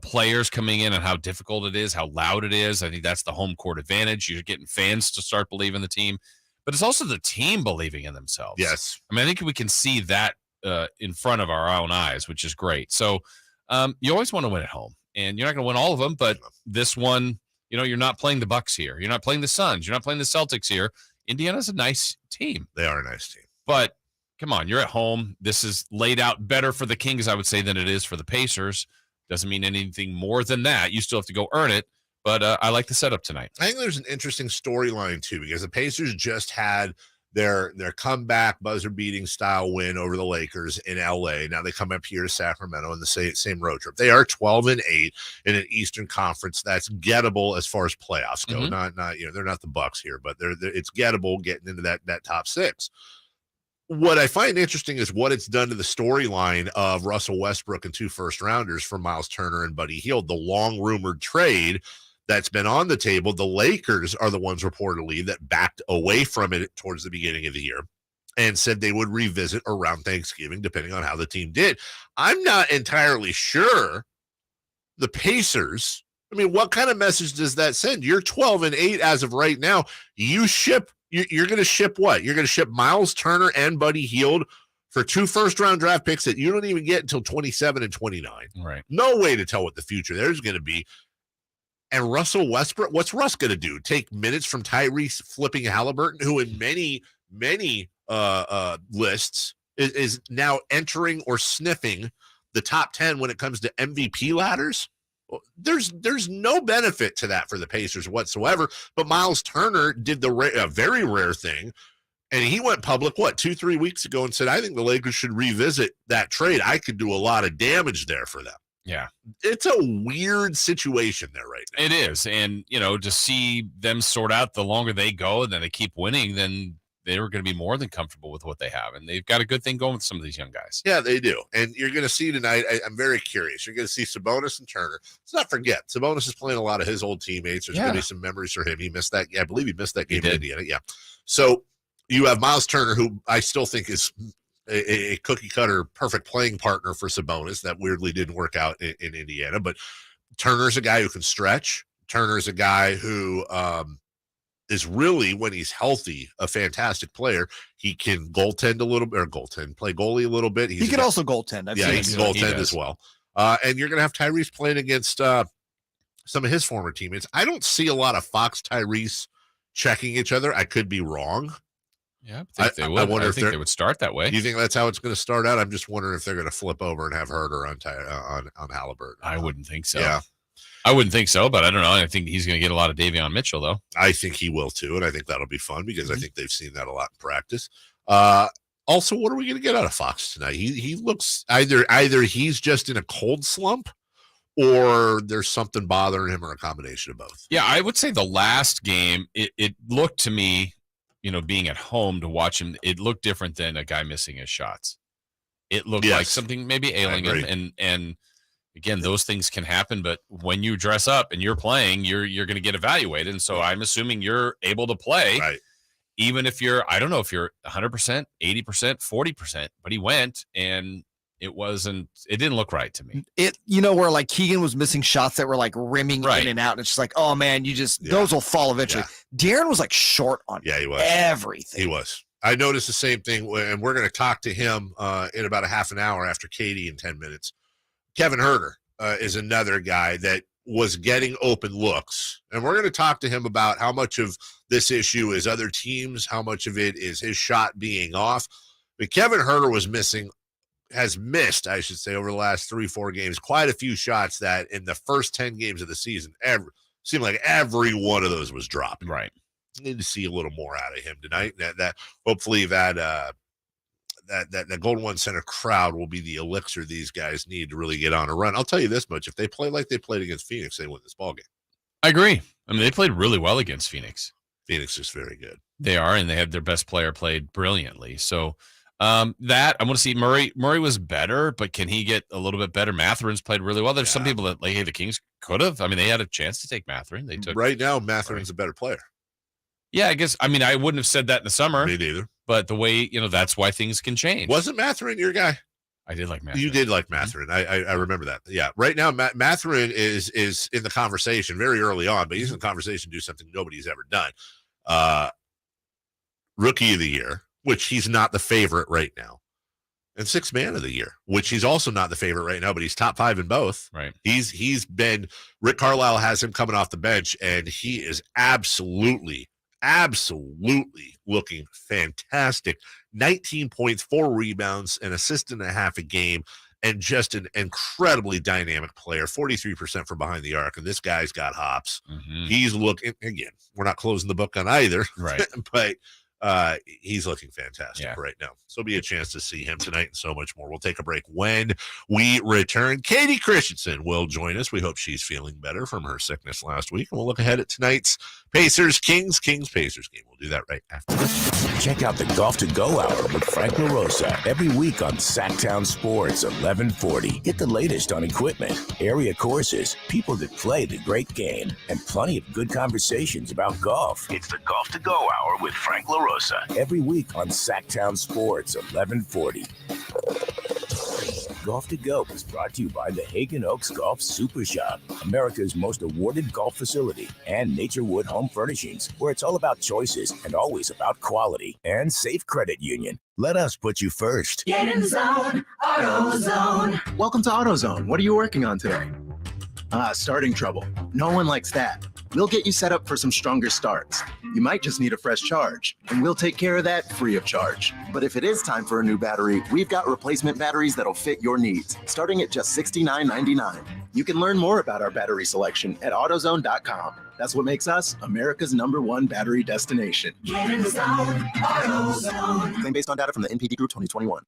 players coming in on how difficult it is, how loud it is. I think that's the home court advantage. You're getting fans to start believing in the team. But it's also the team believing in themselves. Yes. I mean, I think we can see that in front of our own eyes, which is great. So you always want to win at home. And you're not going to win all of them, but this one, you're not playing the Bucks here. You're not playing the Suns. You're not playing the Celtics here. Indiana's a nice team. They are a nice team. But come on, you're at home. This is laid out better for the Kings, I would say, than it is for the Pacers. Doesn't mean anything more than that. You still have to go earn it. But I like the setup tonight. I think there's an interesting storyline, too, because the Pacers just had their comeback buzzer-beating style win over the Lakers in L.A. Now they come up here to Sacramento in the same road trip. They are 12-8 in an Eastern Conference that's gettable as far as playoffs go. Not they're not the Bucks here, but it's gettable getting into that top 6. What I find interesting is what it's done to the storyline of Russell Westbrook and 2 first-rounders for Miles Turner and Buddy Hield, the long-rumored trade that's been on the table. The Lakers are the ones reportedly that backed away from it towards the beginning of the year and said they would revisit around Thanksgiving, depending on how the team did. I'm not entirely sure the Pacers, what kind of message does that send? You're 12-8 as of right now. You're going to ship what? You're going to ship Miles Turner and Buddy Hield for 2 first-round draft picks that you don't even get until 27 and 29. Right. No way to tell what the future there's going to be. And Russell Westbrook, what's Russ going to do? Take minutes from Tyrese flipping Haliburton, who in many lists is now entering or sniffing the top 10 when it comes to MVP ladders? There's no benefit to that for the Pacers whatsoever. But Miles Turner did a very rare thing, and he went public, 2-3 weeks ago, and said, I think the Lakers should revisit that trade. I could do a lot of damage there for them. Yeah. It's a weird situation there right now. It is. And, to see them sort out, the longer they go and then they keep winning, then they were going to be more than comfortable with what they have, and they've got a good thing going with some of these young guys. Yeah, they do. And you're going to see tonight, I'm very curious. You're going to see Sabonis and Turner. Let's not forget, Sabonis is playing a lot of his old teammates. There's going to be some memories for him. He missed that. Yeah, I believe he missed that game in Indiana. Yeah. So you have Miles Turner, who I still think is a cookie-cutter perfect playing partner for Sabonis. That weirdly didn't work out in Indiana. But Turner's a guy who can stretch. Turner's a guy who is really, when he's healthy, a fantastic player. He can goaltend a little bit, or play goalie a little bit. He can also goaltend. He can goaltend as well. And you're going to have Tyrese playing against some of his former teammates. I don't see a lot of Fox Tyrese checking each other. I could be wrong. Yeah, I think they would. I think they would start that way. Do you think that's how it's going to start out? I'm just wondering if they're going to flip over and have Huerter on Haliburton. I wouldn't think so. Yeah. I wouldn't think so, but I don't know. I think he's going to get a lot of Davion Mitchell, though. I think he will, too, and I think that'll be fun because I think they've seen that a lot in practice. Also, what are we going to get out of Fox tonight? He looks either he's just in a cold slump or there's something bothering him or a combination of both. Yeah, I would say the last game, it looked to me, being at home to watch him, it looked different than a guy missing his shots. It looked like something maybe ailing him, and again, those things can happen, but when you dress up and you're playing, you're going to get evaluated. And so I'm assuming you're able to play, even if I don't know if you're 100%, 80%, 40%, but he went and it didn't look right to me. Where like Keegan was missing shots that were like rimming in and out. And it's just like, oh man, those will fall eventually. Yeah. Darren was like short on he was. Everything. He was. I noticed the same thing, and we're going to talk to him in about a half an hour after Kayte in 10 minutes. Kevin Huerter is another guy that was getting open looks. And we're going to talk to him about how much of this issue is other teams, how much of it is his shot being off. But Kevin Huerter has missed, I should say, over the last 3-4 games, quite a few shots that in the first 10 games of the season, seemed like every one of those was dropping. Right. Need to see a little more out of him tonight. That hopefully that Golden One Center crowd will be the elixir these guys need to really get on a run. I'll tell you this much: if they play like they played against Phoenix, they win this ballgame. I agree. I mean, they played really well against Phoenix. Phoenix is very good. They are, and they had their best player played brilliantly. So that I want to see Murray. Murray was better, but can he get a little bit better? Matherin's played really well. There's some people that like, hey, the Kings could have. I mean, they had a chance to take Matherin. They took right now. Matherin's a better player. Yeah, I guess. I mean, I wouldn't have said that in the summer. Me neither. But the way, that's why things can change. Wasn't Matherin your guy? I did like Matherin. You did like Matherin. I remember that. Yeah. Right now, Matherin is in the conversation very early on, but he's in the conversation to do something nobody's ever done. Rookie of the Year, which he's not the favorite right now. And Sixth Man of the Year, which he's also not the favorite right now, but he's top 5 in both. Right. He's been, Rick Carlisle has him coming off the bench, and he is absolutely looking fantastic. 19 points, 4 rebounds, an assist and a half a game, and just an incredibly dynamic player. 43% from behind the arc, and this guy's got hops. Mm-hmm. He's looking, again, we're not closing the book on either, right? But he's looking fantastic right now. So it'll be a chance to see him tonight and so much more. We'll take a break. When we return, Kayte Christensen will join us. We hope she's feeling better from her sickness last week. And we'll look ahead at tonight's Pacers-Pacers game. We'll do that right after this. Check out the Golf to Go Hour with Frank LaRosa every week on Sactown Sports 1140. Get the latest on equipment, area courses, people that play the great game, and plenty of good conversations about golf. It's the Golf to Go Hour with Frank LaRosa every week on Sactown Sports 1140. Golf to Go is brought to you by the Hagen Oaks Golf Super Shop, America's most awarded golf facility, and Naturewood Home Furnishings, where it's all about choices and always about quality, and Safe Credit Union. Let us put you first. Get in the zone, AutoZone. Welcome to AutoZone. What are you working on today? Starting trouble. No one likes that. We'll get you set up for some stronger starts. You might just need a fresh charge, and we'll take care of that free of charge. But if it is time for a new battery, we've got replacement batteries that'll fit your needs, starting at just $69.99. You can learn more about our battery selection at AutoZone.com. That's what makes us America's #1 battery destination. Get in the zone, AutoZone. Claim based on data from the NPD Group 2021.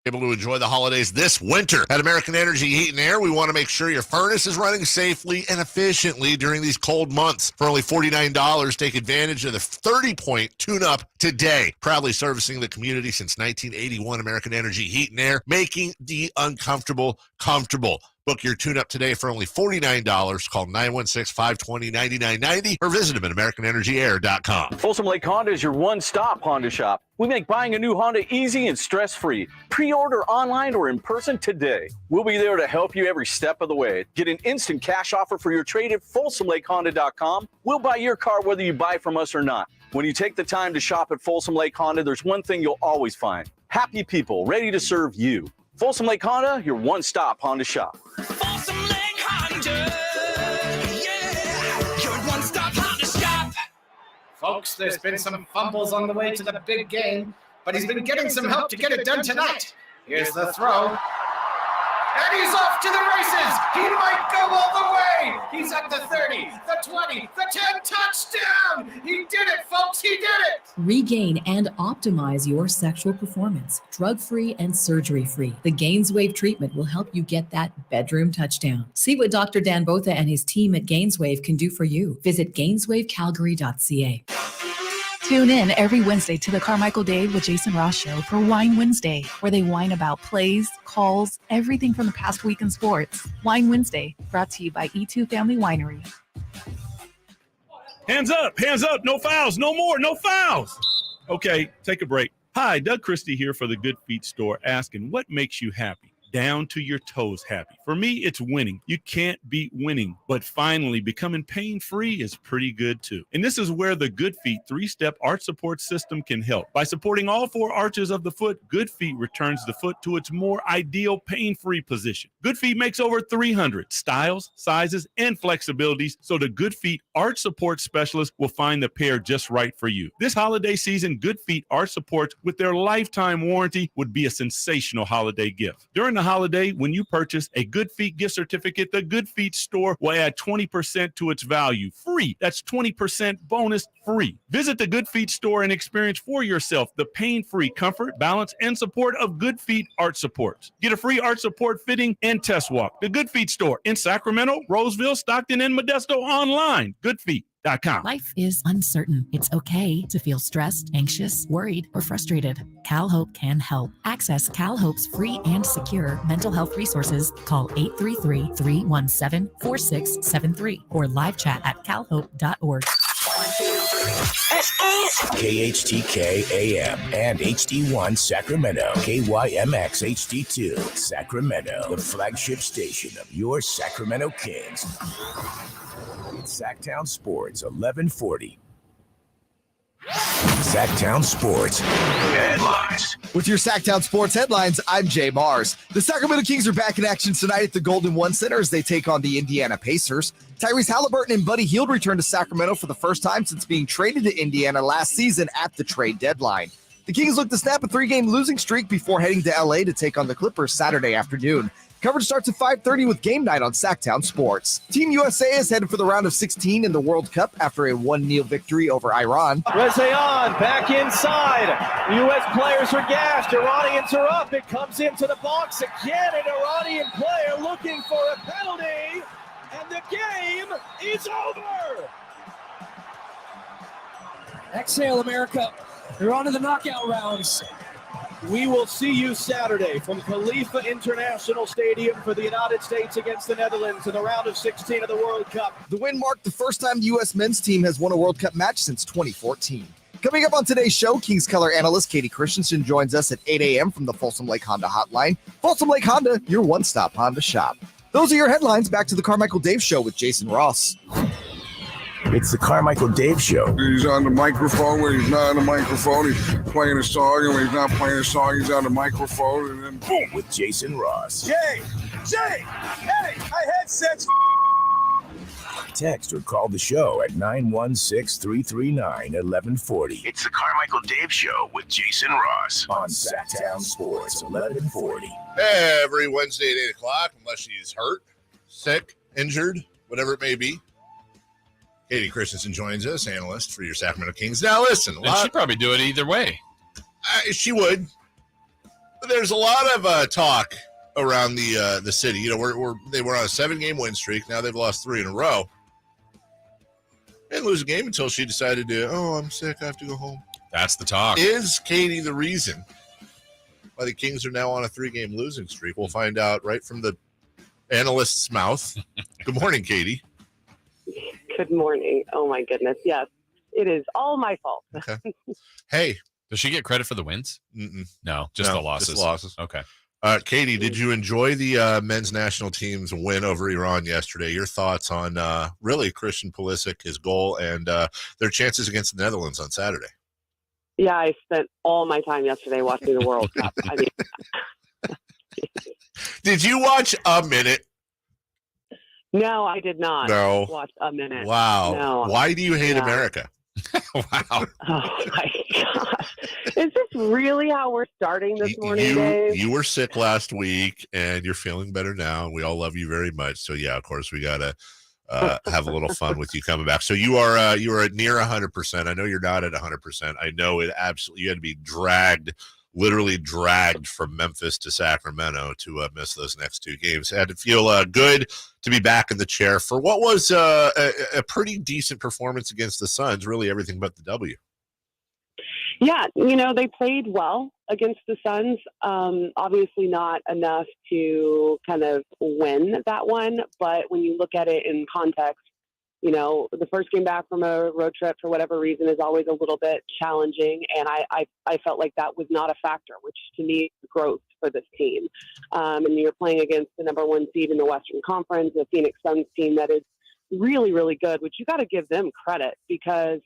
able to enjoy the holidays this winter. At American Energy Heat and Air, we want to make sure your furnace is running safely and efficiently during these cold months. For only $49, take advantage of the 30-point tune-up today. Proudly servicing the community since 1981, American Energy Heat and Air, making the uncomfortable comfortable. Book your tune-up today for only $49. Call 916-520-9990 or visit them at AmericanEnergyAir.com. Folsom Lake Honda is your one-stop Honda shop. We make buying a new Honda easy and stress-free. Pre-order online or in person today. We'll be there to help you every step of the way. Get an instant cash offer for your trade at FolsomLakeHonda.com. We'll buy your car whether you buy from us or not. When you take the time to shop at Folsom Lake Honda, there's one thing you'll always find. Happy people ready to serve you. Folsom Lake Honda, your one-stop Honda shop. Folsom Lake Honda, yeah, your one-stop Honda shop. Folks, there's been some fumbles on the way to the big game, but he's been getting some help to get it done tonight. Here's the throw. And he's off to the races. He might go all the way. He's at the 30, the 20, the 10, touchdown. He did it, folks. He did it. Regain and optimize your sexual performance, drug-free and surgery-free. The GainsWave treatment will help you get that bedroom touchdown. See what Dr. Dan Botha and his team at GainsWave can do for you. Visit GainsWaveCalgary.ca. Tune in every Wednesday to the Carmichael Dave with Jason Ross show for Wine Wednesday, where they whine about plays, calls, everything from the past week in sports. Wine Wednesday, brought to you by E2 Family Winery. Hands up, no fouls, no more, no fouls. Okay, take a break. Hi, Doug Christie here for the Good Feet store, asking what makes you happy? Down to your toes happy. For me, it's winning. You can't beat winning, but finally becoming pain-free is pretty good too. And this is where the Good Feet 3-step arch support system can help. By supporting all 4 arches of the foot, Good Feet returns the foot to its more ideal pain-free position. Good Feet makes over 300 styles, sizes, and flexibilities, so the Good Feet arch support specialist will find the pair just right for you. This holiday season, Good Feet arch supports with their lifetime warranty would be a sensational holiday gift. During the holiday, when you purchase a Good Feet gift certificate, the Good Feet store will add 20% to its value. Free. That's 20% bonus free. Visit the Good Feet store and experience for yourself the pain-free comfort, balance, and support of Good Feet arch supports. Get a free arch support fitting and test walk. The Good Feet store in Sacramento, Roseville, Stockton, and Modesto. Online. Goodfeet.com. Life is uncertain. It's okay to feel stressed, anxious, worried, or frustrated. CalHope can help. Access CalHope's free and secure mental health resources. Call 833-317-4673 or live chat at calhope.org. KHTK AM and HD1 Sacramento, KYMX HD2 Sacramento, the flagship station of your Sacramento Kings. It's Sactown Sports 1140. Sactown Sports headlines. With your Sactown Sports headlines, I'm Jay Mars. The Sacramento Kings are back in action tonight at the Golden One Center as they take on the Indiana Pacers. Tyrese Haliburton and Buddy Hield return to Sacramento for the first time since being traded to Indiana last season at the trade deadline. The Kings look to snap a 3-game losing streak before heading to LA to take on the Clippers Saturday afternoon. Coverage starts at 5:30 with Game Night on Sactown Sports. Team USA is headed for the round of 16 in the World Cup after a 1-0 victory over Iran. Rezayan back inside. U.S. players are gassed. Iranians are up. It comes into the box again. An Iranian player looking for a penalty. And the game is over. Exhale, America. You're on to the knockout rounds. We will see you Saturday from Khalifa International Stadium for the United States against the Netherlands in the round of 16 of the World Cup. The win marked the first time the U.S. men's team has won a World Cup match since 2014. Coming up on today's show, Kings color analyst Kayte Christensen joins us at 8 a.m. from the Folsom Lake Honda hotline. Folsom Lake Honda, your one-stop Honda shop. Those are your headlines. Back to the Carmichael Dave Show with Jason Ross. It's the Carmichael Dave Show. He's on the microphone. When he's not on the microphone, he's playing a song. And when he's not playing a song, he's on the microphone. And then boom. With Jason Ross. Jay, hey, my headset's Text or call the show at 916-339-1140. It's the Carmichael Dave Show with Jason Ross on Sactown Sports 1140. Every Wednesday at 8 o'clock, unless she's hurt, sick, injured, whatever it may be. Kayte Christensen joins us, analyst for your Sacramento Kings. Now, listen. She'd probably do it either way. She would. There's a lot of talk around the city. You know, they were on a 7-game win streak. Now they've lost 3 in a row. They didn't lose a game until she decided to, I'm sick, I have to go home. That's the talk. Is Kayte the reason why the Kings are now on a 3-game losing streak? We'll find out right from the analyst's mouth. Good morning, Kayte. Good morning. Oh, my goodness. Yes, it is all my fault. Okay. Hey. Does she get credit for the wins? No, just the losses. Just losses. Okay. Kayte, did you enjoy the men's national team's win over Iran yesterday? Your thoughts on really Christian Pulisic, his goal, and their chances against the Netherlands on Saturday? Yeah, I spent all my time yesterday watching the World Cup. I mean, did you watch a minute? No, I did not. No. Watch a minute. Wow. No. Why do you hate America? Wow. Oh my gosh. Is this really how we're starting this morning, Dave? You were sick last week and you're feeling better now. We all love you very much. So yeah, of course we gotta have a little fun with you coming back. So you are at near 100%. I know you're not at 100%. I know it absolutely. You had to be literally dragged from Memphis to Sacramento to miss those next 2 games. Had to feel good to be back in the chair for what was a pretty decent performance against the Suns. Really everything but the W. Yeah, they played well against the Suns. Obviously not enough to kind of win that one, but when you look at it in context, the first game back from a road trip for whatever reason is always a little bit challenging, and I felt like that was not a factor, which to me is growth for this team. And you're playing against the number 1 seed in the Western Conference, the Phoenix Suns team that is really, really good, which you got to give them credit because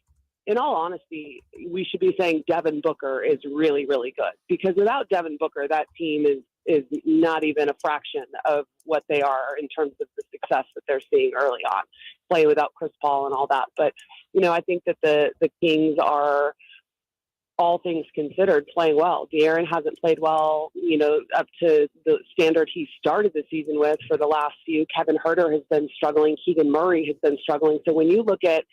in all honesty, we should be saying Devin Booker is really, really good because without Devin Booker, that team is not even a fraction of what they are in terms of the success that they're seeing early on. Play without Chris Paul and all that. But, I think that the Kings are, all things considered, playing well. De'Aaron hasn't played well, up to the standard he started the season with for the last few. Kevin Huerter has been struggling. Keegan Murray has been struggling. So when you look at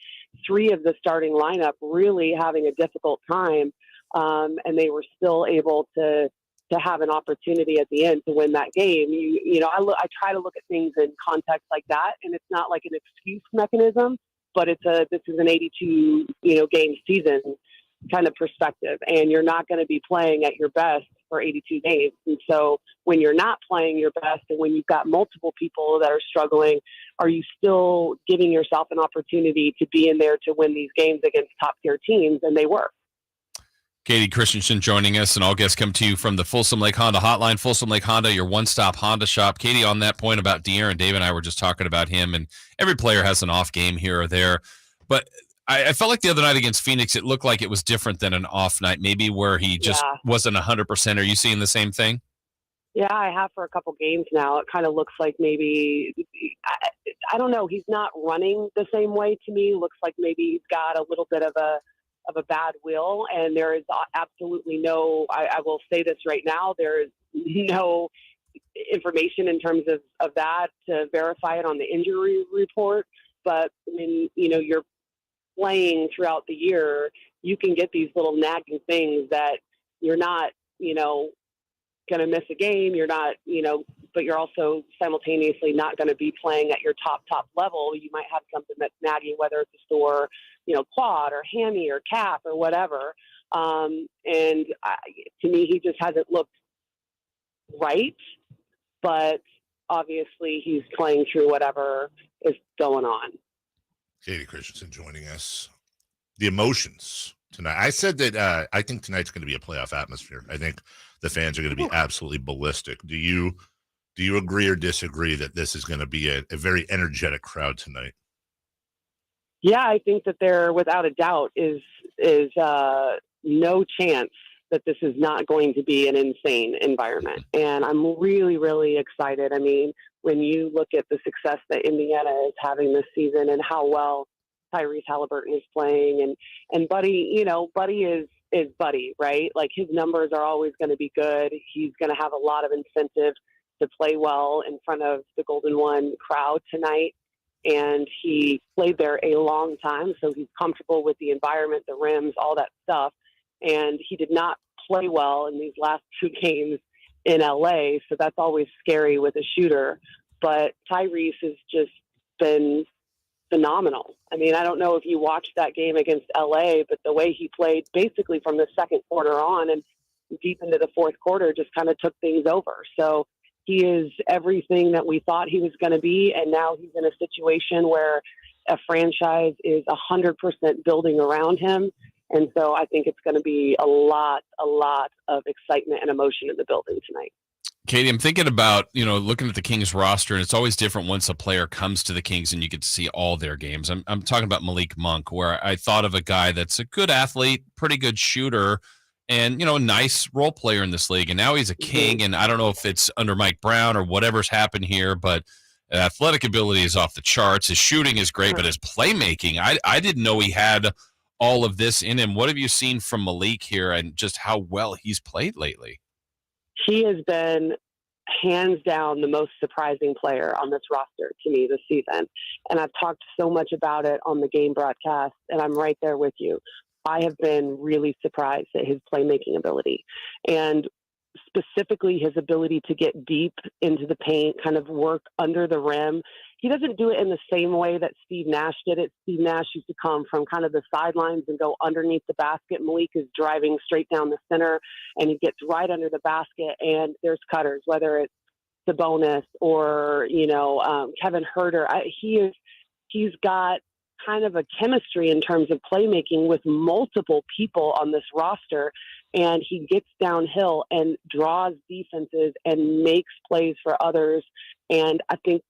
3 of the starting lineup really having a difficult time, and they were still able to have an opportunity at the end to win that game. I try to look at things in context like that, and it's not like an excuse mechanism, but this is an 82 game season kind of perspective, and you're not going to be playing at your best for 82 games. And so when you're not playing your best, and when you've got multiple people that are struggling, are you still giving yourself an opportunity to be in there to win these games against top tier teams? And they were. Kayte Christensen joining us, and all guests come to you from the Folsom Lake Honda Hotline. Folsom Lake Honda, your one-stop Honda shop. Kayte, on that point about De'Aaron, Dave and I were just talking about him, and every player has an off game here or there. But I felt like the other night against Phoenix, it looked like it was different than an off night, maybe where he just wasn't 100%. Are you seeing the same thing? Yeah, I have for a couple games now. It kind of looks like maybe, I don't know, he's not running the same way to me. Looks like maybe he's got a little bit of a bad will, and there is absolutely no, I will say this right now, there is no information in terms of that to verify it on the injury report. But I mean, you're playing throughout the year, you can get these little nagging things that you're not, going to miss a game. You're not, but you're also simultaneously not going to be playing at your top level. You might have something that's nagging, whether it's a sore, quad or hammy or calf or whatever. And to me, he just hasn't looked right, but obviously he's playing through whatever is going on. Kayte Christensen joining us. The emotions tonight. I said that I think tonight's going to be a playoff atmosphere. I think the fans are going to be absolutely ballistic. Do you agree or disagree that this is going to be a very energetic crowd tonight? Yeah, I think that there, without a doubt, is no chance that this is not going to be an insane environment. And I'm really, really excited. I mean, when you look at the success that Indiana is having this season and how well Tyrese Haliburton is playing, and Buddy, Buddy is Buddy, right? Like, his numbers are always going to be good. He's going to have a lot of incentive to play well in front of the Golden One crowd tonight. And he played there a long time, so he's comfortable with the environment, the rims, all that stuff. And he did not play well in these last two games in LA, so that's always scary with a shooter. But Tyrese has just been phenomenal. I mean, I don't know if you watched that game against LA, but the way he played basically from the second quarter on and deep into the fourth quarter just kind of took things over. So he is everything that we thought he was going to be, and now he's in a situation where a franchise is 100% building around him. And so I think it's going to be a lot of excitement and emotion in the building tonight. Kayte, I'm thinking about, looking at the Kings roster, and it's always different once a player comes to the Kings and you get to see all their games. I'm talking about Malik Monk, where I thought of a guy that's a good athlete, pretty good shooter, and, a nice role player in this league. And now he's a King, and I don't know if it's under Mike Brown or whatever's happened here, but athletic ability is off the charts. His shooting is great, but his playmaking, I didn't know he had all of this in him. What have you seen from Malik here and just how well he's played lately? He has been hands down the most surprising player on this roster to me this season. And I've talked so much about it on the game broadcast, and I'm right there with you. I have been really surprised at his playmaking ability, and specifically his ability to get deep into the paint, kind of work under the rim. He doesn't do it in the same way that Steve Nash did it. Steve Nash used to come from kind of the sidelines and go underneath the basket. Malik is driving straight down the center, and he gets right under the basket, and there's cutters, whether it's Sabonis or, Kevin Huerter. He's got kind of a chemistry in terms of playmaking with multiple people on this roster, and he gets downhill and draws defenses and makes plays for others. And I think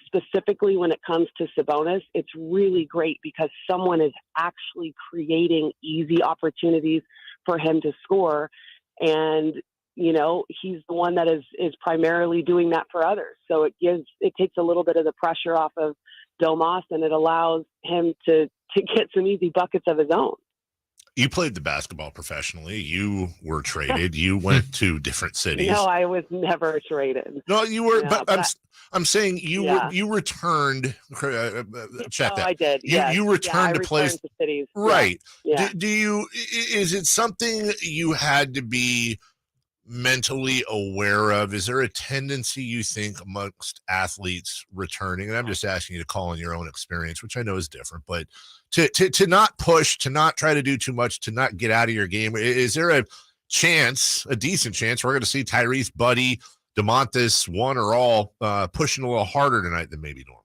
specifically when it comes to Sabonis, it's really great because someone is actually creating easy opportunities for him to score. And, he's the one that is primarily doing that for others. So it takes a little bit of the pressure off of Domas, and it allows him to get some easy buckets of his own. You played the basketball professionally. You were traded. You went to different cities. No, I was never traded. No, you were. But I'm saying you returned. Check that. I did. You returned to places. To cities. Right. Yeah. Do you? Is it something you had to be mentally aware of? Is there a tendency you think amongst athletes returning? And I'm just asking you to call on your own experience, which I know is different, but to not push, to not try to do too much, to not get out of your game. Is there a decent chance we're going to see Tyrese, Buddy, Domantas, one or all pushing a little harder tonight than maybe normal?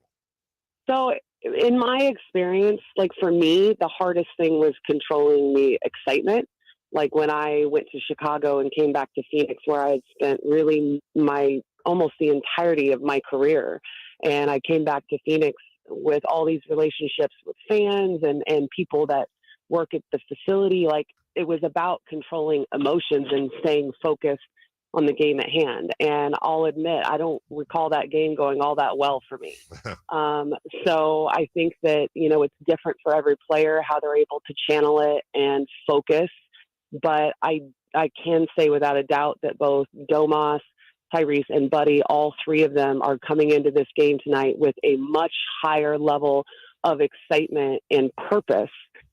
So in my experience, like for me, the hardest thing was controlling the excitement. Like when I went to Chicago and came back to Phoenix, where I had spent really almost the entirety of my career. And I came back to Phoenix with all these relationships with fans and people that work at the facility. Like it was about controlling emotions and staying focused on the game at hand. And I'll admit, I don't recall that game going all that well for me. So I think that, it's different for every player, how they're able to channel it and focus. But I can say without a doubt that both Domas, Tyrese, and Buddy, all three of them are coming into this game tonight with a much higher level of excitement and purpose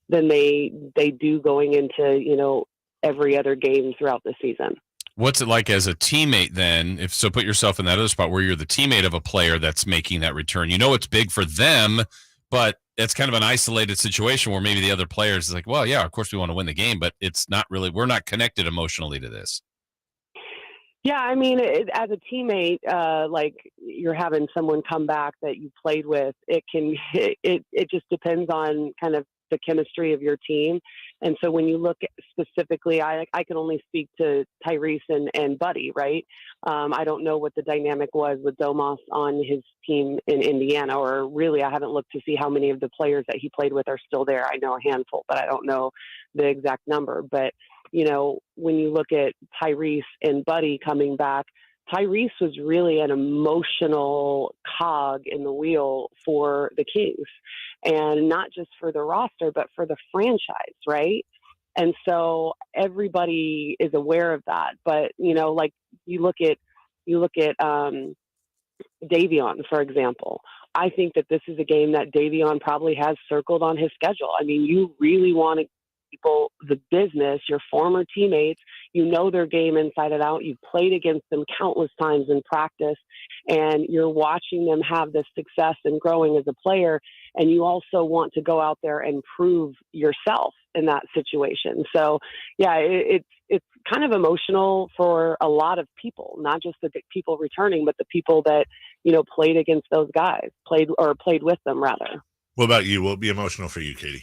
than they do going into, every other game throughout the season. What's it like as a teammate then? If so, put yourself in that other spot where you're the teammate of a player that's making that return. It's big for them, but it's kind of an isolated situation where maybe the other players is like, well, yeah, of course we want to win the game, but it's not really, we're not connected emotionally to this. Yeah, I mean, as a teammate, like you're having someone come back that you played with, it just depends on kind of the chemistry of your team. And so when you look specifically, I can only speak to Tyrese and Buddy, right? I don't know what the dynamic was with Domas on his team in Indiana, or really I haven't looked to see how many of the players that he played with are still there. I know a handful, but I don't know the exact number. But, when you look at Tyrese and Buddy coming back, Tyrese was really an emotional cog in the wheel for the Kings, and not just for the roster, but for the franchise, right? And so everybody is aware of that. But, like you look at Davion, for example. I think that this is a game that Davion probably has circled on his schedule. I mean, you really want to people the business, your former teammates. You know their game inside and out. You've played against them countless times in practice, and you're watching them have this success and growing as a player. And you also want to go out there and prove yourself in that situation. So, yeah, it's kind of emotional for a lot of people, not just the people returning, but the people that, played against those guys, played with them rather. What about you? Will it be emotional for you, Kayte?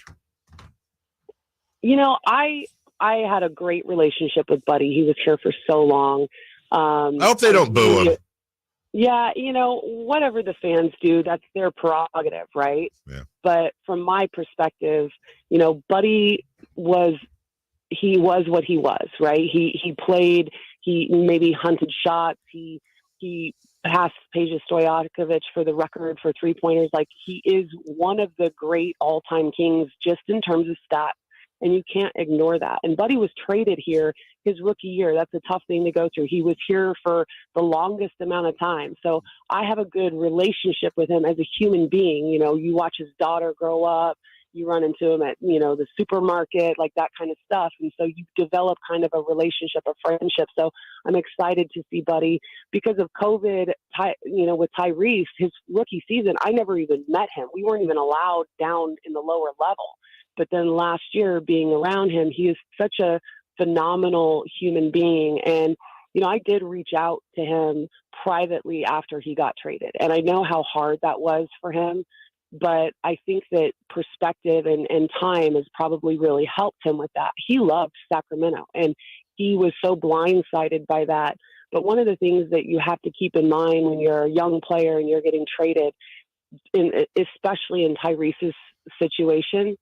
I had a great relationship with Buddy. He was here for so long. I hope they don't boo him. Yeah, whatever the fans do, that's their prerogative, right? Yeah. But from my perspective, Buddy was what he was, right? He played, he maybe hunted shots, he passed Peja Stojakovic for the record for 3-pointers. Like, he is one of the great all-time Kings just in terms of stats. And you can't ignore that. And Buddy was traded here his rookie year. That's a tough thing to go through. He was here for the longest amount of time. So I have a good relationship with him as a human being. You watch his daughter grow up. You run into him at, the supermarket, like that kind of stuff. And so you develop kind of a relationship, a friendship. So I'm excited to see Buddy. Because of COVID, with Tyrese, his rookie season, I never even met him. We weren't even allowed down in the lower level. But then last year, being around him, he is such a phenomenal human being. And, I did reach out to him privately after he got traded. And I know how hard that was for him. But I think that perspective and time has probably really helped him with that. He loved Sacramento, and he was so blindsided by that. But one of the things that you have to keep in mind when you're a young player and you're getting traded, especially in Tyrese's situation,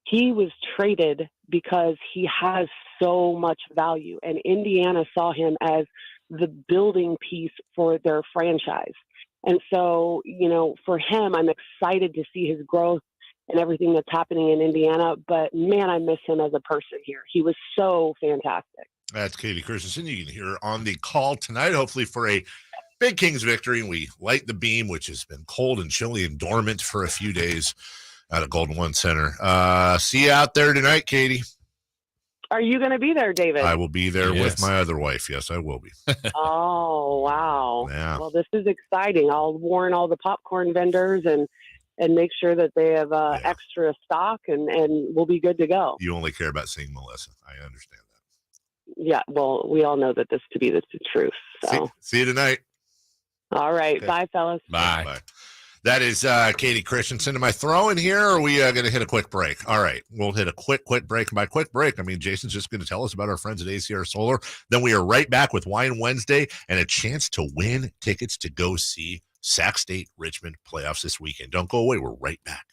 he was traded because he has so much value, and Indiana saw him as the building piece for their franchise. And so, for him, I'm excited to see his growth and everything that's happening in Indiana. But, man, I miss him as a person here. He was so fantastic. That's Kayte Christensen. You can hear her on the call tonight, hopefully for a big Kings victory. And we light the beam, which has been cold and chilly and dormant for a few days out at Golden One Center. See you out there tonight, Kayte. Are you going to be there, David? I will be there with my other wife. Yes, I will be. Oh, wow. Yeah. Well, this is exciting. I'll warn all the popcorn vendors and make sure that they have extra stock, and we'll be good to go. You only care about seeing Melissa. I understand that. Yeah, well, we all know that this to be the truth. So. See you tonight. All right. Okay. Bye, fellas. Bye. That is Kayte Christensen. Am I throwing here, or are we going to hit a quick break? All right, we'll hit a quick break. And by quick break, I mean Jason's just going to tell us about our friends at ACR Solar. Then we are right back with Wine Wednesday and a chance to win tickets to go see Sac State Richmond playoffs this weekend. Don't go away. We're right back.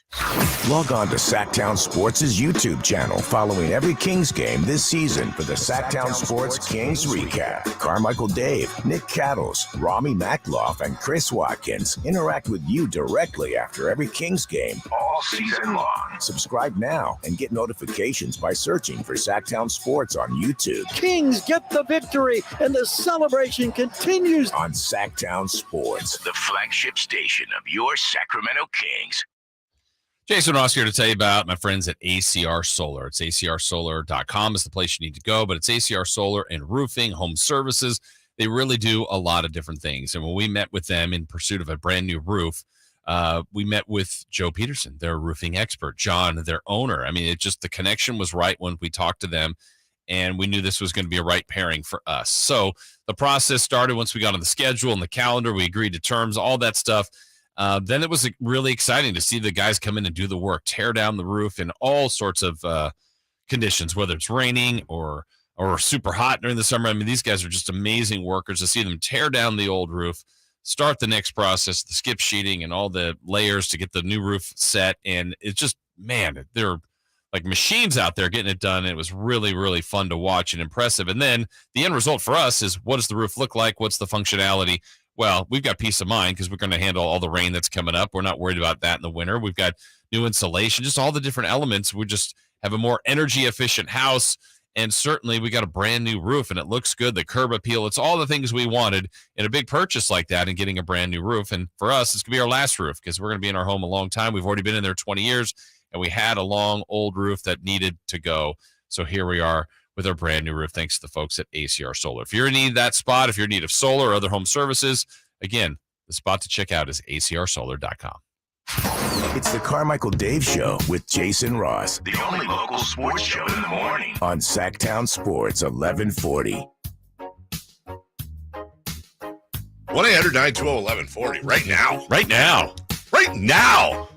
Log on to Sactown Sports' YouTube channel following every Kings game this season for the Sactown Sports Kings Recap. Carmichael Dave, Nick Cattles, Rami Makloff, and Chris Watkins interact with you directly after every Kings game all season long. Subscribe now and get notifications by searching for Sactown Sports on YouTube. Kings get the victory, and the celebration continues on Sactown Sports, the flagship station of your Sacramento Kings. Jason Ross here to tell you about my friends at ACR Solar. It's acrsolar.com is the place you need to go, but it's ACR Solar and Roofing, Home Services. They really do a lot of different things. And when we met with them in pursuit of a brand new roof, we met with Joe Peterson, their roofing expert, John, their owner. I mean, the connection was right when we talked to them, and we knew this was going to be a right pairing for us. So the process started once we got on the schedule and the calendar. We agreed to terms, all that stuff. Then it was really exciting to see the guys come in and do the work, tear down the roof in all sorts of conditions, whether it's raining or super hot during the summer. I mean, these guys are just amazing workers. To see them tear down the old roof, start the next process, the skip sheeting and all the layers to get the new roof set. And it's just, man, they're like machines out there getting it done. And it was really, really fun to watch and impressive. And then the end result for us is, what does the roof look like? What's the functionality? Well, we've got peace of mind because we're going to handle all the rain that's coming up. We're not worried about that in the winter. We've got new insulation, just all the different elements. We just have a more energy efficient house. And certainly we got a brand new roof and it looks good. The curb appeal, it's all the things we wanted in a big purchase like that and getting a brand new roof. And for us, it's going to be our last roof because we're going to be in our home a long time. We've already been in there 20 years and we had a long old roof that needed to go. So here we are with our brand new roof, thanks to the folks at ACR Solar. If you're in need of that spot, if you're in need of solar or other home services, again, the spot to check out is acrsolar.com. It's the Carmichael Dave Show with Jason Ross. The only local sports show in the morning. On Sactown Sports 1140. 1-800-920-1140 right now. Right now. Right now.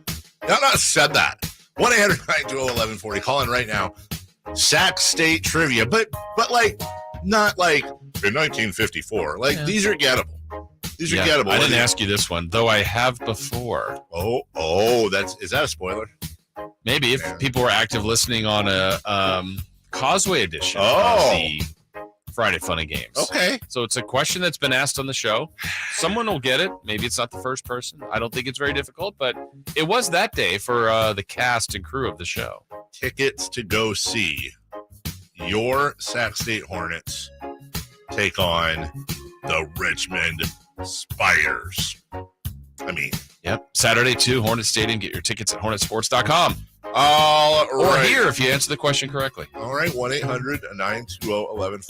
Y'all not said that. 1-800-920-1140. Call in right now. Sac State trivia, but like not like in 1954. Like these are gettable. These are gettable. I didn't ask you this one, though I have before. Oh, is that a spoiler? Maybe if people were active listening on a Causeway edition of the Friday Fun and Games. Okay. So it's a question that's been asked on the show. Someone will get it. Maybe it's not the first person. I don't think it's very difficult, but it was that day for the cast and crew of the show. Tickets to go see your Sac State Hornets take on the Richmond Spiders. Yep. Saturday, 2, Hornet Stadium. Get your tickets at hornetsports.com. All right. Or here if you answer the question correctly. All right. 1-800-920-1140.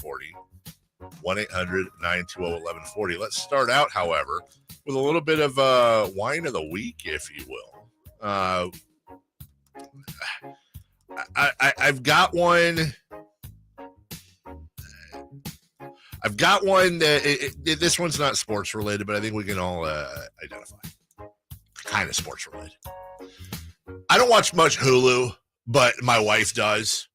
1-800-920-1140. Let's start out, however, with a little bit of wine of the week, if you will. I've got one. That this one's not sports related, but I think we can all identify. Kind of sports related. I don't watch much Hulu, but my wife does.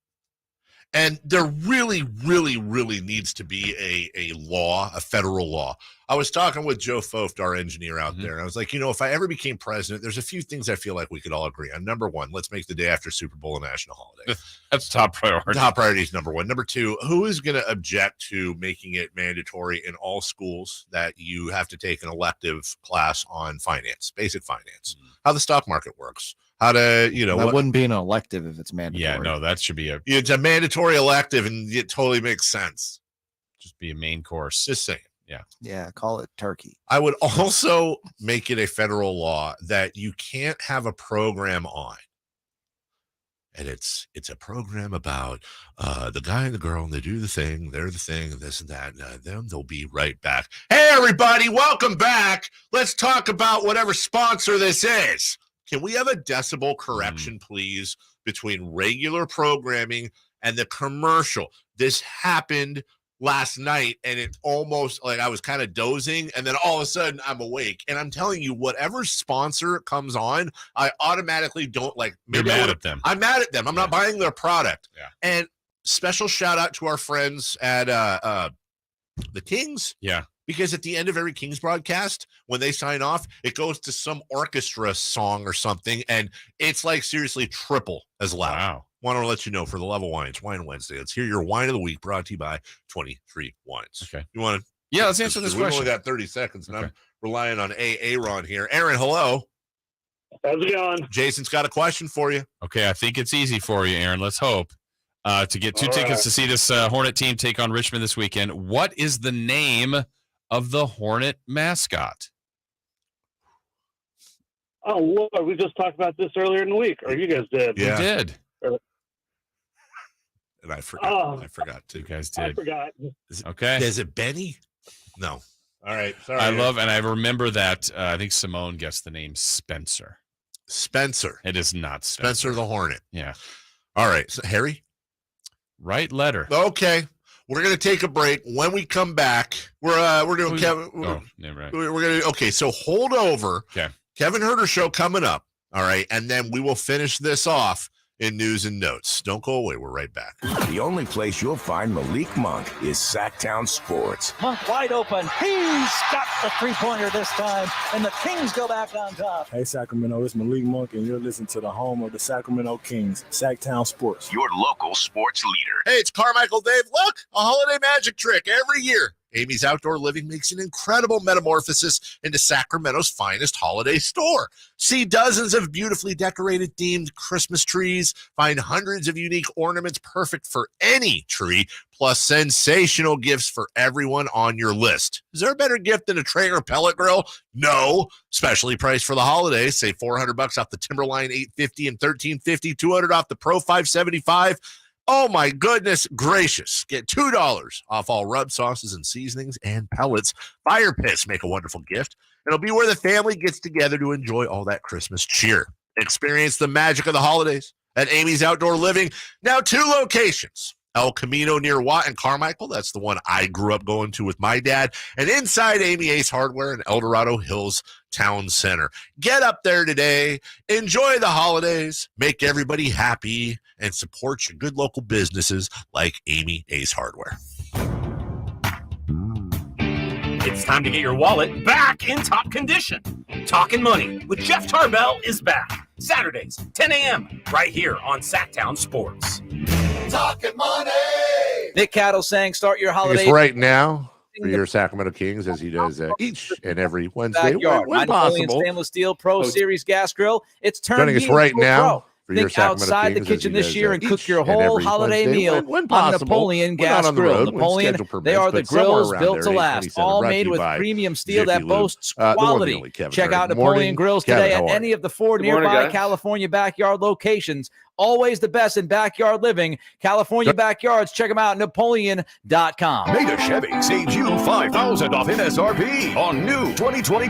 And there really, really, really needs to be a law, a federal law. I was talking with Joe Foft, our engineer out there, and I was like, if I ever became president, there's a few things I feel like we could all agree on. Number one, let's make the day after Super Bowl a national holiday. That's top priority. Top priority is number one. Number two, who is going to object to making it mandatory in all schools that you have to take an elective class on finance, basic finance, how the stock market works? How to, that wouldn't be an elective if it's mandatory. Yeah, no, that should be it's a mandatory elective, and it totally makes sense. Just be a main course. Just saying. Yeah, call it turkey. I would also make it a federal law that you can't have a program on, and it's a program about the guy and the girl, and they do the thing, they're the thing, and this and that, and then they'll be right back. Hey, everybody, welcome back. Let's talk about whatever sponsor this is. Can we have a decibel correction, please, between regular programming and the commercial? This happened last night, and it almost like I was kind of dozing, and then all of a sudden I'm awake. And I'm telling you, whatever sponsor comes on, I automatically don't like. You're mad at them. I'm mad at them. I'm not buying their product. Yeah. And special shout out to our friends at the Kings. Yeah. Because at the end of every Kings broadcast, when they sign off, it goes to some orchestra song or something, and it's like seriously triple as loud. Wow. Want to let you know, for the love of wine, it's Wine Wednesday. Let's hear your wine of the week, brought to you by 23 Wines. Okay. You want to? Yeah, let's answer this question. We've only got 30 seconds, and I'm relying on Aaron here. Aaron, hello. How's it going? Jason's got a question for you. Okay, I think it's easy for you, Aaron. Let's hope. To get two tickets to see this Hornet team take on Richmond this weekend, what is the name of the Hornet mascot? Oh, Lord, we just talked about this earlier in the week, or you guys did. Yeah. We did. And I forgot. I forgot too. You guys did. I forgot. Okay. Is it Benny? No. All right. Sorry. I love, and I remember that. I think Simone guessed the name Spencer. Spencer. It is not Spencer the Hornet. Yeah. All right. So, Harry? Right letter. Okay. We're going to take a break. When we come back, we're doing Kevin. Right. We're going to, okay. So hold over. Okay. Kevin Huerter Show coming up. All right. And then we will finish this off in news and notes. Don't go away. We're right back. The only place you'll find Malik Monk is Sactown Sports. Monk wide open. He's got the three-pointer this time, and the Kings go back on top. Hey, Sacramento, it's Malik Monk, and you're listening to the home of the Sacramento Kings, Sactown Sports. Your local sports leader. Hey, it's Carmichael Dave. Look, a holiday magic trick every year. Amy's Outdoor Living makes an incredible metamorphosis into Sacramento's finest holiday store. See dozens of beautifully decorated themed Christmas trees, find hundreds of unique ornaments perfect for any tree, plus sensational gifts for everyone on your list. Is there a better gift than a Traeger pellet grill? No. Specially priced for the holidays. Save $400 off the Timberline $850 and $1350, $200 off the Pro 575. Oh my goodness gracious. Get $2 off all rub sauces and seasonings and pellets. Fire pits make a wonderful gift. It'll be where the family gets together to enjoy all that Christmas cheer. Experience the magic of the holidays at Amy's Outdoor Living. Now 2 locations. El Camino near Watt and Carmichael. That's the one I grew up going to with my dad. And inside Amy Ace Hardware in El Dorado Hills Town Center. Get up there today. Enjoy the holidays. Make everybody happy. And support your good local businesses like Amy Ace Hardware. It's time to get your wallet back in top condition. Talkin' Money with Jeff Tarbell is back. Saturdays, 10 a.m. right here on Sactown Sports. Talking money. Nick Cattle saying, start your holiday. It's right now for your Sacramento Kings, as he does each and every Wednesday when possible. Stainless Steel Pro Series gas grill. It's joining us right now. Think outside the kitchen this year and cook your whole holiday meal on Napoleon gas grill. Napoleon, they are the grills built to last, all made with premium steel that boasts quality. Check out Napoleon Grills today at any of the 4 nearby California backyard locations. Always the best in backyard living. California backyards. Check them out, Napoleon.com. Mega Chevy saves you $5,000 off MSRP on new 2020.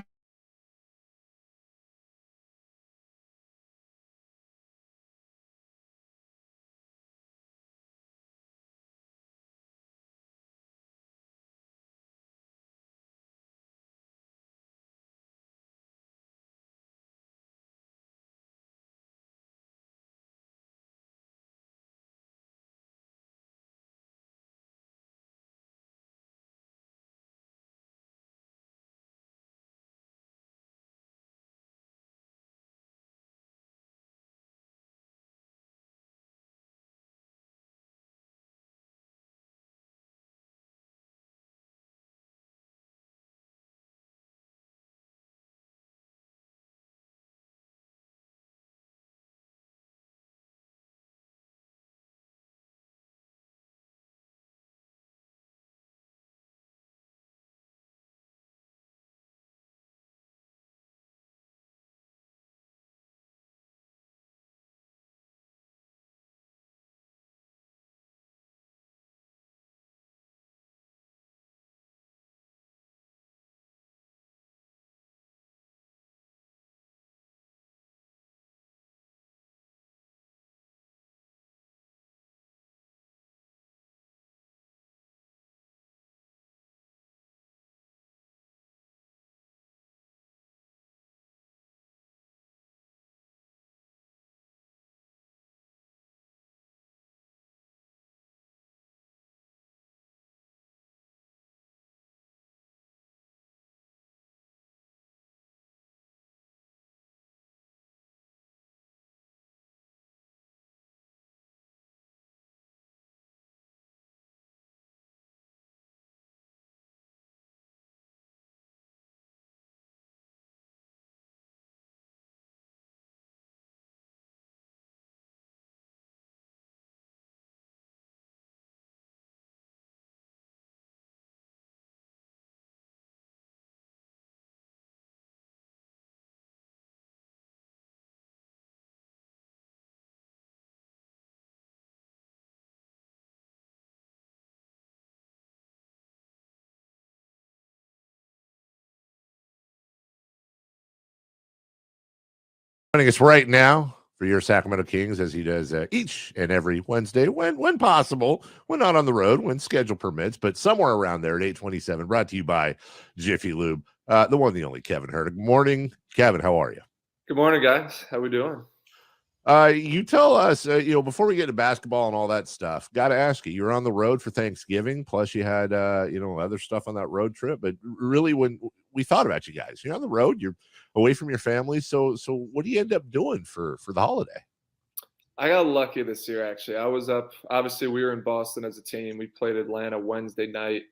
Joining us right now for your Sacramento Kings, as he does each and every Wednesday when possible, when not on the road, when schedule permits, but somewhere around there at 8:27. Brought to you by Jiffy Lube, the one, the only Kevin Huerter. Good morning, Kevin. How are you? Good morning, guys. How we doing? You tell us, before we get to basketball and all that stuff, got to ask you, you were on the road for Thanksgiving, plus you had, other stuff on that road trip. But really, when we thought about you guys, you're on the road, you're away from your family. So what do you end up doing for the holiday? I got lucky this year, actually. I was up, obviously we were in Boston as a team. We played Atlanta Wednesday night.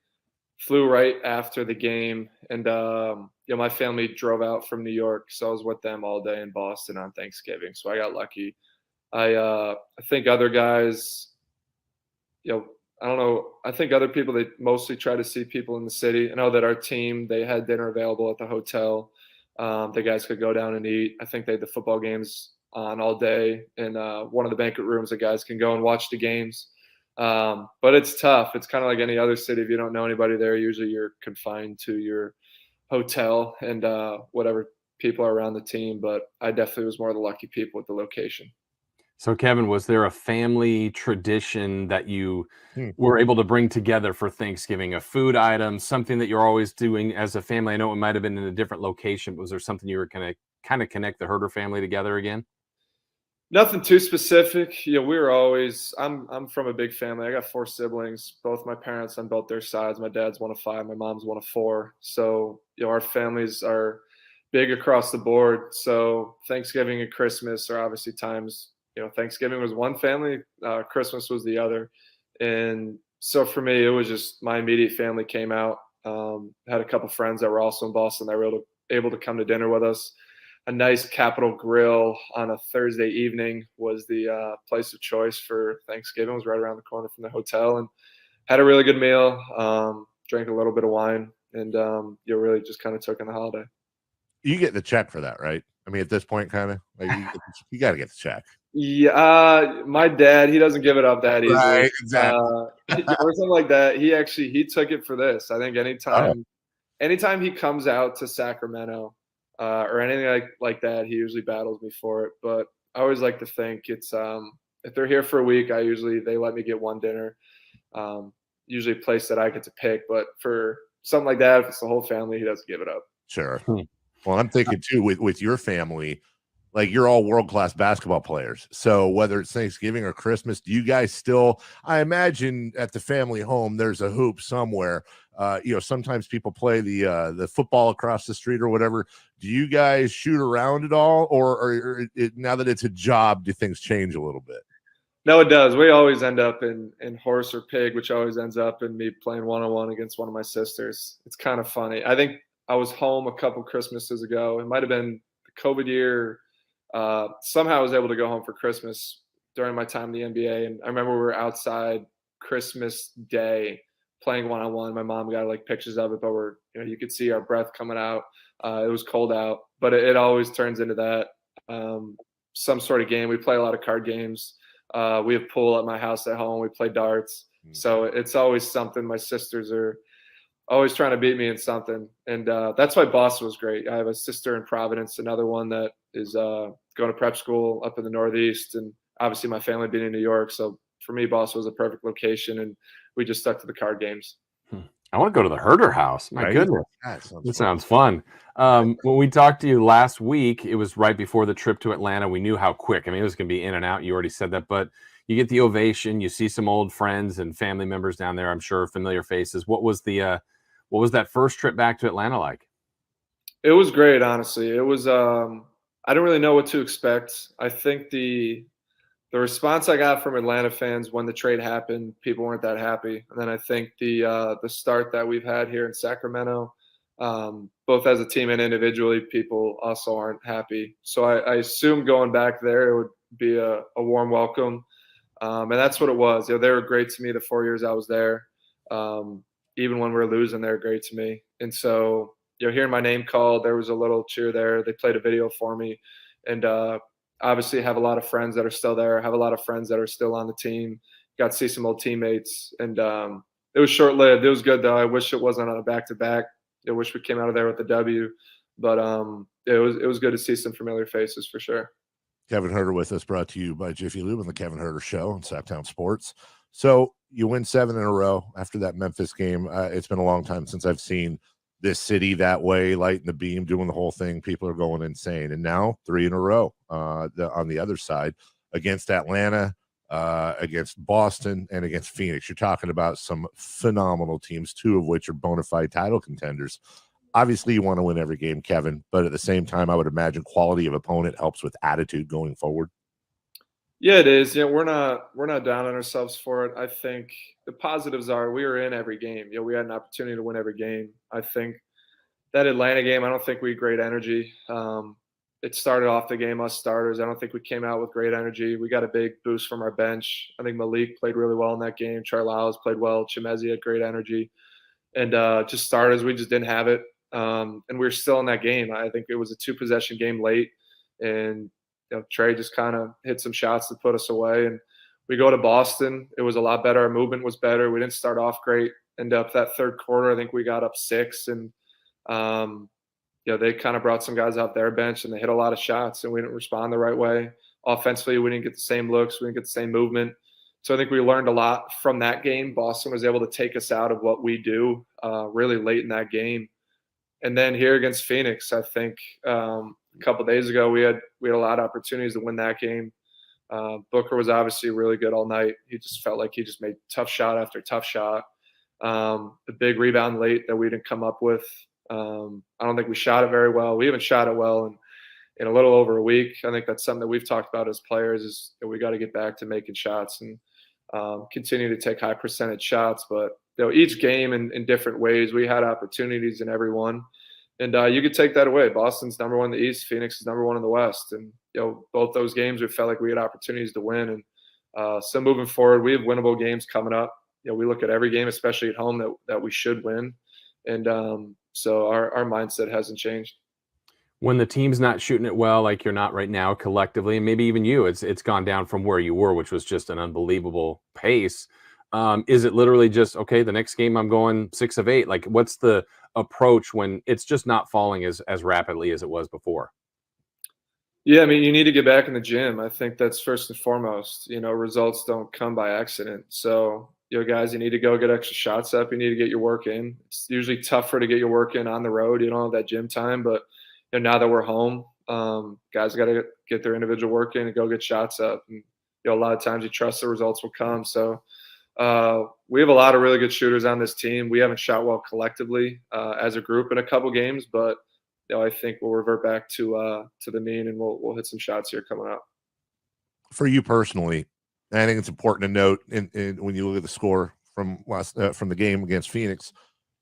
flew right after the game, and my family drove out from New York, so I was with them all day in Boston on Thanksgiving. So I got lucky. I think other guys, I don't know. I think other people, they mostly try to see people in the city. I know that our team, they had dinner available at the hotel. The guys could go down and eat. I think they had the football games on all day in one of the banquet rooms. The guys can go and watch the games. But it's tough. It's kind of like any other city. If you don't know anybody there, usually you're confined to your hotel and whatever people are around the team. But I definitely was one of the lucky people with the location. So, Kevin, was there a family tradition that you were able to bring together for Thanksgiving? A food item, something that you're always doing as a family? I know it might have been in a different location. But was there something you were going to kind of connect the Huerter family together again? Nothing too specific. We were always. I'm from a big family. I got 4 siblings. Both my parents on both their sides. My dad's one of 5. My mom's one of 4. So our families are big across the board. So Thanksgiving and Christmas are obviously times. Thanksgiving was one family, Christmas was the other. And so for me, it was just my immediate family came out. Had a couple friends that were also in Boston that were able to come to dinner with us. A nice Capitol Grill on a Thursday evening was the place of choice for Thanksgiving. It was right around the corner from the hotel, and had a really good meal, drank a little bit of wine, and really just kind of took in the holiday. You get the check for that, right? I mean, at this point, kind of, like you got to get the check. Yeah, my dad, he doesn't give it up that easily. Right, exactly. Or something like that. He took it for this. I think anytime he comes out to Sacramento or anything like that, he usually battles me for it. But I always like to think it's if they're here for a week, they let me get one dinner. Usually a place that I get to pick. But for something like that, if it's the whole family, he doesn't give it up. Sure. Well, I'm thinking too with your family, like you're all world-class basketball players. So whether it's Thanksgiving or Christmas, do you guys still, I imagine at the family home, there's a hoop somewhere. Sometimes people play the football across the street or whatever. Do you guys shoot around at all? Or now that it's a job, do things change a little bit? No, it does. We always end up in horse or pig, which always ends up in me playing one-on-one against one of my sisters. It's kind of funny. I think I was home a couple Christmases ago. It might have been the COVID year. Somehow I was able to go home for Christmas during my time in the NBA. And I remember we were outside Christmas Day playing one-on-one. My mom got pictures of it, but you could see our breath coming out. It was cold out, but it always turns into that, some sort of game. We play a lot of card games. We have pool at my house at home. We play darts. So it's always something. My sisters are always trying to beat me in something. And that's why Boston was great. I have a sister in Providence, another one that is going to prep school up in the Northeast. And obviously my family being in New York. So for me, Boston was a perfect location. And we just stuck to the card games. I want to go to the Huerter house. My goodness. That sounds fun. When we talked to you last week, it was right before the trip to Atlanta. We knew how quick. I mean, it was going to be in and out. You already said that. But you get the ovation. You see some old friends and family members down there, I'm sure, familiar faces. What was that first trip back to Atlanta like? It was great, honestly. It was I didn't really know what to expect. I think the response I got from Atlanta fans when the trade happened, people weren't that happy. And then I think the start that we've had here in Sacramento, both as a team and individually, people also aren't happy. So I assume going back there, it would be a warm welcome. And that's what it was. They were great to me the 4 years I was there. Even when we were losing, they were great to me. And so, hearing my name called, there was a little cheer there. They played a video for me. And obviously have a lot of friends that are still there. Have a lot of friends that are still on the team. Got to see some old teammates. And it was short-lived. It was good, though. I wish it wasn't on a back-to-back. I wish we came out of there with a W. But it was good to see some familiar faces for sure. Kevin Huerter with us, brought to you by Jiffy Lube and the Kevin Huerter Show on Sactown Sports. So you win 7 in a row after that Memphis game. It's been a long time since I've seen this city that way, lighting the beam, doing the whole thing. People are going insane. And now 3 in a row on the other side against Atlanta, against Boston, and against Phoenix. You're talking about some phenomenal teams, 2 of which are bona fide title contenders. Obviously, you want to win every game, Kevin, but at the same time, I would imagine quality of opponent helps with attitude going forward. Yeah, it is. We're not down on ourselves for it. I think the positives are we were in every game. We had an opportunity to win every game. I think that Atlanta game, I don't think we had great energy. It started off the game, us starters. I don't think we came out with great energy. We got a big boost from our bench. I think Malik played really well in that game. Charles played well. Chimezi had great energy. And just starters, we just didn't have it. And we were still in that game. I think it was a 2-possession game late. And Trey just kind of hit some shots to put us away. And we go to Boston. It was a lot better. Our movement was better. We didn't start off great. End up that third quarter, I think we got up 6. And, they kind of brought some guys off their bench, and they hit a lot of shots, and we didn't respond the right way. Offensively, we didn't get the same looks. We didn't get the same movement. So I think we learned a lot from that game. Boston was able to take us out of what we do really late in that game. And then here against Phoenix, I think a couple of days ago, we had a lot of opportunities to win that game. Booker was obviously really good all night. He just felt like he just made tough shot after tough shot. The big rebound late that we didn't come up with. I don't think we shot it very well. We haven't shot it well in a little over a week. I think that's something that we've talked about as players is that we got to get back to making shots and continue to take high percentage shots. But each game in different ways, we had opportunities in every one. And you could take that away. Boston's number 1 in the East. Phoenix is number 1 in the West. And, both those games, we felt like we had opportunities to win. And so moving forward, we have winnable games coming up. We look at every game, especially at home, that we should win. And so our mindset hasn't changed. When the team's not shooting it well, like you're not right now collectively, and maybe even you, it's gone down from where you were, which was just an unbelievable pace. Is it literally just, okay, the next game I'm going 6 of 8? Like, what's the approach when it's just not falling as rapidly as it was before? Yeah, I mean, you need to get back in the gym. I think that's first and foremost. Results don't come by accident. So, guys, you need to go get extra shots up. You need to get your work in. It's usually tougher to get your work in on the road. You don't have that gym time. But now that we're home, guys got to get their individual work in and go get shots up. And a lot of times you trust the results will come. So we have a lot of really good shooters on this team. We haven't shot well collectively as a group in a couple games, but I think we'll revert back to the mean, and we'll hit some shots here coming up. For you personally, I think it's important to note, in when you look at the score from the game against Phoenix,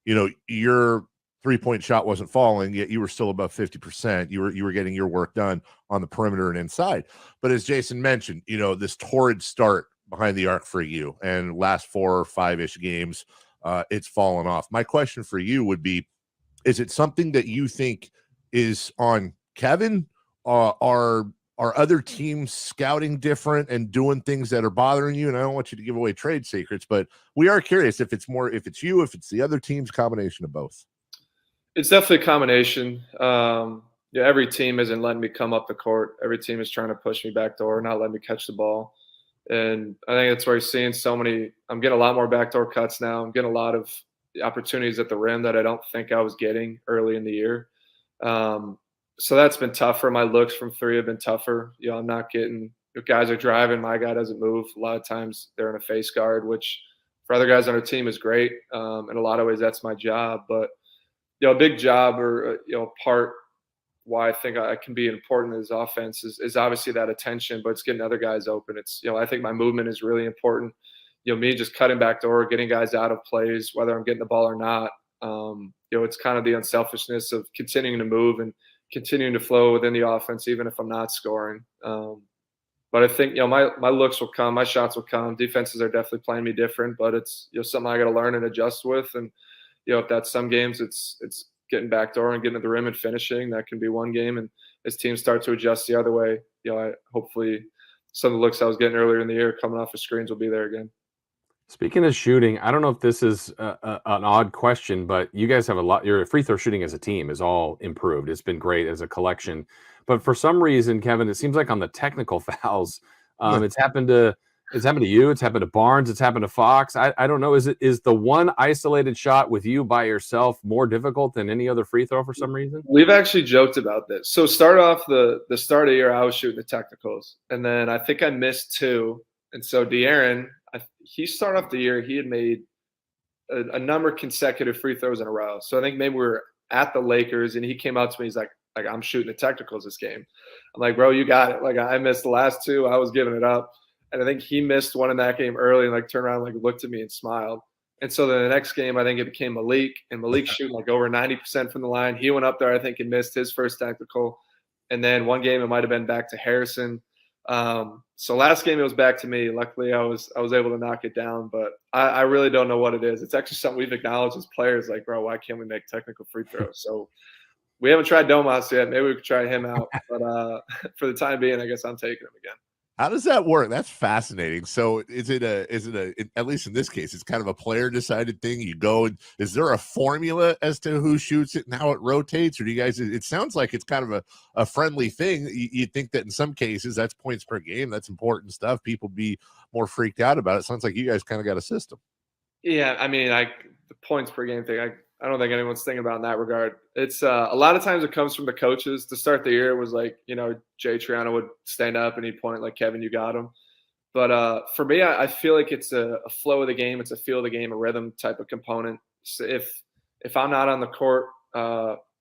your 3-point shot wasn't falling, yet you were still above 50%. You were getting your work done on the perimeter and inside. But as Jason mentioned, this torrid start behind the arc for you, and last 4 or 5-ish games, it's fallen off. My question for you would be, is it something that you think is on Kevin? Are other teams scouting different and doing things that are bothering you? And I don't want you to give away trade secrets, but we are curious if it's you, if it's the other team's, combination of both. It's definitely a combination. Every team isn't letting me come up the court. Every team is trying to push me backdoor, not letting me catch the ball. And I think that's where you're seeing I'm getting a lot more backdoor cuts now. I'm getting a lot of opportunities at the rim that I don't think I was getting early in the year. So that's been tougher. My looks from 3 have been tougher. I'm not getting – if guys are driving, my guy doesn't move. A lot of times they're in a face guard, which for other guys on our team is great. In a lot of ways, that's my job. But, a big job or, part why I think I can be important in his offense is obviously that attention, but it's getting other guys open. It's, I think my movement is really important. Me just cutting back door, getting guys out of plays, whether I'm getting the ball or not. It's kind of the unselfishness of continuing to move and continuing to flow within the offense, even if I'm not scoring. But I think, my looks will come, my shots will come. Defenses are definitely playing me different, but it's, something I got to learn and adjust with. And, if that's some games, it's getting backdoor and getting to the rim and finishing. That can be one game. And as teams start to adjust the other way, hopefully some of the looks I was getting earlier in the year coming off of screens will be there again. Speaking of shooting, I don't know if this is an odd question, but you guys have a lot. Your free throw shooting as a team is all improved. It's been great as a collection. But for some reason, Kevin, it seems like on the technical fouls, it's happened to you. It's happened to Barnes. It's happened to Fox. I don't know. Is the one isolated shot with you by yourself more difficult than any other free throw for some reason? We've actually joked about this. So start off the start of the year, I was shooting the technicals, and then I think I missed 2. And so De'Aaron, he started off the year, he had made a number of consecutive free throws in a row. So I think maybe we were at the Lakers, and he came out to me. He's like, like, I'm shooting the technicals this game. I'm like, bro, you got it. Like, I missed the last 2. I was giving it up. And I think he missed one in that game early and, like, turned around and, like, looked at me and smiled. And so then the next game, I think it became Malik, and Malik's shooting, like, over 90% from the line. He went up there, I think, and missed his first technical. And then one game, it might have been back to Harrison. So last game, it was back to me. Luckily, I was able to knock it down. But I really don't know what it is. It's actually something we've acknowledged as players, like, bro, why can't we make technical free throws? So we haven't tried Domas yet. Maybe we could try him out. But for the time being, I guess I'm taking him again. How does that work? That's fascinating. So is it at least in this case, it's kind of a player decided thing? You go, and is there a formula as to who shoots it and how it rotates? Or do you guys, it sounds like it's kind of a friendly thing. You think that in some cases that's points per game. That's important stuff. People be more freaked out about it. Sounds like you guys kind of got a system. Yeah. I mean, the points per game thing, I don't think anyone's thinking about in that regard. It's a lot of times it comes from the coaches. To start the year, it was like, Jay Triano would stand up and he'd point like, Kevin, you got him. But for me, I feel like it's a flow of the game. It's a feel of the game, a rhythm type of component. So if I'm not on the court,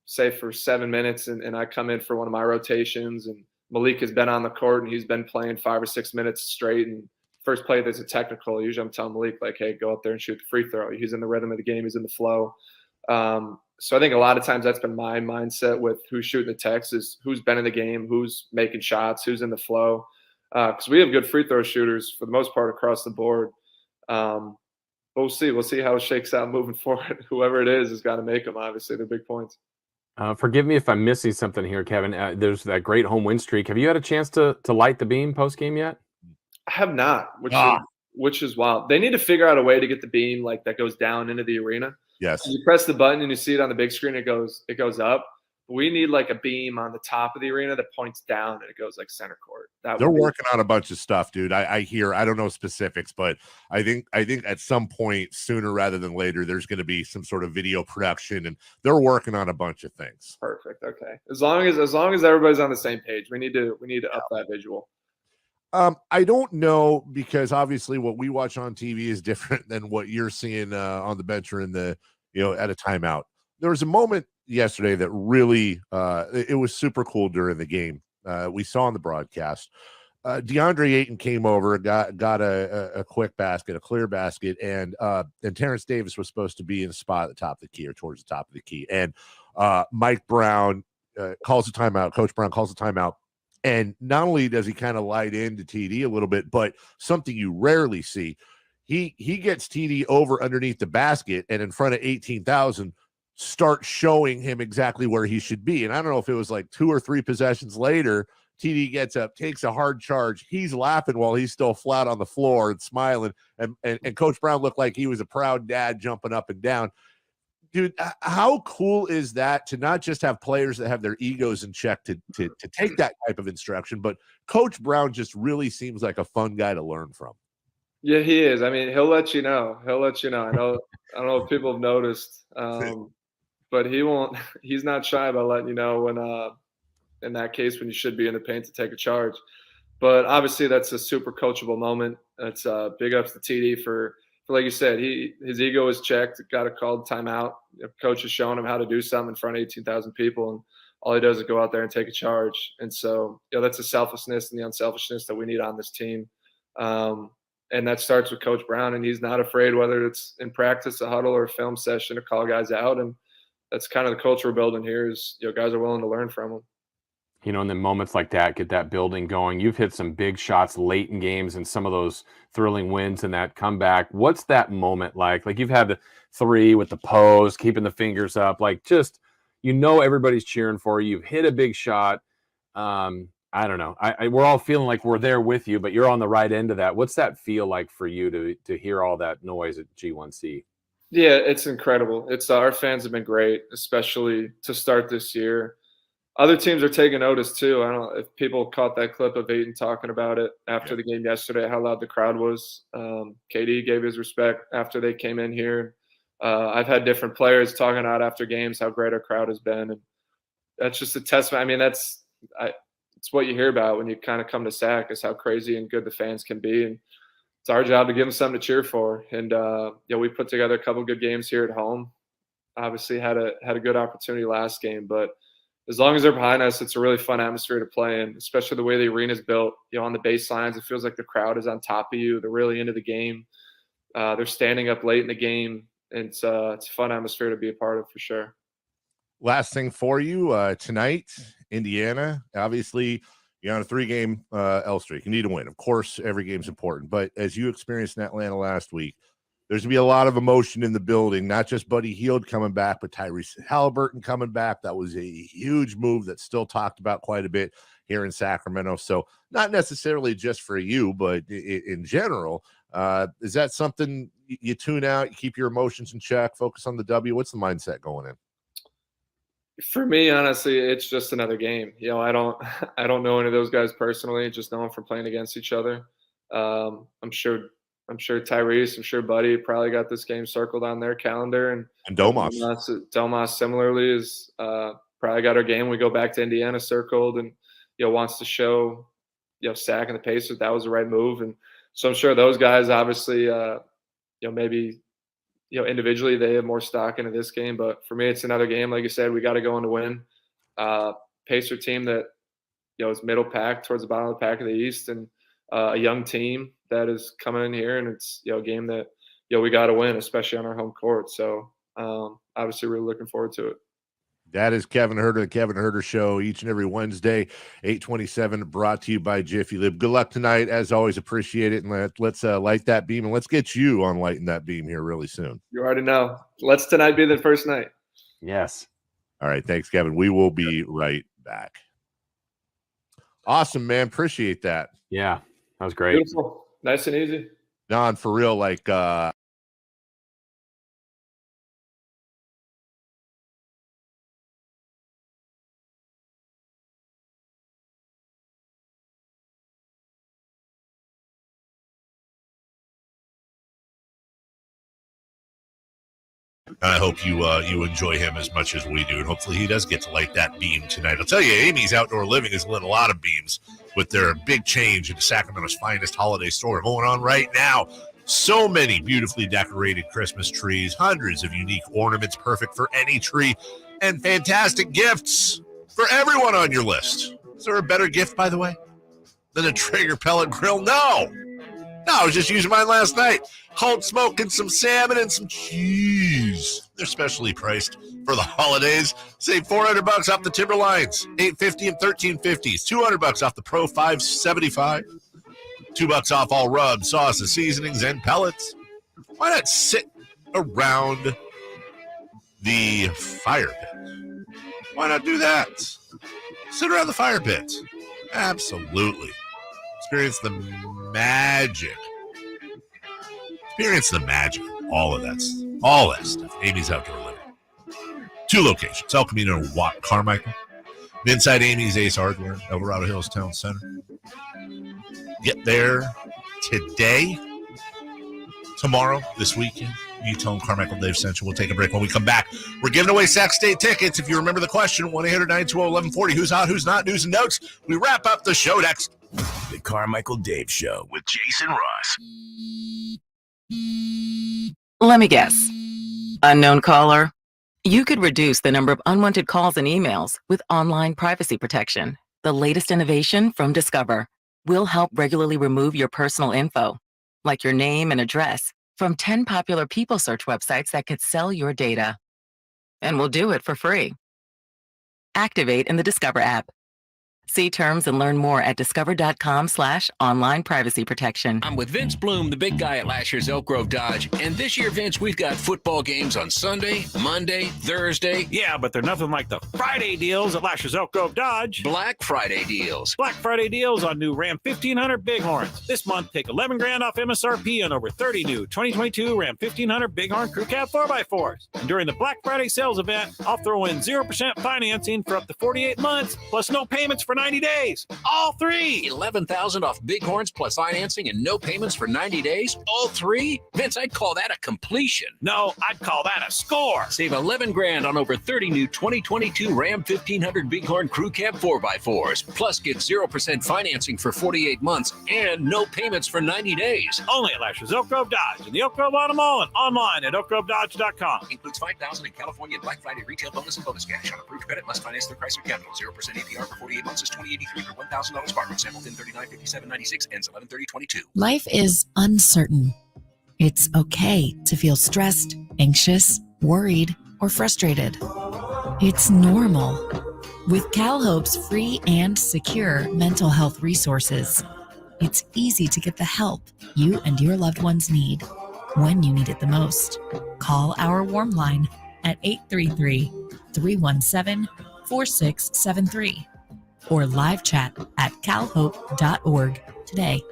say for 7 minutes and I come in for one of my rotations and Malik has been on the court and he's been playing 5 or 6 minutes straight, and first play there's a technical, usually I'm telling Malik, like, hey, go up there and shoot the free throw. He's in the rhythm of the game. He's in the flow. So I think a lot of times that's been my mindset with who's shooting the techs, is who's been in the game, who's making shots, who's in the flow. Because we have good free throw shooters for the most part across the board. But we'll see. We'll see how it shakes out moving forward. Whoever it is has got to make them. Obviously, they're big points. Forgive me if I'm missing something here, Kevin. There's that great home win streak. Have you had a chance to light the beam post game yet? I have not, which is wild. They need to figure out a way to get the beam like that goes down into the arena. Yes. You press the button and you see it on the big screen. It goes up. We need like a beam on the top of the arena that points down and it goes like center court. They're working on a bunch of stuff, dude. I hear, I don't know specifics, but I think at some point sooner rather than later, there's going to be some sort of video production, and they're working on a bunch of things. Perfect. Okay. As long as everybody's on the same page, we need to up that visual. I don't know, because obviously what we watch on TV is different than what you're seeing on the bench or in the, at a timeout. There was a moment yesterday that really, it was super cool during the game. We saw on the broadcast, DeAndre Ayton came over, got a quick basket, a clear basket, and Terrence Davis was supposed to be in a spot at the top of the key or towards the top of the key. And Mike Brown calls a timeout. Coach Brown calls a timeout. And not only does he kind of light into TD a little bit, but something you rarely see, he gets TD over underneath the basket and in front of 18,000, start showing him exactly where he should be. And I don't know if it was like 2 or 3 possessions later, TD gets up, takes a hard charge. He's laughing while he's still flat on the floor and smiling. And Coach Brown looked like he was a proud dad jumping up and down. Dude, how cool is that to not just have players that have their egos in check to take that type of instruction, but Coach Brown just really seems like a fun guy to learn from. Yeah, he is. I mean, he'll let you know. I don't know if people have noticed, but he's not shy about letting you know when, in that case, when you should be in the paint to take a charge. But obviously that's a super coachable moment. That's big ups to TD for like you said, his ego is checked, got a called timeout. Coach is showing him how to do something in front of 18,000 people, and all he does is go out there and take a charge. And so, that's the selflessness and the unselfishness that we need on this team. And that starts with Coach Brown, and he's not afraid, whether it's in practice, a huddle, or a film session, to call guys out. And that's kind of the culture we're building here is, guys are willing to learn from him. And then moments like that get that building going. You've hit some big shots late in games and some of those thrilling wins and that comeback. What's that moment like? Like, you've had the 3 with the pose, keeping the fingers up, like, just, everybody's cheering for you. You've hit a big shot. I don't know. We're all feeling like we're there with you, but you're on the right end of that. What's that feel like for you to hear all that noise at G1C? Yeah, it's incredible. Our fans have been great, especially to start this year. Other teams are taking notice too. I don't know if people caught that clip of Ayton talking about it after the game yesterday, how loud the crowd was. KD gave his respect after they came in here. I've had different players talking out after games how great our crowd has been, and that's just a testament. I mean, it's what you hear about when you kind of come to Sac, is how crazy and good the fans can be, and it's our job to give them something to cheer for. And we put together a couple good games here at home. Obviously had a good opportunity last game, but as long as they're behind us, it's a really fun atmosphere to play in, especially the way the arena is built. On the baselines, it feels like the crowd is on top of you. They're really into the game. They're standing up late in the game. And it's a fun atmosphere to be a part of for sure. Last thing for you tonight, Indiana. Obviously, you're on a 3-game L streak. You need to win. Of course, every game's important. But as you experienced in Atlanta last week, there's going to be a lot of emotion in the building, not just Buddy Hield coming back, but Tyrese Haliburton coming back. That was a huge move that's still talked about quite a bit here in Sacramento. So not necessarily just for you, but in general, is that something you tune out, you keep your emotions in check, focus on the W? What's the mindset going in? For me, honestly, it's just another game. I don't know any of those guys personally, just know them from playing against each other. I'm sure Tyrese, I'm sure Buddy probably got this game circled on their calendar, and Domas similarly is probably got our game. We go back to Indiana circled, and wants to show Sac and the Pacers that was the right move, and so I'm sure those guys obviously maybe individually they have more stock into this game, but for me it's another game. Like I said, we got to go in to win. Pacer team that is middle pack towards the bottom of the pack of the East, and a young team that is coming in here, and it's a game that we got to win, especially on our home court. So obviously really looking forward to it. That is Kevin Huerter, the Kevin Huerter Show, each and every Wednesday, 8:27, brought to you by Jiffy Lube. Good luck tonight. As always, appreciate it. And let's light that beam, and let's get you on lighting that beam here really soon. You already know. Let's tonight be the first night. Yes. All right. Thanks, Kevin. We will be right back. Awesome, man. Appreciate that. Yeah, that was great. Beautiful. Nice and easy. No, and for real, I hope you enjoy him as much as we do, and hopefully he does get to light that beam tonight. I'll tell you, Amy's Outdoor Living has lit a lot of beams with their big change into Sacramento's finest holiday store going on right now. So many beautifully decorated Christmas trees, hundreds of unique ornaments perfect for any tree, and fantastic gifts for everyone on your list. Is there a better gift, by the way, than a Traeger pellet grill? No, I was just using mine last night. Cold smoking some salmon and some cheese. They're specially priced for the holidays. Save $400 off the Timberlines, $850 and $1350s. $200 off the Pro 575. $2 off all rubs, sauces, seasonings, and pellets. Why not sit around the fire pit? Why not do that? Sit around the fire pit. Absolutely. Experience the magic. Experience the magic of all that stuff. Amy's Outdoor Living. 2 locations, El Camino and Carmichael. Inside Amy's Ace Hardware, Alvarado Hills Town Center. Get there today, tomorrow, this weekend. You tell them Carmichael Dave sent you. We'll take a break. When we come back, we're giving away Sac State tickets. If you remember the question, 1-800-920-1140. Who's hot, who's not? News and notes. We wrap up the show next. The Carmichael Dave Show with Jason Ross. Let me guess. Unknown caller? You could reduce the number of unwanted calls and emails with online privacy protection. The latest innovation from Discover will help regularly remove your personal info, like your name and address, from 10 popular people search websites that could sell your data. And we'll do it for free. Activate in the Discover app. See terms and learn more at discover.com/online privacy protection. I'm with Vince Bloom, the big guy at last year's Elk Grove Dodge. And this year, Vince, we've got football games on Sunday, Monday, Thursday. Yeah, but they're nothing like the Friday deals at last year's Elk Grove Dodge. Black Friday deals. Black Friday deals on new Ram 1500 Bighorns. This month, take $11,000 off MSRP on over 30 new 2022 Ram 1500 Bighorn Crew Cab 4x4s. And during the Black Friday sales event, I'll throw in 0% financing for up to 48 months, plus no payments for 90 days. All 3. 11,000 off Bighorns plus financing and no payments for 90 days. All 3? Vince, I'd call that a completion. No, I'd call that a score. Save $11,000 on over 30 new 2022 Ram 1500 Bighorn Crew Cab 4x4s. Plus, get 0% financing for 48 months and no payments for 90 days. Only at Lasher's Elk Grove Dodge in the Elk Grove Auto Mall and online at elkgrovedodge.com. Includes $5,000 in California Black Friday retail bonus and bonus cash. On approved credit, must finance through Chrysler Capital. 0% APR for 48 months is $20.83 for $1,000 Spark. Sample in 39.57.96 ends 11/30/22. Life is uncertain. It's okay to feel stressed, anxious, worried, or frustrated. It's normal. With CalHope's free and secure mental health resources, it's easy to get the help you and your loved ones need when you need it the most. Call our warm line at 833-317-4673 or live chat at calhope.org today.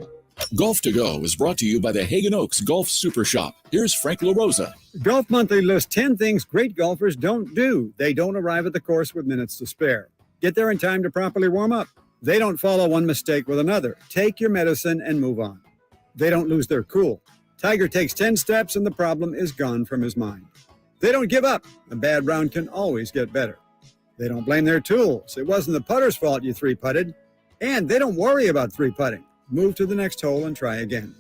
Golf to Go is brought to you by the Hagen Oaks Golf Super Shop. Here's Frank LaRosa. Golf Monthly lists 10 things great golfers don't do. They don't arrive at the course with minutes to spare. Get there in time to properly warm up. They don't follow one mistake with another. Take your medicine and move on. They don't lose their cool. Tiger takes 10 steps and the problem is gone from his mind. They don't give up. A bad round can always get better. They don't blame their tools. It wasn't the putter's fault you three-putted. And they don't worry about three-putting. Move to the next hole and try again.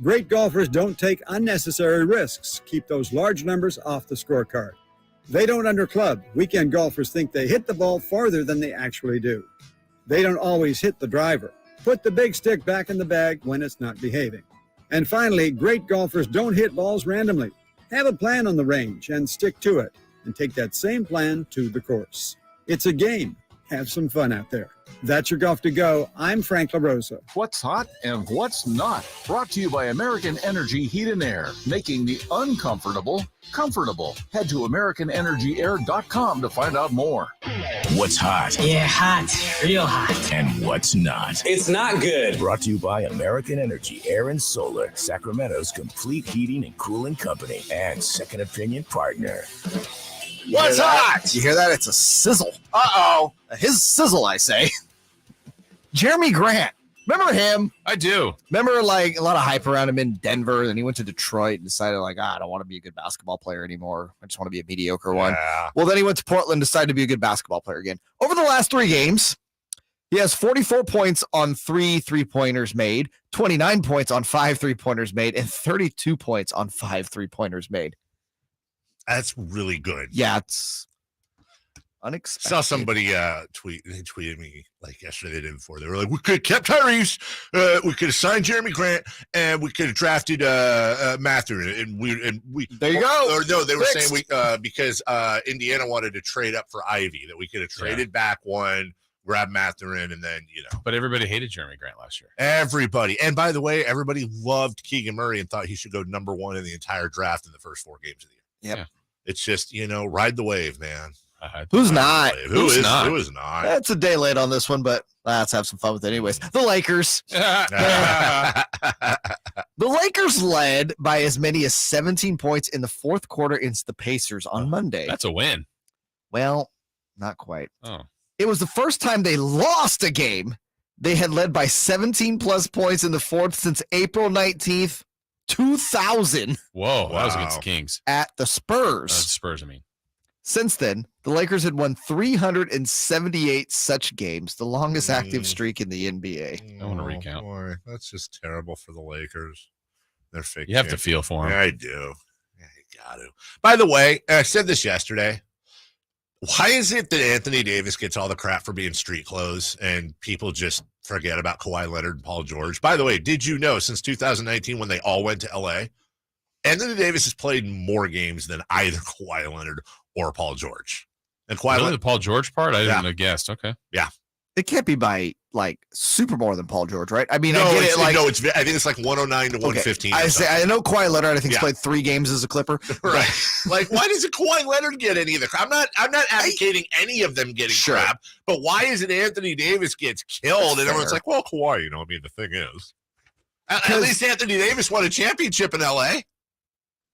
Great golfers don't take unnecessary risks. Keep those large numbers off the scorecard. They don't underclub. Weekend golfers think they hit the ball farther than they actually do. They don't always hit the driver. Put the big stick back in the bag when it's not behaving. And finally, great golfers don't hit balls randomly. Have a plan on the range and stick to it, and take that same plan to the course. It's a game. Have some fun out there. That's your Golf to Go. I'm Frank LaRosa. What's hot and what's not? Brought to you by American Energy Heat and Air, making the uncomfortable comfortable. Head to AmericanEnergyAir.com to find out more. What's hot? Yeah, hot. Real hot. And what's not? It's not good. Brought to you by American Energy Air and Solar, Sacramento's complete heating and cooling company and second opinion partner. What's hot? You hear that? It's a sizzle. Uh-oh. His sizzle, I say. Jeremy Grant. Remember him? I do. Remember, like, a lot of hype around him in Denver, and he went to Detroit and decided, like, I don't want to be a good basketball player anymore. I just want to be a mediocre one. Well, then he went to Portland, decided to be a good basketball player again. Over the last 3 games, he has 44 points on 3 3-pointers made, 29 points on 5 3-pointers made, and 32 points on 5 3-pointers made. That's really good. Yeah, it's unexpected. Saw somebody tweeted me like yesterday, the day before. They were like, we could have kept Tyrese, we could have signed Jeremy Grant, and we could have drafted Matthew. And we there you go. Or no, they were saying we because Indiana wanted to trade up for Ivy, that we could have traded back one, grab Mathurin, and then, you know. But everybody hated Jeremy Grant last year. Everybody. And by the way, everybody loved Keegan Murray and thought he should go number 1 in the entire draft in the first 4 games of the year. Yep. Yeah. It's just, you know, ride the wave, man. Who's not? Who is not? It's a day late on this one, but let's have some fun with it anyways. The Lakers. The Lakers led by as many as 17 points in the fourth quarter against the Pacers on Monday. That's a win. Well, not quite. Oh. It was the first time they lost a game. They had led by 17 plus points in the fourth since April 19th, 2000. Whoa, that was against the Kings. At the Spurs. Spurs, I mean. Since then, the Lakers had won 378 such games, the longest active streak in the NBA. I want to recount. Boy, that's just terrible for the Lakers. They're fake. You have to feel for them. Yeah, I do. Yeah, you got to. By the way, I said this yesterday. Why is it that Anthony Davis gets all the crap for being street clothes and people just forget about Kawhi Leonard and Paul George? By the way, did you know since 2019 when they all went to LA, Anthony Davis has played more games than either Kawhi Leonard or Paul George? And Kawhi Really, Leonard, the Paul George part? I didn't have guessed. Okay. Yeah. It can't be by like super more than Paul George, right? I mean, No, I get it's, it. Like, no, it's. I think it's like 109 to 115. I say I know Kawhi Leonard. I think he's Yeah. played 3 games as a Clipper. Right. Like, why doesn't Kawhi Leonard get any of the crap? I'm not advocating any of them getting crap, but why is it Anthony Davis gets killed and everyone's like, well, Kawhi, you know, I mean, the thing is, at least Anthony Davis won a championship in LA.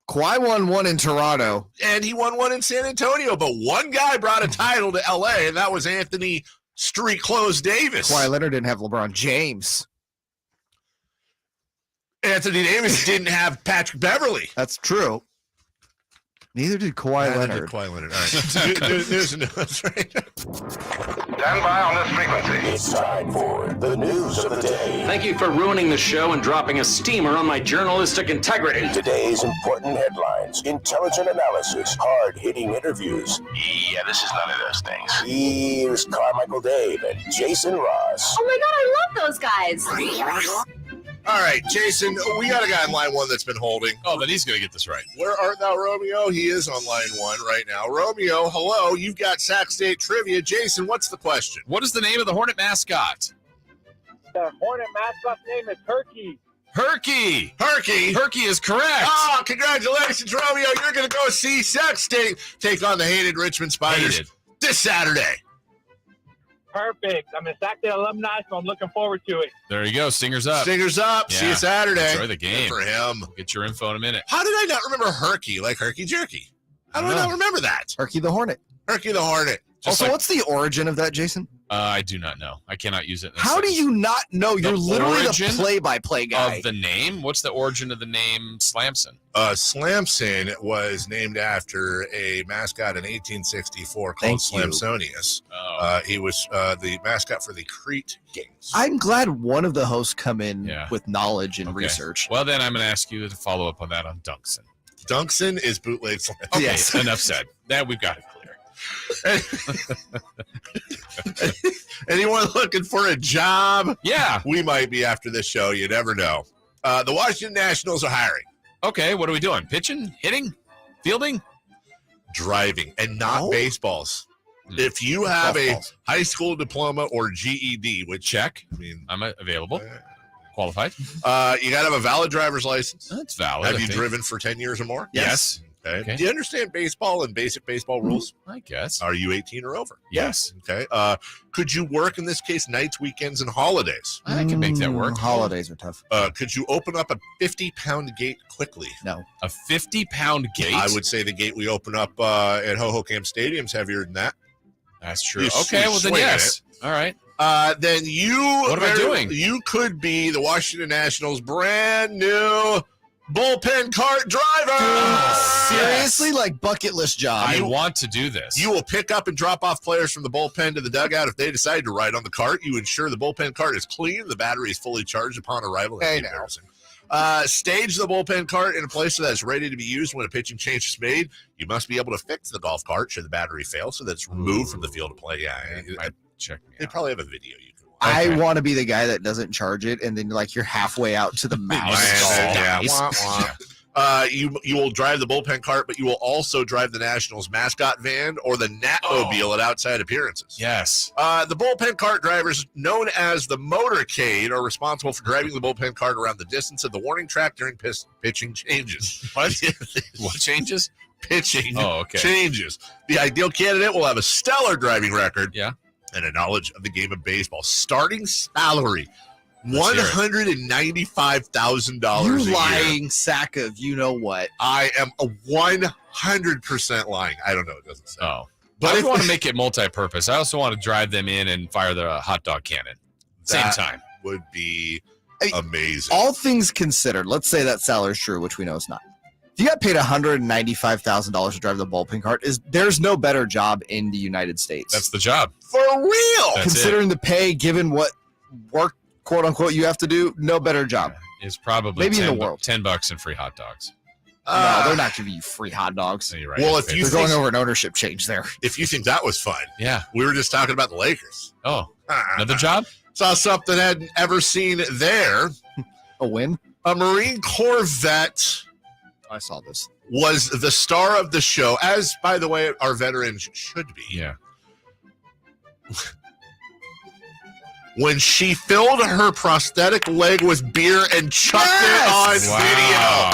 Kawhi won one in Toronto. And he won one in San Antonio, but one guy brought a title to LA, and that was Anthony Street Clothes Davis. Kawhi Leonard didn't have LeBron James. Anthony Davis didn't have Patrick Beverly. That's true. Neither did Kawhi Leonard. All right. News and notes, right? Stand by on this frequency. It's time for the news of the day. Thank you for ruining the show and dropping a steamer on my journalistic integrity. Today's important headlines, intelligent analysis, hard-hitting interviews. Yeah, this is none of those things. Here's Carmichael Dave and Jason Ross. Oh my God, I love those guys. All right, Jason, we got a guy on line one that's been holding. Oh, then he's going to get this right. Where art thou, Romeo? He is on line one right now. Romeo, hello. You've got Sac State trivia. Jason, what's the question? What is the name of the Hornet mascot? The Hornet mascot's name is Herky. Herky. Herky. Herky is correct. Oh, congratulations, Romeo. You're going to go see Sac State take on the hated Richmond Spiders this Saturday. Perfect. I'm a Sac State alumni, so I'm looking forward to it. There you go. Singers up. Singers up. Yeah. See you Saturday. Enjoy the game. Good for him. We'll get your info in a minute. How did I not remember Herky, like Herky Jerky? How do I not remember that? Herky the Hornet. Herky the Hornet. Also, what's the origin of that, Jason? I do not know. I cannot use it. How do you not know? You're literally the play-by-play guy. Of the name? What's the origin of the name Slamson? Slamson was named after a mascot in 1864 called Slamsonius. He was the mascot for the Crete Games. I'm glad one of the hosts come in with knowledge and research. Well, then I'm going to ask you to follow up on that on Dunkson. Dunkson is bootleg Slam. Okay, Yes. Enough said. Now we've got it clear. Anyone looking for a job? Yeah. We might be after this show. You never know. The Washington Nationals are hiring. Okay, what are we doing? Pitching? Hitting? Fielding? Driving, and not baseballs. If you have a high school diploma or GED, which check. I mean, I'm available. Qualified. You got to have a valid driver's license. That's valid. Have you driven for 10 years or more? Yes. Okay. Do you understand baseball and basic baseball rules? I guess. Are you 18 or over? Yes. Okay. Could you work, in this case, nights, weekends, and holidays? I can make that work. Holidays are tough. Could you open up a 50-pound gate quickly? No. A 50-pound gate? I would say the gate we open up at Hohokam Stadium's heavier than that. That's true. Okay, well then yes. All right. Then you. What am I doing? You could be the Washington Nationals' brand new bullpen cart driver. Seriously, like bucket list job. I want to do this. You will pick up and drop off players from the bullpen to the dugout. If they decide to ride on the cart, you ensure the bullpen cart is clean, the battery is fully charged upon arrival. Hey, stage the bullpen cart in a place that is ready to be used when a pitching change is made. You must be able to fix the golf cart should the battery fail, so that it's removed from the field of play. Check me they out. probably have a video you can watch. I want to be the guy that doesn't charge it, and then like you're halfway out to the mouse. Yeah. You will drive the bullpen cart, but you will also drive the Nationals mascot van or the Natmobile at outside appearances. Yes. The bullpen cart drivers, known as the motorcade, are responsible for driving the bullpen cart around the distance of the warning track during pitching changes. What? What changes? Pitching okay. changes. The ideal candidate will have a stellar driving record. Yeah. And a knowledge of the game of baseball. Starting salary, You $195,000 a year. lying sack of you know what. I am a 100% lying. I don't know. It doesn't say. Oh. But I want to make it multi-purpose. I also want to drive them in and fire the hot dog cannon. Same time. Would be amazing. All things considered, let's say that salary is true, which we know is not. If you got paid $195,000 to drive the bullpen cart, there's no better job in the United States. That's the job. For real. Considering the pay, given what work, quote unquote, you have to do, no better job. Is probably maybe in the world. $10 and free hot dogs. No, they're not giving you free hot dogs. No, you're right. Well, if you they're going over an ownership change there. If you think that was fun, yeah, we were just talking about the Lakers. Oh, another job? Saw something I hadn't ever seen there. A win? A Marine Corps vet. I saw this. Was the star of the show, as by the way, our veterans should be. Yeah. When she filled her prosthetic leg with beer and chucked it on video.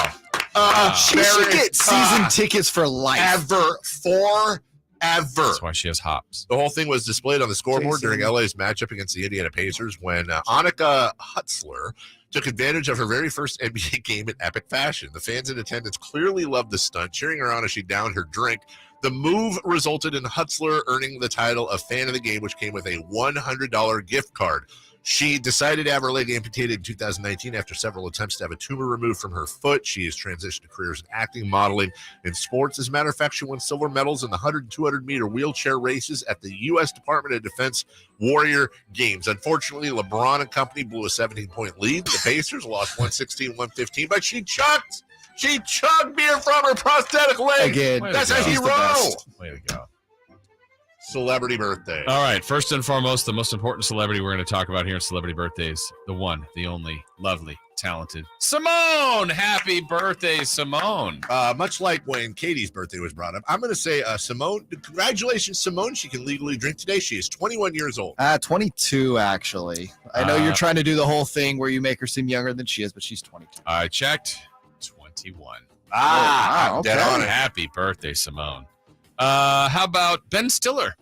She should get season tickets for life. Forever. That's why she has hops. The whole thing was displayed on the scoreboard during LA's matchup against the Indiana Pacers when Annika Hutzler took advantage of her very first NBA game in epic fashion. The fans in attendance clearly loved the stunt, cheering her on as she downed her drink. The move resulted in Hutzler earning the title of Fan of the Game, which came with a $100 gift card. She decided to have her leg amputated in 2019 after several attempts to have a tumor removed from her foot. She has transitioned to careers in acting, modeling, and sports. As a matter of fact, she won silver medals in the 100 and 200-meter wheelchair races at the U.S. Department of Defense Warrior Games. Unfortunately, LeBron and company blew a 17-point lead. The Pacers lost 116-115, but she chugged beer from her prosthetic leg. Again, that's how she roll. Way to go. Celebrity birthday. All right. First and foremost, the most important celebrity we're going to talk about here in Celebrity Birthdays, the one, the only, lovely, talented Simone. Happy birthday, Simone. Much like when Katie's birthday was brought up, I'm going to say, Simone, congratulations, Simone. She can legally drink today. She is 21 years old. 22, actually. I know you're trying to do the whole thing where you make her seem younger than she is, but she's 22. I checked. 21. I'm dead on it. Happy birthday, Simone. How about Ben Stiller?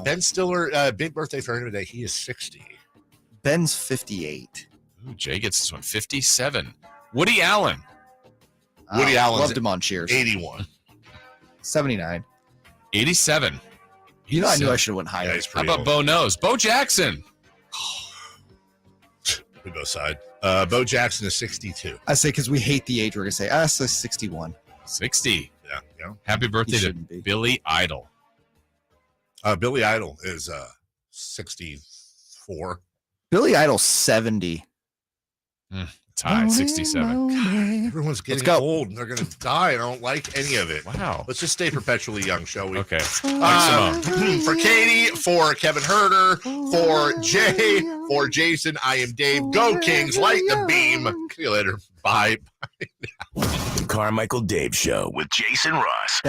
Ben Stiller, big birthday for him today. He is 60. Ben's 58. Ooh, Jay gets this one. 57. Woody Allen. Woody Allen loved him on Cheers. 81. 79. 87. You know, I knew I should have went higher. Yeah, How about Bo Knows? Bo Jackson. We go side. Bo Jackson is 62. I say because we hate the age, we're gonna say so 61. 60. Yeah. Happy birthday to Billy Idol. Billy Idol is 64. Billy Idol 70. It's high, 67. Everyone's getting old and they're going to die. I don't like any of it. Wow. Let's just stay perpetually young, shall we? Okay. For Katie, for Kevin Huerter, for Jay, for Jason, I am Dave. Go Kings, light the beam. See you later. Bye. The Carmichael Dave Show with Jason Ross.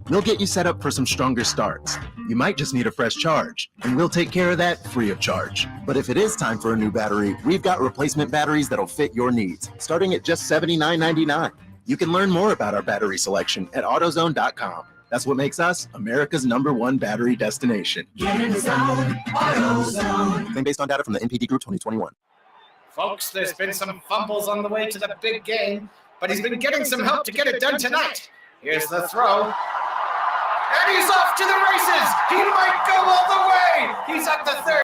We'll get you set up for some stronger starts. You might just need a fresh charge, and we'll take care of that free of charge. But if it is time for a new battery, we've got replacement batteries that'll fit your needs, starting at just $79.99. You can learn more about our battery selection at AutoZone.com. That's what makes us America's #1 battery destination. Get in the zone, AutoZone. Claim based on data from the NPD Group 2021. Folks, there's been some fumbles on the way to the big game, but he's been getting some help to get it done tonight. Here's the throw. And he's off to the races. He might go all the way. He's at the 30.